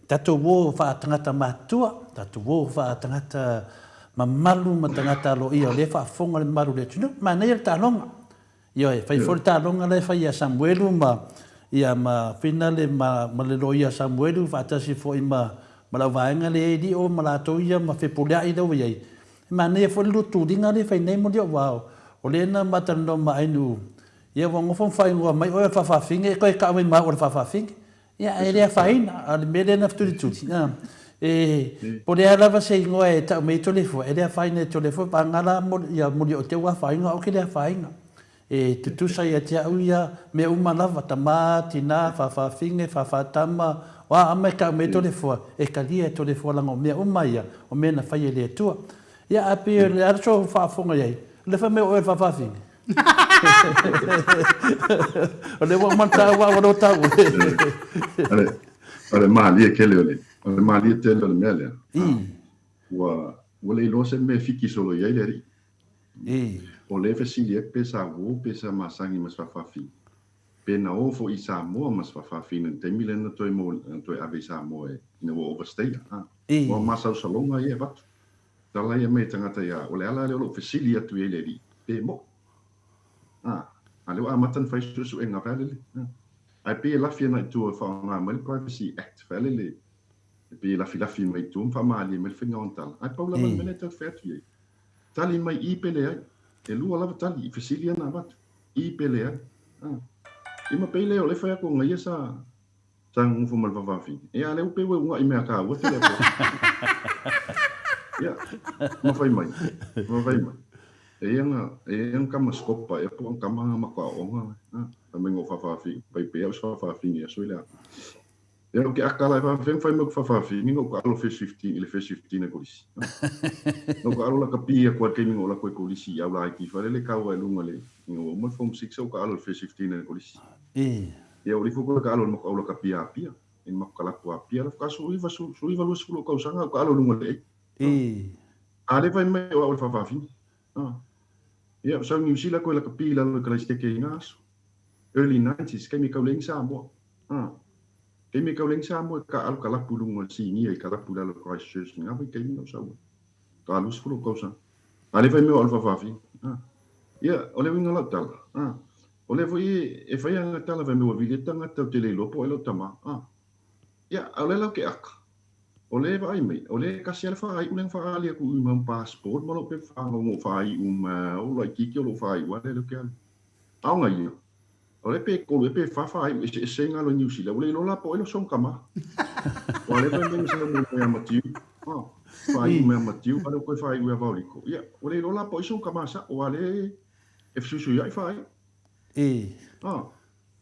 tatu wo fa tangata matua tatu wo fa tangata mamalu matangata lo ia le fa fonga le maru le tunu ma nei ta longa ia fa for ta longa le fa ia Samuelu ma finale ma le lo ia Samuelu fa ta si fo ma la vaenga le di o ma la to ia ma fe polia i do ia ma nei fo lu tu dinga le fa nei mo dio wow o le na matando ma inu ia wo ngofo fa ngwa mai o fa finge ko ka mai ma o fa finge ia ele faina al mele na tutti pode lava se ngoe ta me telefo ele faina telefo pangala mo ia mo o te wa faina o ke le faina tu sai atia uia me uma lava tamati na fa finge fa tama wa ameka me telefo e kalia telefo la ngo me uma ia o me na faia le tua ia ape le arso fa fonga ia le fa me o fa finge ole wa manta wa do ta ale mali kele ole mali tele ole mele wa le lo se me fiki solo ia leri ole fasili pesa wo pesa masangi mas fa fi pena o fo isa mo mas fa fi en temile no toi mo toi avisa mo no overstay wa masa salonga ia bat dala ia me tangata ia ole ala le lo fasili atu ia leri pe mo ale wa matan fai su enga vale ai pe la fia na tu fa nga mal privacy act vale le pe la fi mai tu fa mali mel finga ontal ai paula man menet fet vie tali mai I pele e lu ala tali fisilia na bat I pele I ma pele o le fa ko ngai sa sang fu mal va fi e ale pe we nga I me ka wo tele ya ma fai mai e kama skopa e po kama maka onga me ngo fa fi pai pe fa fi ni so ila e o ke akala fa mo fa fi ni ngo alo fe 15 ile fe 15 ko lisi no ko alo la kapia ko ke ngo la ko lisi ya la ki fa le ka wa lunga le ngo mo fo 6 o ka alo fe 15 ko lisi e o rifo ko ka alo mo alo kapia in mo kala po apia la ka so iva lo su ko sanga ko alo lunga le ale vai me o fa fi ia so New Zealand ko la kapila lo kala steke ingas early 90s kemi kauling Samoa kemi kauling Samoa ka al kala pulung si ni ka la pula lo Christchurch nga vai kemi no sa ka lus fulo ko sa ale vai me alfa fafi ia ole winga la tal O le foi e fai anga tala vai me vile tanga tau te le lopo e lo tama. Ia, au le lau ke aka. O le vai mai, o le kasi ala whaai uneng whaali aku umam passport, malo pe whaango whaai o lai kiki o lo whaai wale lo ke ala. Au ngai ia. O le pe kolo, pe whawhaai, e se ngalo New Zealand, o le lola po e lo song kama. O le vai mai sa mo mea matiu. Whaai mea matiu, ano koe whaai ua vauliko. Ia, o le lola po e song kama sa, o ale e fsusu iai whaai.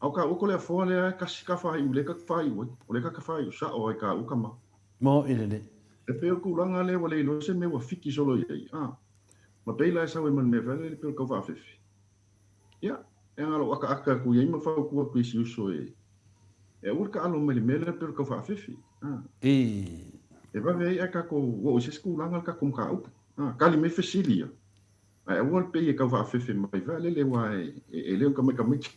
Au ka uko le afoa le kasi ka whaai ule ka whaai ue, o le ka whaai sa o ai ka ukama. Mo ilele. E peo kulanga le wale ilo se me wa fiki solo iai. Ma peila e sa we man me vele le peo kau whaafefi. Ia, e ngalo aka ku iai ma whau kua kui si uso e. E urka alo mele mele peo kau whaafefi. E vave e ka ko wo se kulanga ka kum ka upu. Kali me fesilia. E wal pe e kau whaafefi mai vele le wa e leo ka me ka miki.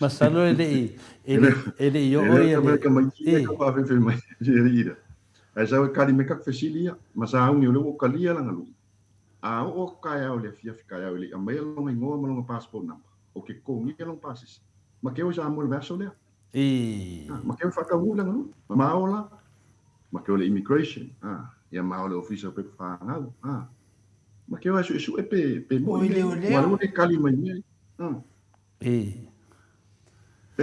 Masalo ele yo oi ele ka pa fe mai ira ai sa ka li me ka fesilia masa au ni o kalia la ngalu o ka ya o le fia ka ya o le mai lo ngai ngo mo passport number o ke ko ngi lo passes ma ke o sa mo le verso le ma ke fa ka ula ngalu ma ola ma ke o le immigration ya ma o le officer pe fa ngau ma ke o su e pe mo le kali mai Ei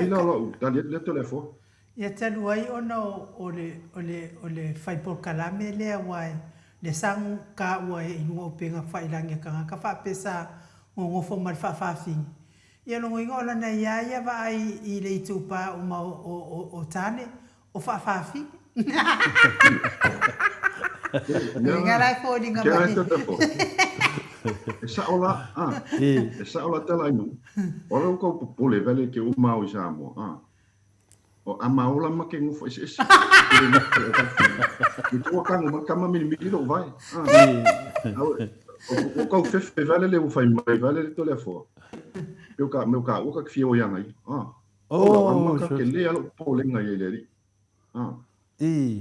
lo tali le telefone. Ia talu ai ona o le fai por kalame le wai le sang ka wai inu o penga fai langi ka fa pesa ngo fo mal fa fin. Ia no ngo la na ia vai I le tupa o tane o fa fin. Ninga lai fo dinga ba. Esa ola tala inu. Ora ko pole vele ke uma o Samoa. O amaola ma ke ngufo ese. Ko ka ngoma kama mi lo vai. O ko fefe vele le ufai mai vele le telefone. Meu ka o ka fio yang ai. O ka ke le alo pole ngai le ri.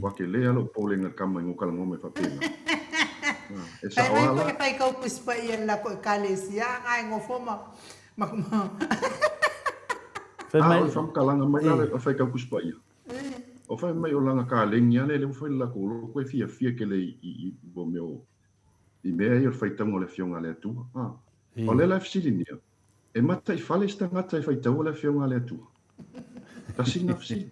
Wa ke le alo pole ngai kama ngukala ngome fa pena. Esa ola. Ai kai kau puspa ia la ko kalesia ai ngofoma. Makma. Mai fam kalanga mai la fa kau puspa ia. O fa mai o langa ka lengia le fa la ko ko fia ke le I bo meu I me ia fa tango le fionga le tu. O le la fsilinia. E mata I fale sta ngata fa tango le fionga le tu. Ta singa fsi.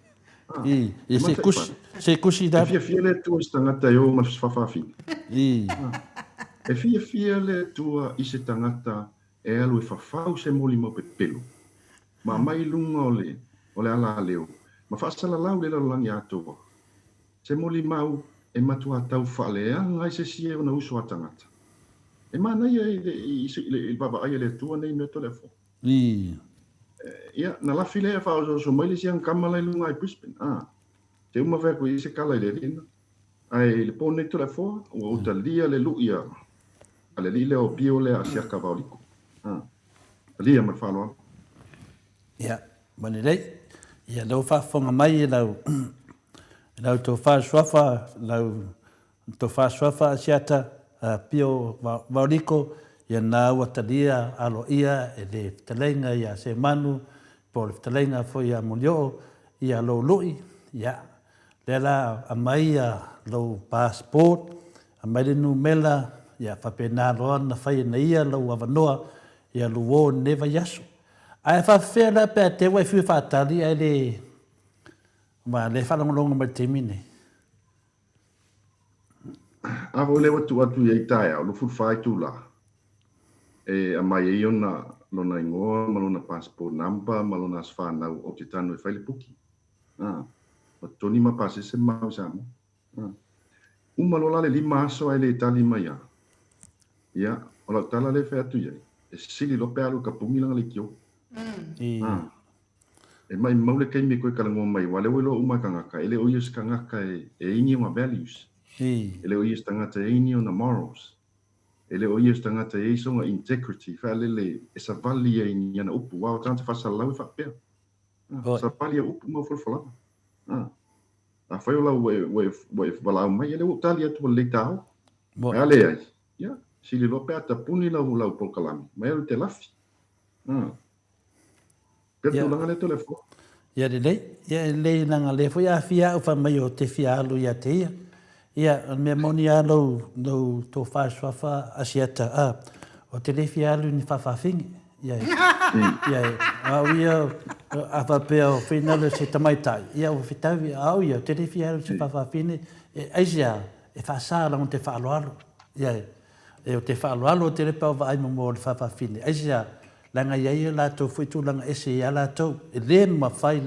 Se kusi da fia le tu sta ngata yo ma fa fi. E fia le tua I se tangata e alu e whawhau se moli mo pe pelo. Ma mai lunga o le ala leo. Ma whaasala lau le lalangi Atua. Se moli mau e matua tau whaalea ngai se sie o na uso a tangata. E mana ia I baba aia le tua nei me telefo. Ia, na la file e whao so mai le siang kamala I lunga I Brisbane. Te uma vea ko I se kala I le rina. Ai le pone nei telefo o utalia le luia. Ale li le o pio le a siaka vauliko. Lia ma whaloa. Ia, mani rei. Ia lau whafonga mai lau tō whaaswafa, lau tō whaaswafa siata pio vauliko. Ia nā watalia alo ia e le talenga ia se manu. Po le talenga fo ia mulio ia lo lui. Ia, le la amai lau passport. Amai le numela. Ia whapena roa na whai na ia lau avanoa. Ia luo neva yasu. Ai whawhea la pia te wai whiu whaatari ai le whalangolonga mai te mine. Aho le watu iei tae au, lo fulwhai tū la. E amai e iona lona ingoa, malona passport number, malona as whanau o te tanu e whaile puki. O toni ma pase se mau samu. Umalola le 5 aso ai le tali mai a. Ia, o lau tala le whea tu iei. E sili lo pēalu ka pungilanga le kio. E mai maule kei me koe kalangoa mai, wale welo umai kangaka, ele o ies kangaka e ini o nga values. Ele o ies tangata e ini o na morals. Ele o ies tangata e iso nga integrity, whale le e sa vali e ini ana upu, wao tanta whasalau e whapea. Sa vali e upu mau fulfalama. A whai o lau we walau mai, ele o tali atu o le tau. Ale ai. Ia, Sili lo pe ata puni lau polkalami. Mai o te lafi. Pertu langa le tole fo. Ia le langa le fo ia fia o fa mai o te fia alu ia te ia. Ia me moni alo no to fa swafa asiata o te le fia alu ni fa fingi. Ia ia a fa pe o final se tamaitai. Ia o fitavi au ia te le fia alu se fa fini aisia e fa sala on te fa alo. Ia e o te fa alo te le pa va ai mo le fa fini. Aisia langa ia la to fuitu langa ese ia la to le mafai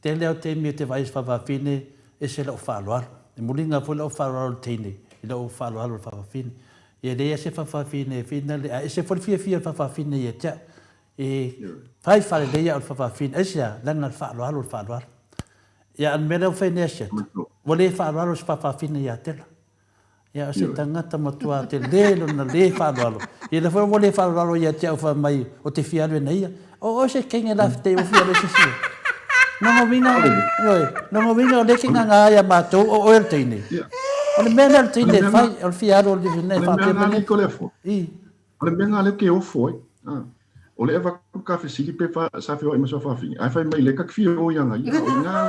te leo te mi te vai fa fini ese la fa alo e mulinga fo la fa alo tini la fa alo fa fini e le ese fa fini finale ese fo fia fa fini ia cha e fai fa le ia fa fini ese langa fa alo ia an mele fe nese vole fa alo fa fini ia tela ia se tangata matua te lelo na le fa alo e le fo vole fa alo ia cha fa mai o te fia le ia o se kenga la te o fia le se no vinga le kinga nga ia matou o el tini o le mena el tini fai o fia alo le ne fa te mena ko le fo o le mena le ke o foi o le eva ka fe sili pe fa sa fe o ima so fa fi ai fai mai le ka fi o ia nga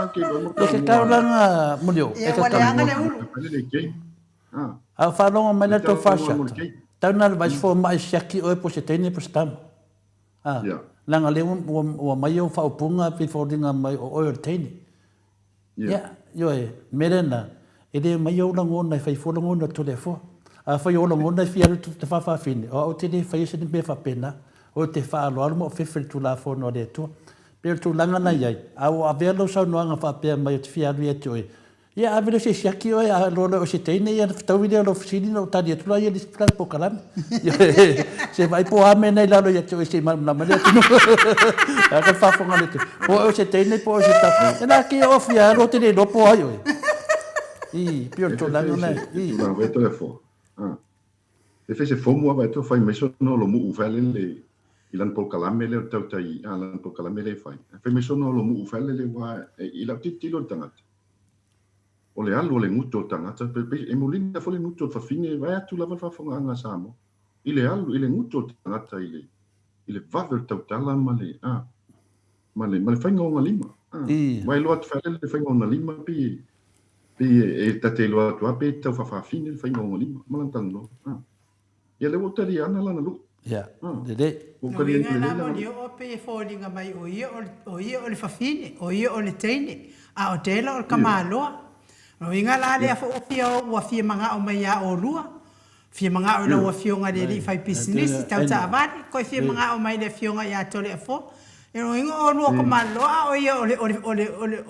ke lo e ke ka langa mulio e ka ta le ke a fa longa mena to fa sha tana vai fo mai shaki o po se tini po stam langa le o mai o fa punga pe fo dinga mai o oil tini yo merena e le mai o lango na fai fo lango na to le fo a fai o lango na fia te fa fini o te le fai se be fa pena o te fa lo mo fe tu la fo no le to pe tu langa na ia a o avelo sa no nga fa pe mai te fia lu to ia a velo se shaki o a lo o se tini ia tau video lo fini no ta dia tu ia dis plan po kalam se vai po a mena la lo ia to se ma na mele tu a ka fa fo ngale tu o se tini po se ta na ki o fia lo te lo po ai pio to la na ma vai to le fo e fece fomo vai to fai meso no lo mu ufale le ilan po kalame le tau tai alan po kalame le fai fe meso no lo mu ufale le wa ila titilo tangata o le alu o le nguto tangata pe e mulinga fo le nguto fa fine vai atu lava fa fonga anga samo ile alu ile nguto tangata ile vavel tau tala male male fainga o lima vai lo atu fale le fainga o lima pi e tate lo atu ape tau fa fine fainga o lima malantang lo ia le wotari ana lana lu dede o kali na mo ni o pe fo linga mai o ia o le fafine o ia o le teine a o tela o kamalo no inga la le fo fio wa fia manga o mai a o lua fia manga o na wa fio nga le fai business tau ta avani ko fia manga o mai le fio nga ya tole fo e no inga o lua kamalo o ia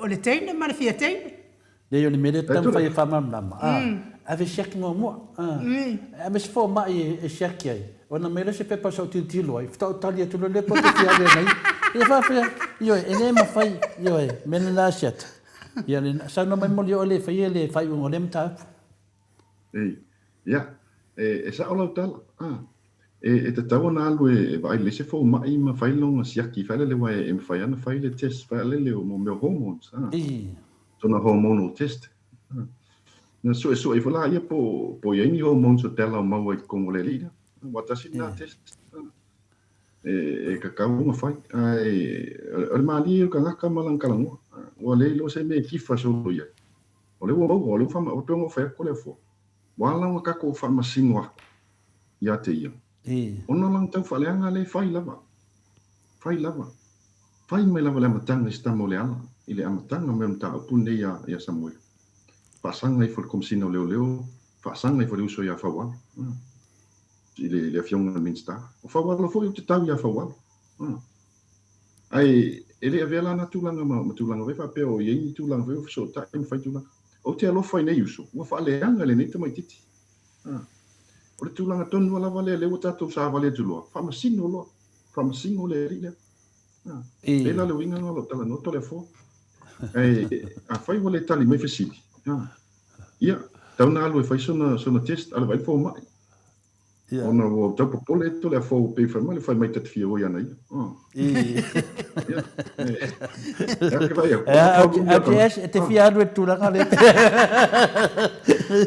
o le teine ma le fia teine le yo le mele tam fai fa mam ave shek no mo ave fo mai e shek ai ona mele se pepa so tilo ai sta talia tu le po te fia le nei e fa yo e ne ma fai yo e mele la shet ia le sa no mai mo le fai un olem ta e sa ola tala e te tau na alu e vai le se fo mai ma fai longa siaki fai le wa e fai ana fai le test fai le o mo hormones tona hormonal test na so e fola ia po ia ni hormones o tela mau e con le lida watashi na test e ka ka uma fai al mali ka ngaka malankalango o le lo se me kifa so lo ia o le o le fama o tongo fa ko le fo wala nga ka ko fama sinwa ya te ia ona lang tau fa le anga le fai lava fai me lava le matanga sta mo le ala ile amatanga me mta pune ya Samoa pasanga i for komsina leo pasanga i for uso ya fawa ile le fiona minsta o fawa lo foi te tau ya fawa ai ele avela na tulanga ma tulanga ve fa pe o ye tulanga ve so ta in fai tulanga o te alo fai nei uso o fa le anga le nei mai titi o le tulanga tonu ala vale le o tatu sa vale tulo fa ma singo le ria ela le winga no tala no to le fo a fai vole tali me fesili ia tau na alu e fai sona test ala vai fo mai ona o tapo pole to le fo pe fa mai fai mai tat fio ia nei te fia do tu la ngale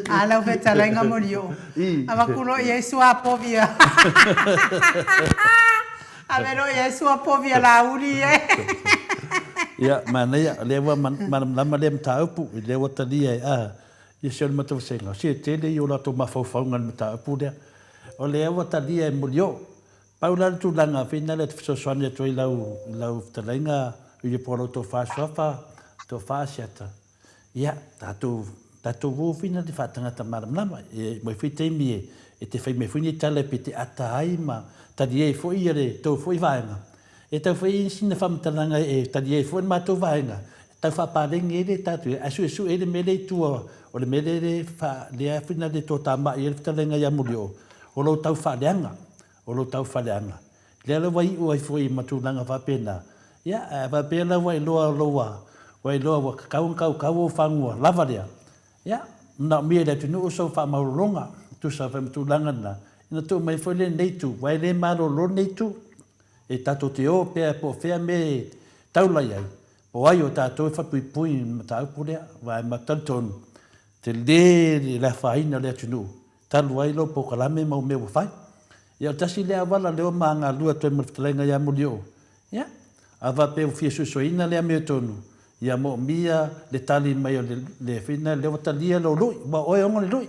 Ala fe talenga mo yo. Ava kuno Yesu apovia. Avero Yesu apovia la uri Ya, mana ya lewa man lama lem taupu, lewa tadi ya Yesu matu senga. Si tele yo la to mafaungan taupu dia. O lewa tadi ya mulio. Paula tu langa fina le so soane to lau talenga ye poro to fa sofa to fa siata. Ya, tatu wo fina di fatanga tamaram lama. Mo fite mi e te fai me funi tale pite ata aima. Tadi e fo ire to fo vaenga. E tau whai sina whamtalanga e tadi e fwoi mātou vaenga. Tau whaparengi e le tātu e asu e le mele tua o le mele le lea whina le tō tāma i e whitalenga ia muri o. O lo tau whaleanga. O lo tau whaleanga. Lea le wai ua i fwoi matulanga whapena. Ia, whapena wai loa loa. Wai loa wa kau o whangua. Lava lea. Ia, na mea le tunu o sau whamauronga. Tu sa whamatulanga na. Ina tō mai fwoi le neitu. Wai le maro lo neitu. E tato te o pea po whea me taulai ai. O ai o tato e whapui ma tau purea, vai ma tantonu. Te le la whaina lea tunu. Talu ai lo po kalame mau me whai. Ia o tasi lea wala leo maa ngā lua toi mawhitalenga ia muri o. Ia, awa pe o fia susoina lea me tonu. Ia mo mia le tali mai o le whina leo talia lo lui, wa oe ongo le lui.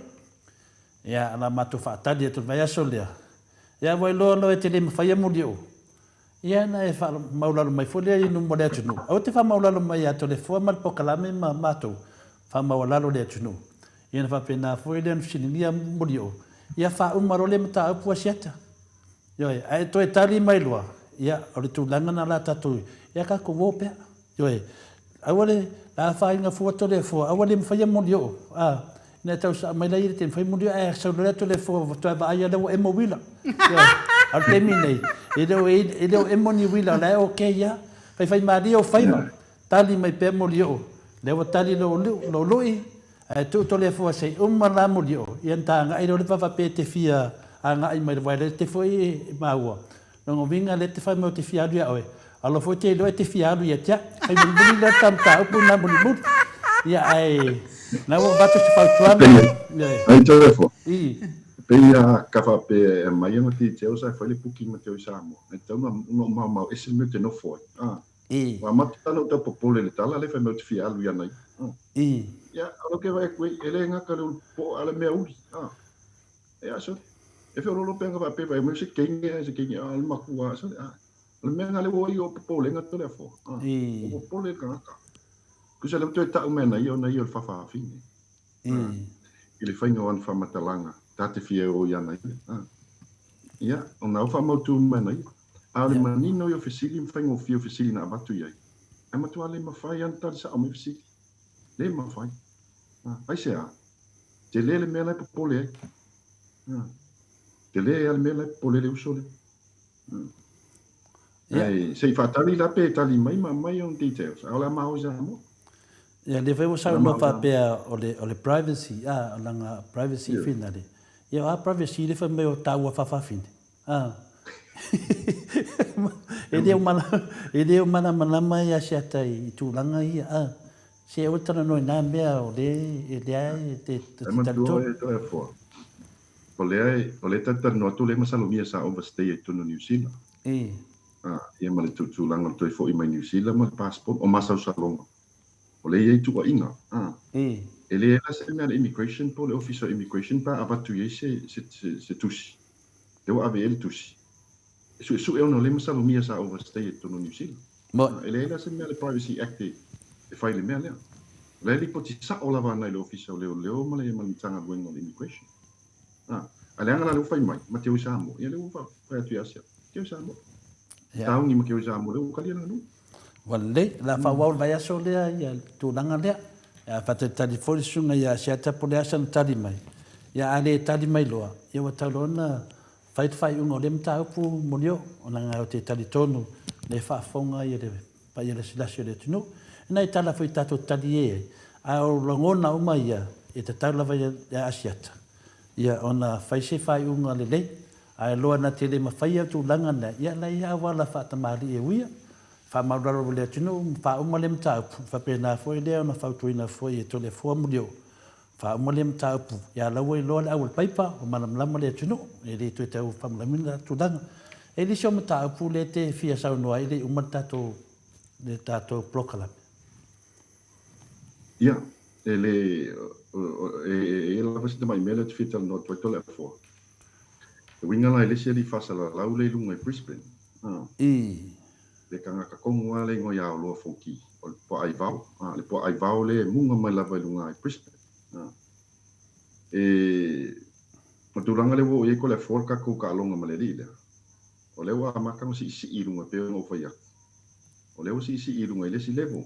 Ia, ala matu whaatali e tu vai aso lea. Ia, wai loa e te le mawhaia muri o. Ia na e wha maulalo mai fole i numo lea tunu. Au te wha maulalo mai ato le fua mal pokalame ma matou. Wha maulalo lea tunu. Ia na wha pena fo lea nfisiningia muri o. Ia wha umaro le mata au pua siata. Ioi, ai toi tali mai loa. Ia, o le tūlanga na la tatui. Ia ka ko wopea. Ioi, awale la wha inga fua to le fua. Awale mwhaia muri o. Nē tau sa mai lai te mwhai muri o. Sau lea to le fua. Toi wa aia lewa emo wila. Ioi. Al temi nei, e leo e moni wila la o ke ia, fai maari o whaima, tali mai pe mo lio, leo tali lo lui, tu to le fua sei, la mo lio, ian ta nga i lo le papa pe te fia, a nga i mai wai le te foi maua, nongo vinga le te whai mo te fia alu oe, alo foi te lo e te fia alu ia tia, ai muni le tamta upu na muni mut, ia ai, na o vatu se fau tuama, ai te refo. Peia kafa pe mai ma ti te osa foi le puki ma te o Samoa. E tau no ma ese me te no foi. Wa mata no te popole le tala le fa me te fia alu ia nei. Ya, alo ke vai ku ele nga ka le po ale me uli. Ya so. E fe lo pe nga pe vai me se kinge al ma ku so. Le me nga le wo i o popole nga to le fo. O popole ka ka. Ku se le te ta me na io fa fa fini. Ile fa nga fa matalanga. Tate fia o yana ia o nau fa mau tu mana ia ale manino yo fesili mfango fio fesili na abatu ia e matu ale mafai anta sa o me fesili le mafai ai se a te le mele popole te le ale mele popole le usole ai sei fatali la pe tali mai on details ala mau za mo ia le vai sa no fa pe o le privacy langa privacy finale. Ia a privacy le fa me o tau fa fine. Ele o mana mai a seta i tūlanga ia. Se o tana no na mea o le te tatu. O le tata no tu le masalomia sa overstay e tunu New Zealand. Ia ma le tūlanga toi fo i mai New Zealand ma passport o masau salonga. O le ia tu inga. Ele era se me immigration po le officer immigration pa abatu ye se tusi. Eu ave ele tusi. Su eu no le masalomia sa overstay to no New Zealand. Ele era se me privacy act e fai le me le. Le li poti sa ola va na le officer le ma le tanga going on immigration. Ale anga le fai mai, ma te usamo. Ele u fa tu asia. Te usamo. Tau ni ma ke usamo le u kali na no. Walle la fa wa vai aso le ia tu langa le. Ya fata telefoni sunga ya siata pole asan tali mai. Ya ale tali mai loa. Ya watalona fai ungo le mta upu monio ona nga te tali tonu le fa fonga ya le pa ya le silasio le tunu. Nei tala foi tato tali e a o longona uma ia e te tala vai ya asiata. Ya ona fai unga le le a loa na tele ma fai tu langa na ya la ya wala fa tamari e wia. Fa mauraro le tunu fa uma le mta fa pena foi le ona fa tuina foi e to le fo mulio fa mo le mta pu ya la we lo la paipa o malam lam le tunu e le tu te o fam la mina tu dang e le so mta pu le te fia sa no ai le umata to le tato prokala ia ele la vasta mai mele te fital no to le fo winga la ele se di fasala la le lunga Brisbane le kanga ka kongo le ngo ya lo foki o po ai vau le po ai vau le munga mai la lunga Brisbane matulanga le wo e ko le forka ko ka longa malerila o le wa maka si irunga pe ngo fa ya o le si irunga le si levo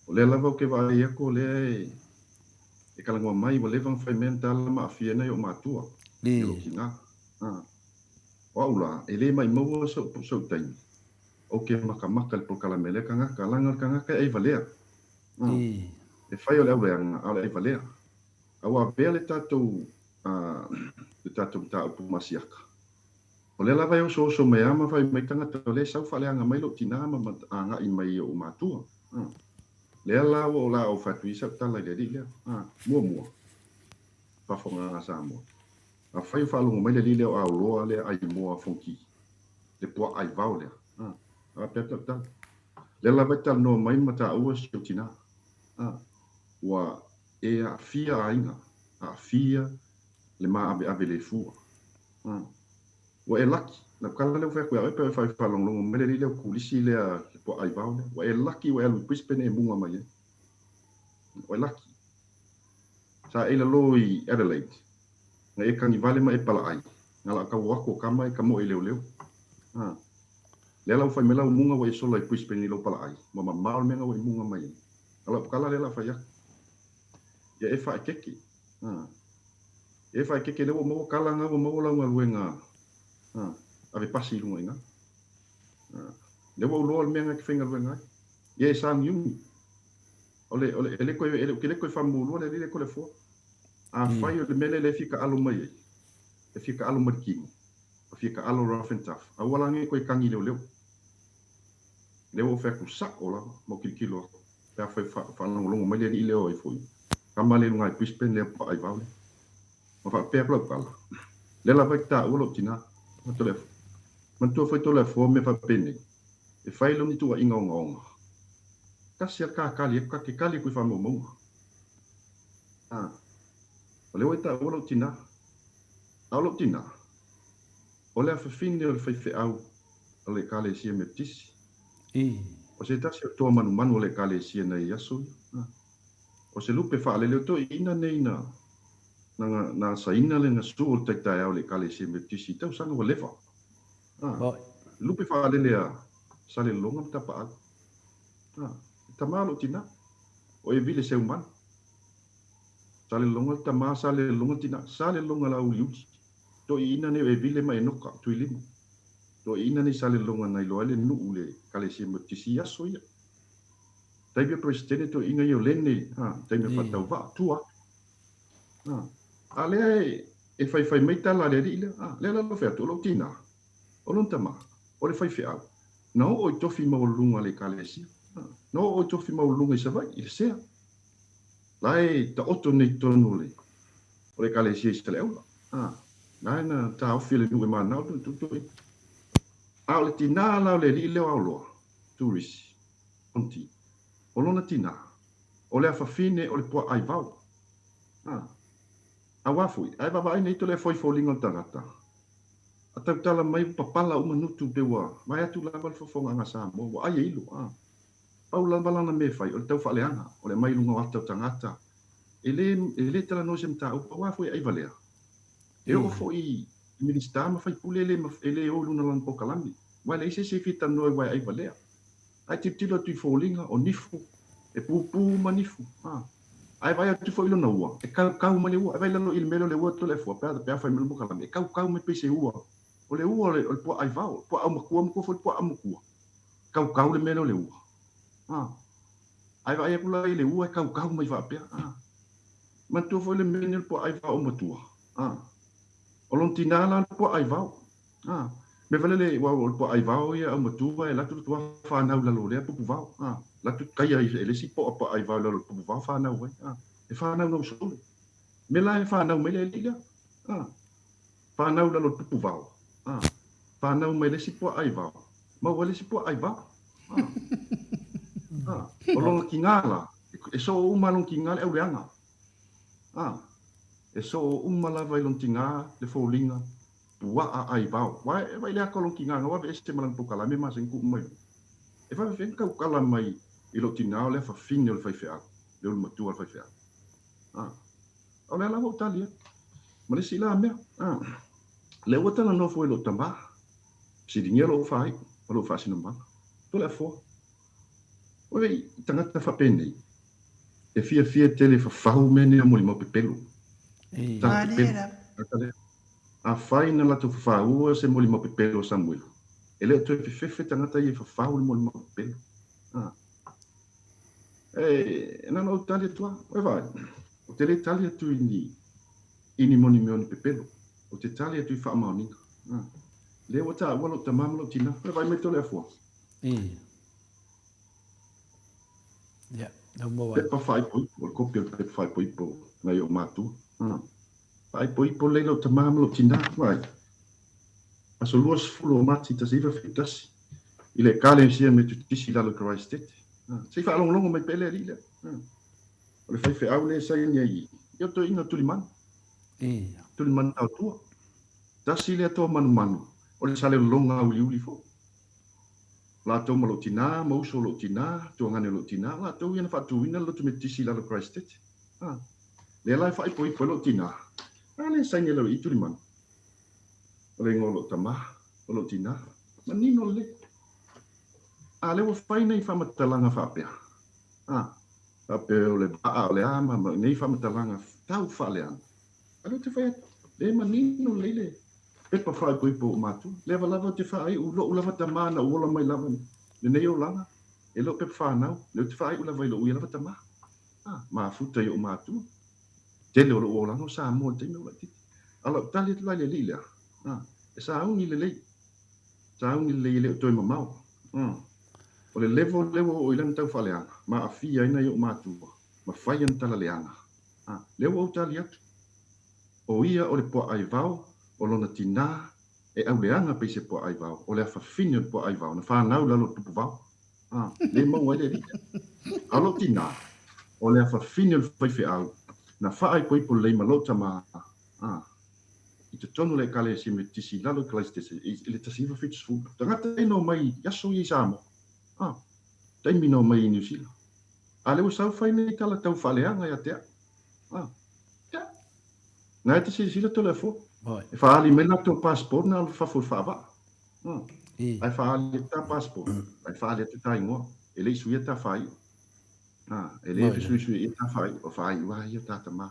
o le lava ke va ia ko le e kala ngo mai wo le van fa mental ma fia na yo matua lo kina wa ula ele mai mo so tai o ke maka le por kala mele kanga kalanga kanga ka e valea e fai o le ala e valea awa bele tatou le tatou ta pu masiaka o le lava yo so me ama fai mai tanga to le sau fa le anga mai lo tina ma anga i mai o matua le la o la o fatui sa ta la le le mo pa fonga sa mo a fai fa lo mai le o lo le ai mo a fonki le po ai va le a peta le lava ta no mai mata o so tina wa e a fia ainga a fia le ma ave le fu wa e laki na kala le fa ko e pe fa long long me le kulisi le po ai va wa e laki wa e Brisbane e bunga mai wa laki sa e le loi Adelaide na e kan vale mai pala ai na la ka wa ko kama e kamo e le le la fa me la munga wa e solo e Brisbane lo pala ai ma mal me nga wa munga mai ala kala le la fa ya e fa keki e fa keke le mo kala nga mo la nga ave pasi lunga ina le wo lo me nga finga lunga ye sang yu ole ko fa mo lo le ko le fo a fa yo le mele le fika alu mai e fika alu marki fika alu rough and tough a wala ngi ko kangi le wo fa ku sa ola mo kilo pa fa long mai le o e fo kamale lunga Brisbane le pa ai va ma fa pe plo kala le la vecta o lo tina ma to foi to le fo me fa pene e fai lo ni tu inga onga ka sia ka kali ku fa mo le weta o lo tina o le fa fine o le fe au o le kale sia me tisi o se ta se to manu le kale sia na yaso o se lupe fa le to ina nei na saina le na stu te tai au le kale se me tisi tau sanga o lefa lupe fa le sa le longa ta pa ta malo tina o e vile se uman sa le longa ta ma sa le longa tina sa le longa la uliuti to ina ne e vile mai no ka tu limu to ina ne sa le longa nai lo le nu le kale se me tisi aso ia tai be presidente to inga yo lene tai me fa tau va tua ale e fai mai tala le rile le la lo fe to lo tina o lo tama o le fai fea no o tofi ma o lunga le kalesi no o tofi ma o lunga se vai il se lai ta otto nei tonu le o le kalesi se le na na ta o file nu ma na tu a le tina la le rile o lo turis onti o lo na tina o le fa fine o le po ai vau a wafui ai baba ai nei to le foi folinga tangata ata tala mai papala o minutu pe wa mai atu la bal fo nga sa mo ai ilu au la balana me fai o tau fa le anga o le mai lunga wata tangata ele tala no sem ta o wafui ai valea e o foi minista ma fai pulele ma ele o luna lan po kalami wala ise se fita no wai ai valea ai titilo tu folinga o nifu e pupu manifu ai vai tu foi no ua e kau ma le ua ai vai lano il melo le ua to le fo pe fai melo kala me kau me pese ua o le ua le po ai vao po au mo fo po am kau le melo le ua ai vai e pula le ua kau mai va pe ma tu foi le melo po ai vao mo tua o lon tinala po ai vao me vale le ua po ai vao ia mo tua e la tu fa na la lo le po vao la tu kai ai le si po ai vao lo po vao fa na ua e whanau nau sole. Me la e whanau me le liga. Whanau lalo tupu vau. Whanau me le sipo ai vau. Mau le sipo ai vau. O longa ki ngala. E so o umalong ki ngala e ureanga. E so o umala vai long tinga le fōlinga. Pua a ai vau. Vai le akolong ki nganga. Wa ve este malang pukala me maseng ku umai. E vai fen kau kala mai i lo tinga o le fa finyo le fai fea. Le ulu matua le fai fea. O le ala ho talia. Ma le sila mea. Le watana no fo lo tamba. Si dinero o fai. O lo fa sinambanga. To le fo. Oi, tangata fa pene. E fia tele fa fahu mene mo mo pepelo. A fai na la to fa u se mo mo pepelo Samuel. Ele to fe tangata ye fa fahu mo mo pepelo. Na no tale tua. Oi vai. O tele tale tu ini moni me pepelo. O te tale tu fa maoni. Le wata walo tamam lo tina. Oi vai me to le fo. Ya, no mo. Pepa fai poi, o copia pepa fai poi po na yo matu. Fai poi po le lo tamam lo tina, vai. Aso luas fulo mati ta siva fitas. Ile kale sia me tu tisi la lo Christ. Se fa longo me pele rile. O le fai fe au le sai ni ai. Yo to ina tuliman. Tuliman Atua. Tasi le to manu. O le sale longa uli fo. La to malo tina, mo so lo tina, to ngane lo tina, la to ina fa tu ina lo tu metisi la lo Christ. Le la fa poi lo tina. Ale sai ni lo itu liman. Le ngolo tama, lo tina. Manino le. Ale wo fa nei fa matalanga fa pe. Ape le ba le ama nei fa matalanga tau fa le an. Ale te fa le manino le. Pepa fai poi po matu. Leva lava te fai ulo lava tama na ulo mai lava. Le nei o langa. E lo pepa fa nau. Le te fai ula vai lo ui lava tama. Ma futa yo matu. Tele o lo o langa sa mo te me wati. Ala tali te lai le lila. E sa ungi le lei. Sa ungi le le toi mamau. O le levo o ilang tau fa leanga. Ma afia ina yo matu. Ma fai an tala leanga. Levo o tali atu. O ia o le po ai vau. O lona tina e au leanga pe se po ai vau. O le afafine po ai vau. Na whanau lalo tupu vau. Le mau ai le rika. Alo tina. O le afafine le whaife au. Na whaai poi po le malota ma. I te tonu le kale si me tisi lalo klaistese. I le tasiva fitus fu. Tangata ino mai yaso i Samoa. Taimi no mai i New Zealand. A le usau whaine i tala tau whaleanga ia tea. Ngai te sila to le fo. E whaali me lato passport na alu whafur whawa. Ai whaali ta passport. Ai whaali te tai ngoa. E le suia ta whai. E le sui i ta whai. O whai ua ia tata ma.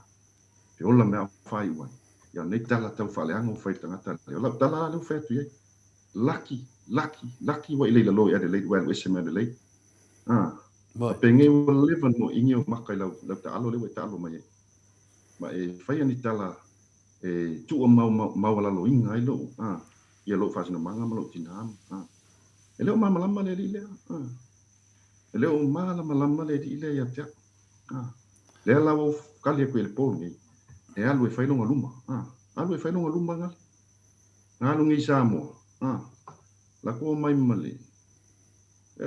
Te ola mea whai ua. Ia nei tala tau whaleanga o whai tangata. E ola tala leo whetu iei. Lucky wa i leila loi ade leila. Well, ese mea de leila. Penge ua levan mo ingi o makai lau ta alo lewa ta alo mai. Ma e whai ani tala e tu o mau la lo inga i lo ia lo fasino manga malo tinam e le o malama le ile e le o malama le ile ia te le la o kali ko le poni e alu e failonga luma ngalu ngi Samoa la ko mai mali e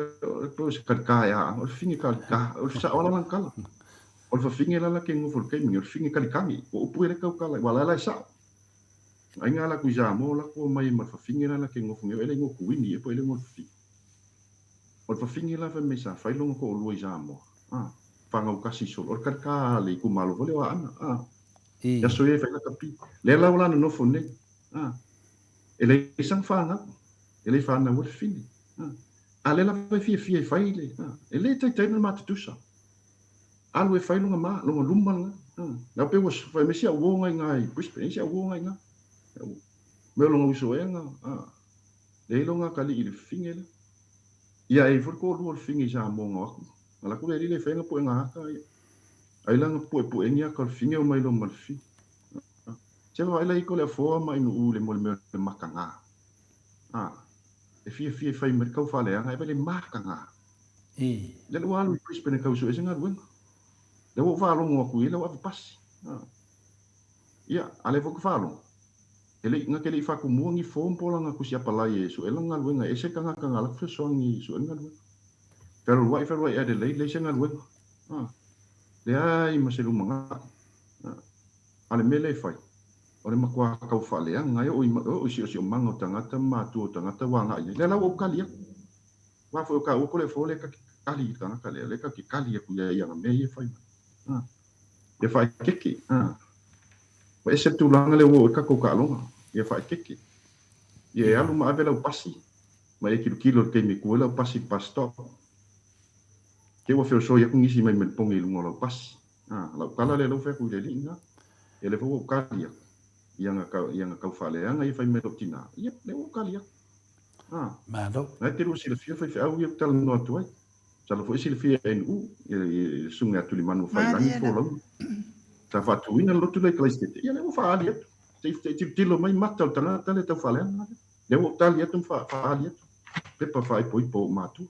ko se karkaya o fingi karka o sa ola lan kala o fa finge la ke ngofol ke mi o finge kalikangi o puele ka kala wala la sa ai ngala ku Samoa la ko mai ma fa finge la ke ngofol ele ngoku wini e po ele ngofi o fa finge la fa mesa fa longo ko lo Samoa fa ngau kasi sol o karka le ku malo vole wa ana ya so e fa la kapi le la wala no fone ele sang fa na ele fa na wo finge ale la fa fie fa ile ele te no matusa alu e whailunga maa, longa lumanga. Nau pe was whai mesi a uonga i ngai, Brisbane, esi a uonga i ngā. Mea longa uso e ngā. Le longa kali i le fingele. Ia e whurko lua le finge i sa monga waku. Ala kure ri le whainga po e ngā haka. Ai langa po e ngia ka le finge o mai lo malfi. Tewa ai la iko le afoa mai no u le mole mea le maka ngā. E fie whai merikau whale anga, e le maka ngā. Le lua alu i Brisbane e kauso e se ngā ruenga. le o whaalongo aku le o avi pasi. Ia, ale foku whaalongo. Ele nga kele fa kumu ngi fom pola nga ku siapa la Yesu ela nga luenga ese kanga kanga la fesoangi su nga luenga. Pero wai ade le senga luenga. Le ai maselu manga. Ale mele fai. Ole makwa kau fale nga yo o si manga tangata matu tangata wanga ile le la o kalia. Wa fo ka o kole fo le ka kali tanga kale le ka ki kali ku ya nga me ye fai. Le fai kiki. Wa ese tu langa le o ka ko ka longa. Ia fai kiki. Ia alu ma avela o pasi. Ma e kilo ke mi kuela o pasi pasto. Ke wa feo so ia kungisi mai men pongi lungo lo pasi. La kala le lo fe ku le linga. Ele fo o kalia. Ia nga kau fale anga ia fai me lo tina. Ia le o kalia. Mado. Na te ru sila fia fai au ia tal no atu ai. Sala fo sila fia NU ia sunga tu limanu fai langi fo lo. Ta fatu ina lo tu le klaiste. Ia le o fa alia. Te tilo mai mata o tanga tale tau whale anga. Le o tali atu whaali atu. Pepa whai po ipo mātu.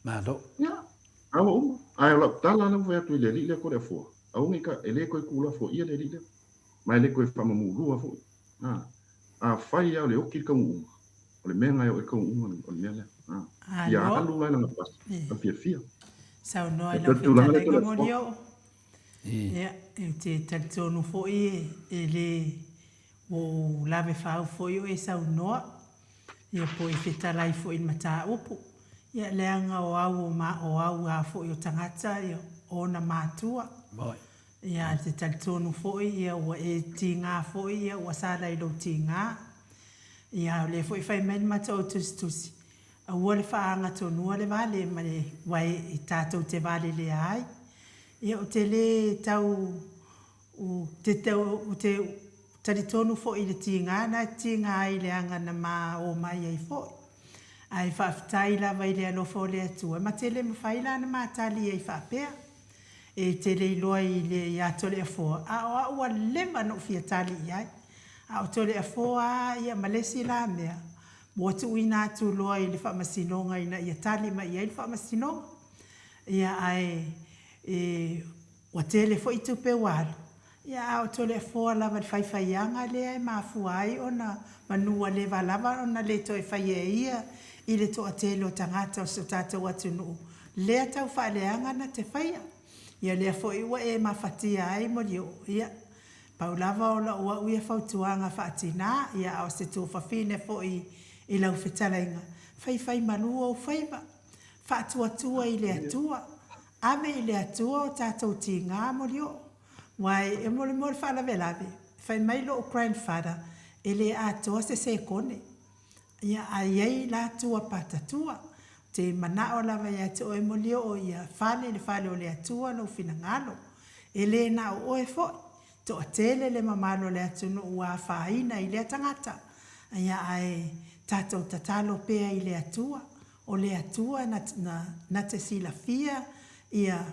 Mado. Ia. Awa uma. Ai o lau tala lau whai atu i le li le kore fua. Aungi ka ele koe kula fua ia le li le. Mai le koe whamamurua fua. A whai au le oki kau unga. O le mea ngai o e kau unga o le mea lea. Ia alu lai langa pasi. A fia fia. Sau noa lau whetalainga morio. Ia, te talitonu foi ele o lave fau foi o sau noa. Ia po i whetalai foi mata upu. Ia leanga o au a foi o tangata ia o na mātua. Ia te talitonu foi ia o e tinga foi ia o sala i lo tinga. Ia le foi fai meni mata o tusi. A ua le whaanga tonua le vale ma le wai i tātou te vale le ai. Ia o te le tau o te taritonu fo i le tinga na tinga ai le anga na ma o mai ai fo. Ai whaafitai lava i le alofo le atua. Ma te le mawhaila na mātali ai whaapea. E te le iloa i le iatole a fo. A ua lema no fia tali i ai. A o tole a fo a ia malesi la mea. Mo tu uina atu loa i le whaamasinonga ina ia tali ma i ai le whaamasinonga. Ia ai wa tele fo i tupe walo. Ia o tole fo lava le whaiwhaianga le ai mafuai ona manua le valava ona le toi whaia ia i le toa tele o tangata o so tātou atu nuu. Lea tau whaaleanga na te whaia. Ia lea fo i wa e mawhatia ai mo rio. Ia paulava o la ua uia whautuanga whaatina. Ia o se tō whawhine fo i lau whetalainga. Whaiwhai malua o whaiva. Whaatuatua i le atua. Ame i le atua o tātou ti ngā morio. Wai e mole whaalavelave. Whai mai lo o grandfather e le atua se kone. Ia aiei la tua patatua. Te manao lava ia te oe molio o ia whale le whale o le atua no whina ngalo. E le na o oe foi. To atele le mamalo le atunu ua whaina i le tangata. Ia ai tātou tatalo pea i le atua. O le atua na te sila fia. Ia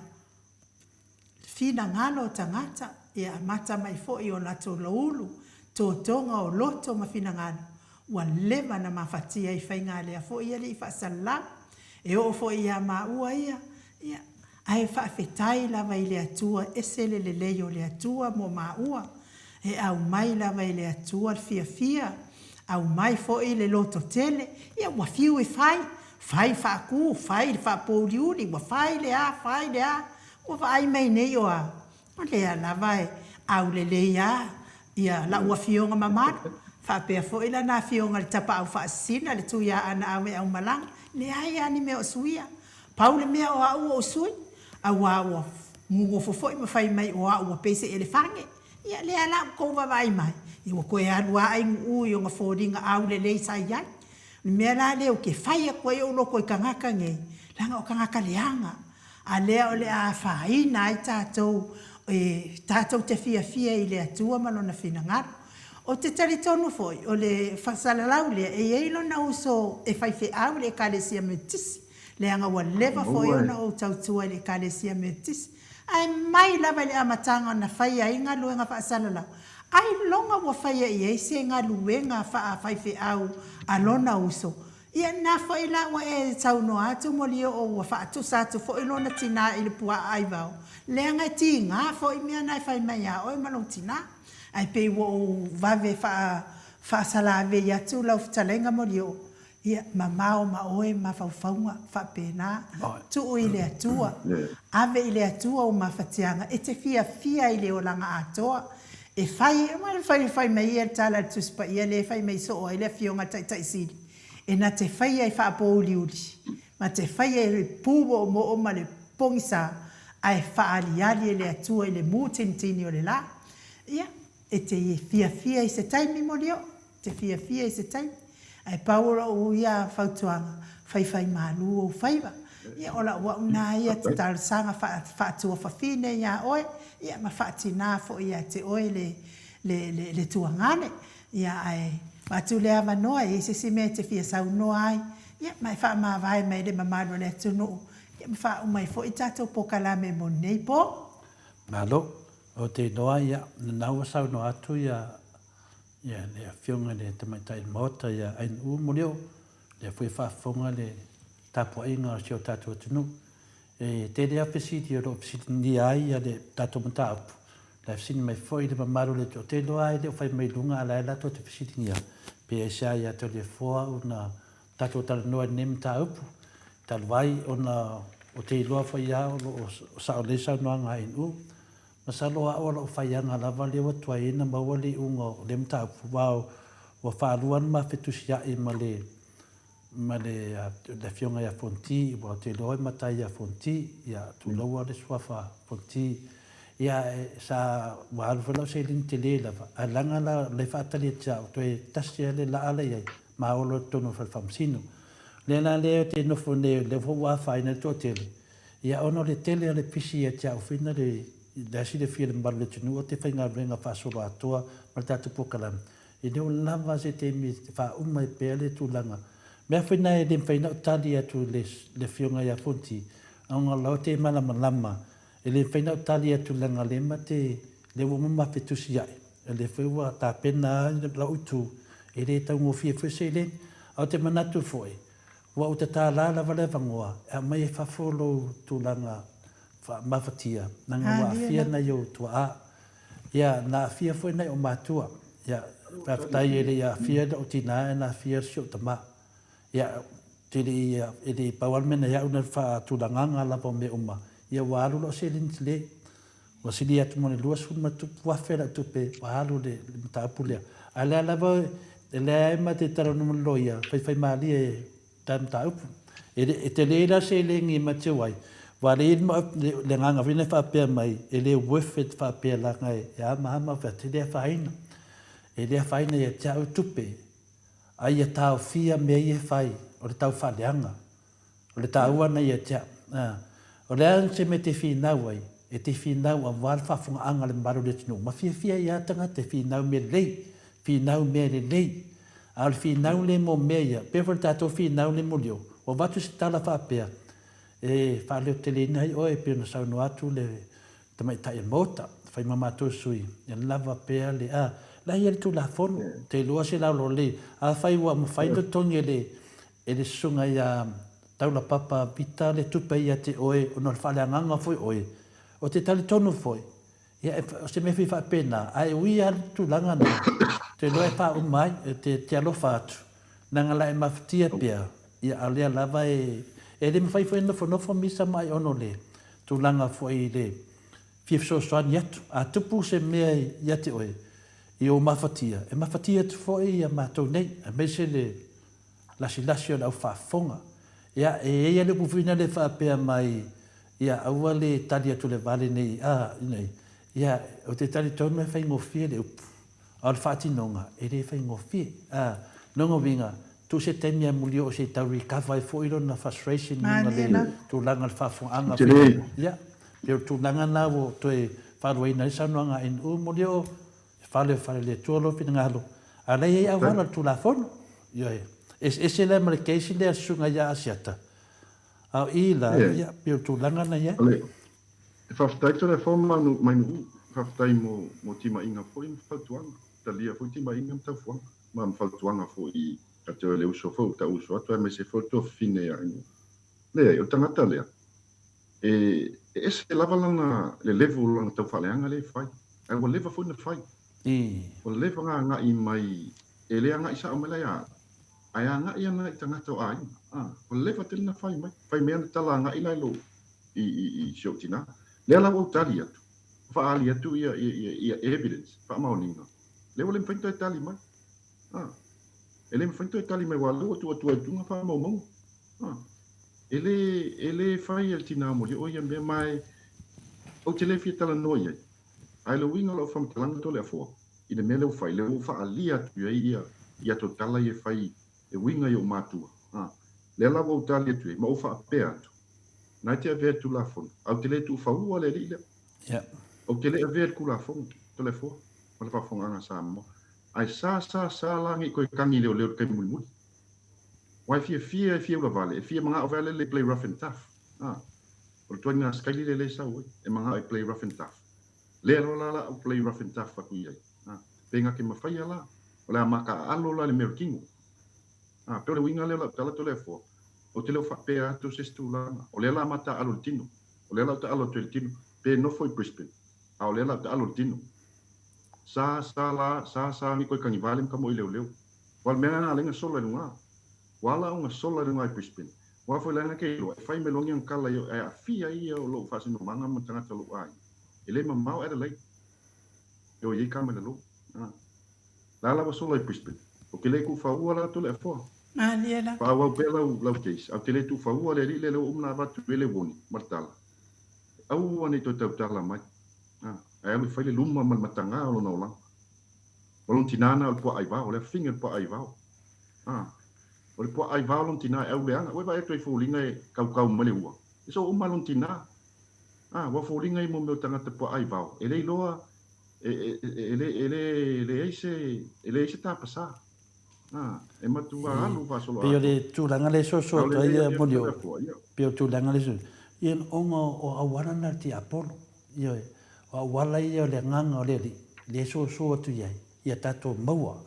fina ngalo tangata ia mata mai fo i o lato loulu to tonga o loto ma fina ngalo wa leva na mafatia i fainga le fo ia li fa sala e o fo ia ma ua ia ai fa fetai lava i le atua esele le leio le atua mo ma ua e au mai lava i le atua fia au mai fo i le loto tele ia wa fiu i fai fa ku fai fa poliuri wa fai le a o vai mai nei o a le la vai au le ia la wa fionga mama fa pe fo ila na fionga le tapa au fa sina le tu ya ana au malang le ai ani me o suia paule me o sui a wa mungo fo i fai mai o pese elefange ia le ala ko vai mai i ko ya lua ai u yo nga fodinga au le sai ya me la le o ke fai ko yo lo ko kangaka nge langa o kangaka leanga a lea o le a whaina ai tātou te fia i le atua malona whinangaro. O te taritonu foi, o le whasalalau lea, e eilo na uso e whaiwhi au le kalesia metisi. Le anga wa lewa foi ona o tautua le kalesia metisi. Ai mai lava le amatanga na whaia i ngā luenga whasalalau. Ai longa wa whaia i eise ngā luenga whaiwhi au alona uso. ia na fo ila wa e tau no atu mo lio o wa fa tu sa tu fo ilo na tina ile pua ai vau le nga tinga fo i mea na fai mai a o ma no tina ai pe wo va ve fa sala ve ya tu la ftalenga mo lio ia mamao ma oe ma fa faunga fa pena tu ile atua ave ile atua o ma fatianga e te fia ile o langa atoa e fai mai e tala tu spa ia le fai mai so o ile fionga tai sili e na te fai ai fa po uliuli ma te fai ai pubo mo o ma le pongisa ai fa ali le atua ile mutintini o le la ia e te fia i se taimi mo lio te fia i se taimi ai paura o ia fautuanga fai malu o faiva ia ola wa una ia te tarsanga fa tua fa fine ia oe ia ma fa tina fo ia te oe le tuangane ia ai atu le ava noa e se me te fia sau noa ai ia mai fa ma vai mai le mamalo le tunu ia ma fa mai fo i tato po kalame mo nei po malo o te noa ia na wa sau no atu ia le fionga le te mai tai Maota ia ai mo leo le foi fa fonga le tapo inga o tato tunu e te le apesiti o apesiti ni ai le tato mata la fsini mai foi le mamalo le te loa le fai mai lunga ala la to te apesiti ni pe sa ia to le foa una tato tal no nem ta upu tal vai ona o te loa foi ia o sa le sa no nga inu masalo a o fai anga la vale o tua ina ma wali ungo le mta upu wao wa fa luan ma fetusia e male la fionga ia fonti o te loa mata ia fonti ia tu loa le swafa fonti ia sa wa velo se lintele la alanga la le fatali tsa to e tasia le la ala ia ma o lo tono fa famsino le la le te no fone le vo wa fa ina to tele ia ono le tele le pisi tsa o fina le da si le film barle tunu o te fainga brenga fa solo Atua ma tatu pokalam e de lava se te mi fa mai pele tu langa me fina e de faina tali atu le fionga ia fonti anga lo te malama e le faina tali atu langa le mate le wo mama fetusi ai e le foi ta pena la utu e le tau ngo fie fese le au te manatu foi wa uta ta la vale vangoa e mai fa folo tu langa fa mafatia nanga wa fia na yo tu a ya na fia foi na o matua ya pa tai ele ya fia o tina na fia sio tama ya tiri ya ele pawal mena ya una fa tu langa la po me uma ya walu lo selintile wasili atu mo le luas fu matu wa fera tu pe walu le mtapule ala la va ele ma te taro no loia fai mali e tam taup e te le la selingi mate wai wale le nganga vine fa pe mai ele wefet fa pe la ngai ya mama fa te le faina ele faina ya tau tupe ai ya tau fia me ye fai o le tau fa leanga o le tau ana ya tau o le an se me te fina wai e te fina wa wal fa funga anga le mbaru le tino ma fia ya tanga te fina me lei fina me le lei al fina le mo meia pe volta to fina le mo lio o vatu se tala fa pe e fa le tele nei o e pe no sa no atu le te mai tai Maota fai mama to sui e lava pe le la ia tu la fon te lo se la lo le a fai wa mo fai to tongele e le sunga ia tau la papa vita le tupe ia te oe o no fa le nganga foi oe o te tali tonu foi ia o se me fa pena ai ui al tu langa na te lo e fa mai te alo fatu nanga la e maftia pia ia alia lava e le mawhai foi no fo misa mai ono le tu langa foi le fif so swan yet a tupu se mea yate oe i o mafatia e mafatia tu foi ia matou nei a me se le lasi o lau whafonga ia e le bufina le whapea mai ia aua le tali atu le vale nei nei ia o te tali tonu e whai ngofie le upu a le whatinonga e le whai ngofie nongo winga tu se temia mulio o se tau recover fo ilo na frustration ninga le tu langa le whafonga ia le tu langa na wo to e wharwai na isa noanga in mulio fale le tuolo finangalo ala ia awala tu la fono ia ese le marcation le sunga ia asiata au ila ia pio tu langa na ia e whaftai to le forma no mai no whaftai mo tima inga foi fatuanga talia foi tima inga tau fuanga ma fatuanga foi Tato le uso fo ta uso atu me se foto fine ya le o tangata le e se lava lana le level lana tau faleanga le fai ai o leva fo na fai o leva nga i mai e le nga isa o mele ya ai nga ia na tangata o ai o leva te na fai mai fai me na tala nga ila lo i shotina le ala o tali atu fa ali atu ia evidence fa maoninga le o le fai tali mai ele me fanto tali me walo tu nga fa mo ele fai el tinamo o ia me mai o te le fitala noia ai lo winga lo fam talang to le fo i de mele o fai le o fa alia tu ia to tala ia fai e winga yo matua le la vo tali tu ma o fa aperto na te ave tu la fo au te le tu fa u le le o te le ave ku la fo to le fo o le fa fo nga sa mo ai sa langi koe kangi leo kai muli. Wai fia ula vale, fia mga o vale le play rough and tough. O tuani nga skaili le sa oi, e mga o play rough and tough. Le alo la o play rough and tough faku iai. Penga ke mawhai ala, o le maka alo la le merkingo. Pero le winga leo la tala to le fo. O te leo whapea atu se stu lana. O le la mata alo tino. O le la ta alo te tino. Pe no foi Brisbane. O le la ta alo tino. Sa ni koe kangi vale ka mo i leo. Wal mea nga lenga sola nunga. Wala unga sola nunga i Brisbane. Wa foi langa ke lo. Fai me longi ang kala yo. A fia ia o lo fasino manga ma tangata lo ai. Ele ma mau era lei. Yo ye kamera lo. La sola i Brisbane. O ke le ku fa ua to le fo. Liela. Fa wa pe lau case. Au te le tu fa ua le le umna va tu le woni. Martala. Au ani to tala mai. Ai me fai le luma man matanga o no lang. Olon tinana o po ai va, o le finger po ai va. O le po ai va olon tina e le anga, we va e toi folinga e kau male ua. So o malon tina. Wa folinga i mo me tanga te po ai va. Ele loa ele ese ta pasa. E matua alu va solo. Pio le tulanga le so to ia molio. Pio tulanga le so. Ien ongo o awana na ti Apollo. Io o wala ia le nganga o le so tu iai ia tato maua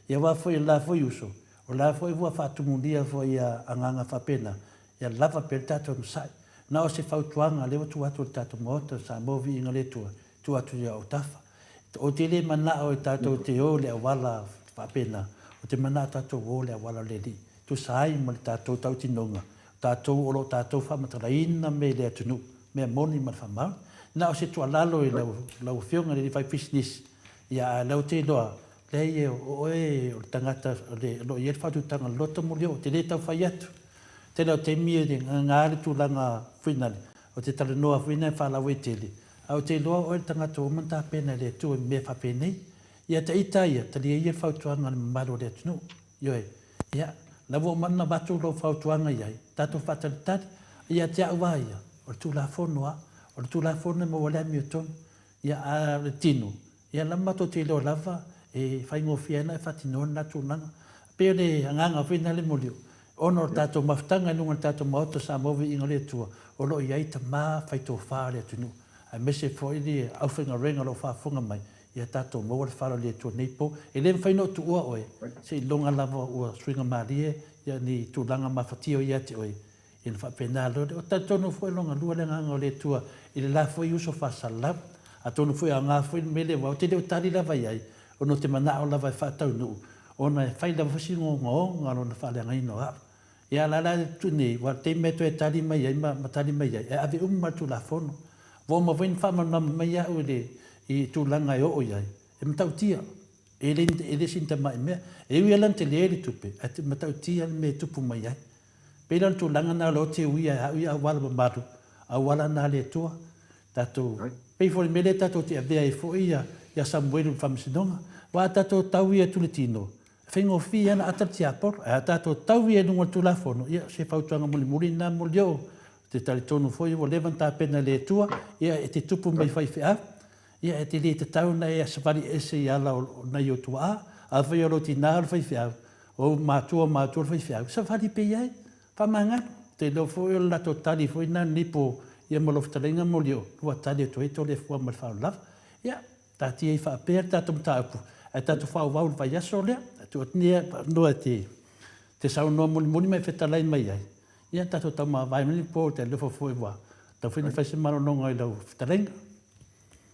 ia wa foi la foi uso o la foi wa fa tumundia foi ia anganga fa pena ia lava per tato sai na o se fautuanga le tu atu tato Maota Samoa Viiga le tu atu ia o tafa o te le mana o tato te o le wala fa pena o te mana tato o le wala le di tu sai mo tato tau tinonga tato o lo tato fa mataraina me le tunu me moni ma fa ma na o se tu alalo i lau whionga le fai business ia lau te loa le o tangata lo i elwhatu tanga loto mulio te le tau whai atu te lau te mia de ngāre tu langa whinale o te tala noa whinale whalau e tele au te loa o tangata o manta pena le tu me whapenei ia te ita ia te le i elwhautuanga le maro le tunu ioe ia lau o mana watu lo whautuanga iai tato whatalitari ia te au ia o tu la whonua o tu la fone mo wala mi ton ia a tino ia lama to te lo lava e fai ngo fiena e fatino na tu nanga pe le nganga fina le molio ono tato maftanga no tato Maota Samoa Viiga le tua o lo ia ita ma fai to fa le tunu a mese foi di au finga renga lo fa funga mai ia tato mo le fa le tu nepo e le fai no tu oe se longa lava o swinga marie ia ni tu langa mafatio ia te oe in fa penalo o tato no foi longa lua le nganga le tua il la foi uso fa salam a tonu foi anga foi mele wa te tali la vai ai o no te mana o la vai fa tau no ona fai la fosi ngo ngalo na fa le ngai no ia la tu nei wa te meto e tali mai ai ma tali mai ai ave ma tu la fono vo ma vin fa ma mai ai o le i tu langa o ai e mtau tia ele sinta mai me e wi lan te le tupe at mtau tia me tupu mai ai pelan tu langa na lo te wi ai wala matu a wala na le tua tato pe fo mele tato te ave fo ia Samuel famsidonga wa tato tawia tuletino fengo fia na atatia por tato tawia no tu la fono ia se fautuanga muli na mulio te talitonu fo ia levanta pena le tua ia te tupu mai fai fia ia te le te tau na ia safari ese ia la na yo tua a fai lo tinar fai fia o matua fai fia safari pe ia fa manga te lo fo la totali fo na nipo ia mo loftalenga molio ua tali to le fua mal fa la ia tati e fa aperta tato mtaupu e tato fa wau vai aso le tuatnia no te sau no moni mai fetalai mai ai ia tato tama vai mani po te le fo wa ta fini fa se mano no ngai lau fetalenga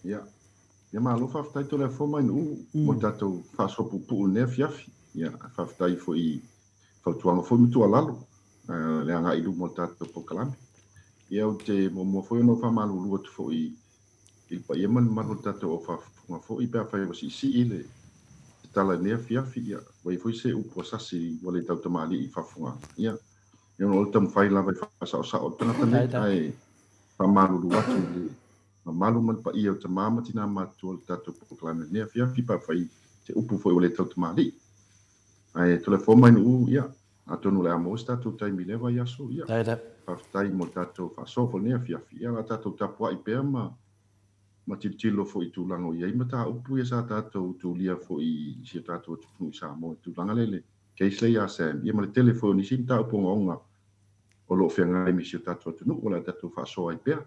ia malo fa ftai to le fo mai no mo tato fa so pu ne fiafi ia fa ftai fo I fa tuanga fo mutu alalo le anga ilu mo tato po kalami ia o te mo fo no fa malu lu tu fo I il pa ia man tato o fa fo I pa fa si ile tala ne fiafi ia wai foi se u posasi wale tau tamali I fa funga ia no tam fai la vai fa sa o tana tane ai pa malu atu le malu man pa ia o tamama tina ma tu tato po klame ne fiafi pa fai te upu foi wale tau tamali ai telefone mai u ia atonu le amo sta tu tai mi leva ia so ia pa tai mo tato fa so fo ne fiafi ia la tato tapua I pe ma titilo fo I tulango ia I mata upu ia sa tato tu lia fo I si tato tu Samoa tulanga lele keisle ia sen ia ma le telefoni sinta upu ngonga o lo fenga I mi si tato tu no wala tato fa so ai pe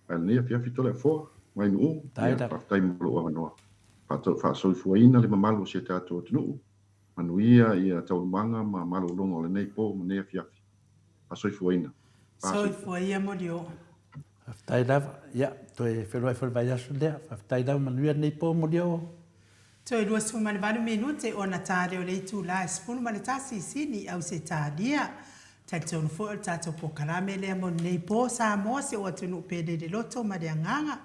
al ne fiafi to le fo mai no pa tai mo lo no pa to fa so fo ina le mamalo si tato tu no manuia ia tau manga ma malo longo le nei po ne fiafi pa so fo ina so fo ia mo dio tai da ia to e felo vai aso le tai da manuia nei po mo dio to e duas fuma vale minute ona tare o le tu la spun ma le tasi sini au se tadia tato fo tato po kalame le mo nei po sa mo se o tunu pede de loto ma de nganga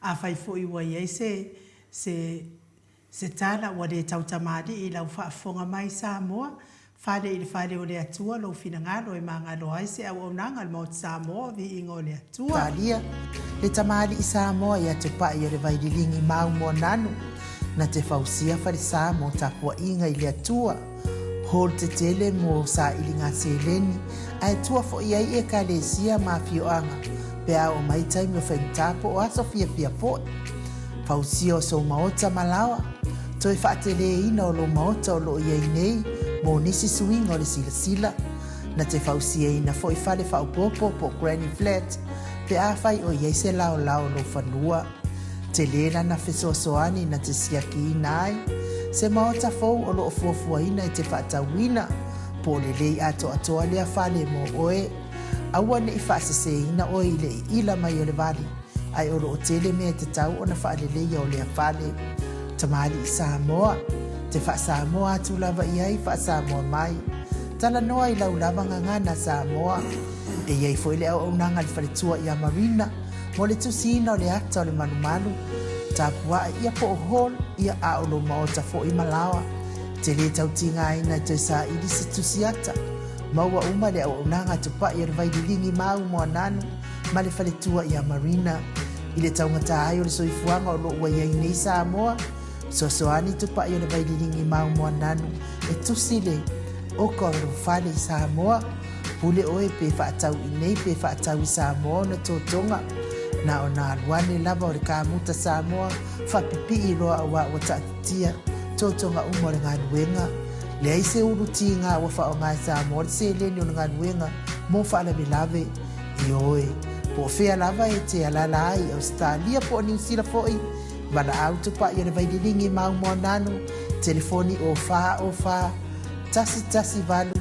a fai fo I wa ye se tala wa de tautamadi I la fa fonga mai Samoa fale o le Atua lo fina ngalo e manga lo ai se au nanga mo Samoa Viiga o le Atua talia le tamali I Samoa ia te pa ia le vaidilingi mau mo nanu na te fausia farisa mo tapuaʻiga I le Atua hol te tele mo sa ilinga seleni ai tua fo ia I ekalesia mafioanga pe a o mai taimi o whaintapo o aso fia fo fausia o so Maota malawa toi whaatele ina o lo Maota o lo ia nei mo nisi swing o le sila na te fausia ina fo I fale whaupopo po Granny Flat pe a whai o ia se lao lo whanua te lena na fesoasoani na te siaki ina ai se Maota fou o lo fuafua ina I te whaatawina po le lei atoa lea whale mo oe aua ne I whaasese ina o I le ila mai o le vali ai o lo tele mea te tau o na whaalelei o lea whale tamali I Samoa te wha Samoa atu lava I ai wha Samoa mai tala noa I lau lava ngangana Samoa e iei fo ile au nanga li whaletua I a marina mo le tusina o le ata o le manumalu tapua ia po hol ia a o lo Maota fo I malawa te le tautinga ina te sa ili se tusiata maua uma le au nanga tupa I le vaidilingi mau mo nanu ma le whaletua I a marina I le taungata ai o le soifuanga o lo ua iei nei Samoa sosoani tupa I le vaidilingi mau mo nanu e tusile o ka o fale I Samoa pule oe pe whaatau I nei pe whaatau I Samoa na tōtonga na o nā luane lava o le kāmuta Samoa whapipi I roa awa o tātia tōtonga umo le ngānuenga le aise uruti ngā wa wha o ngā Samoa le se leni o le ngānuenga mo whaalawe lave I oe po whea lava e te alala ai Australia po New Zealand fo'i wala au tupa I le vaidilingi mau mo nanu telefoni o wha tasi valu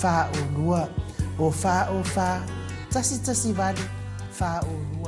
wha o lua o wha tasi valu wha o lua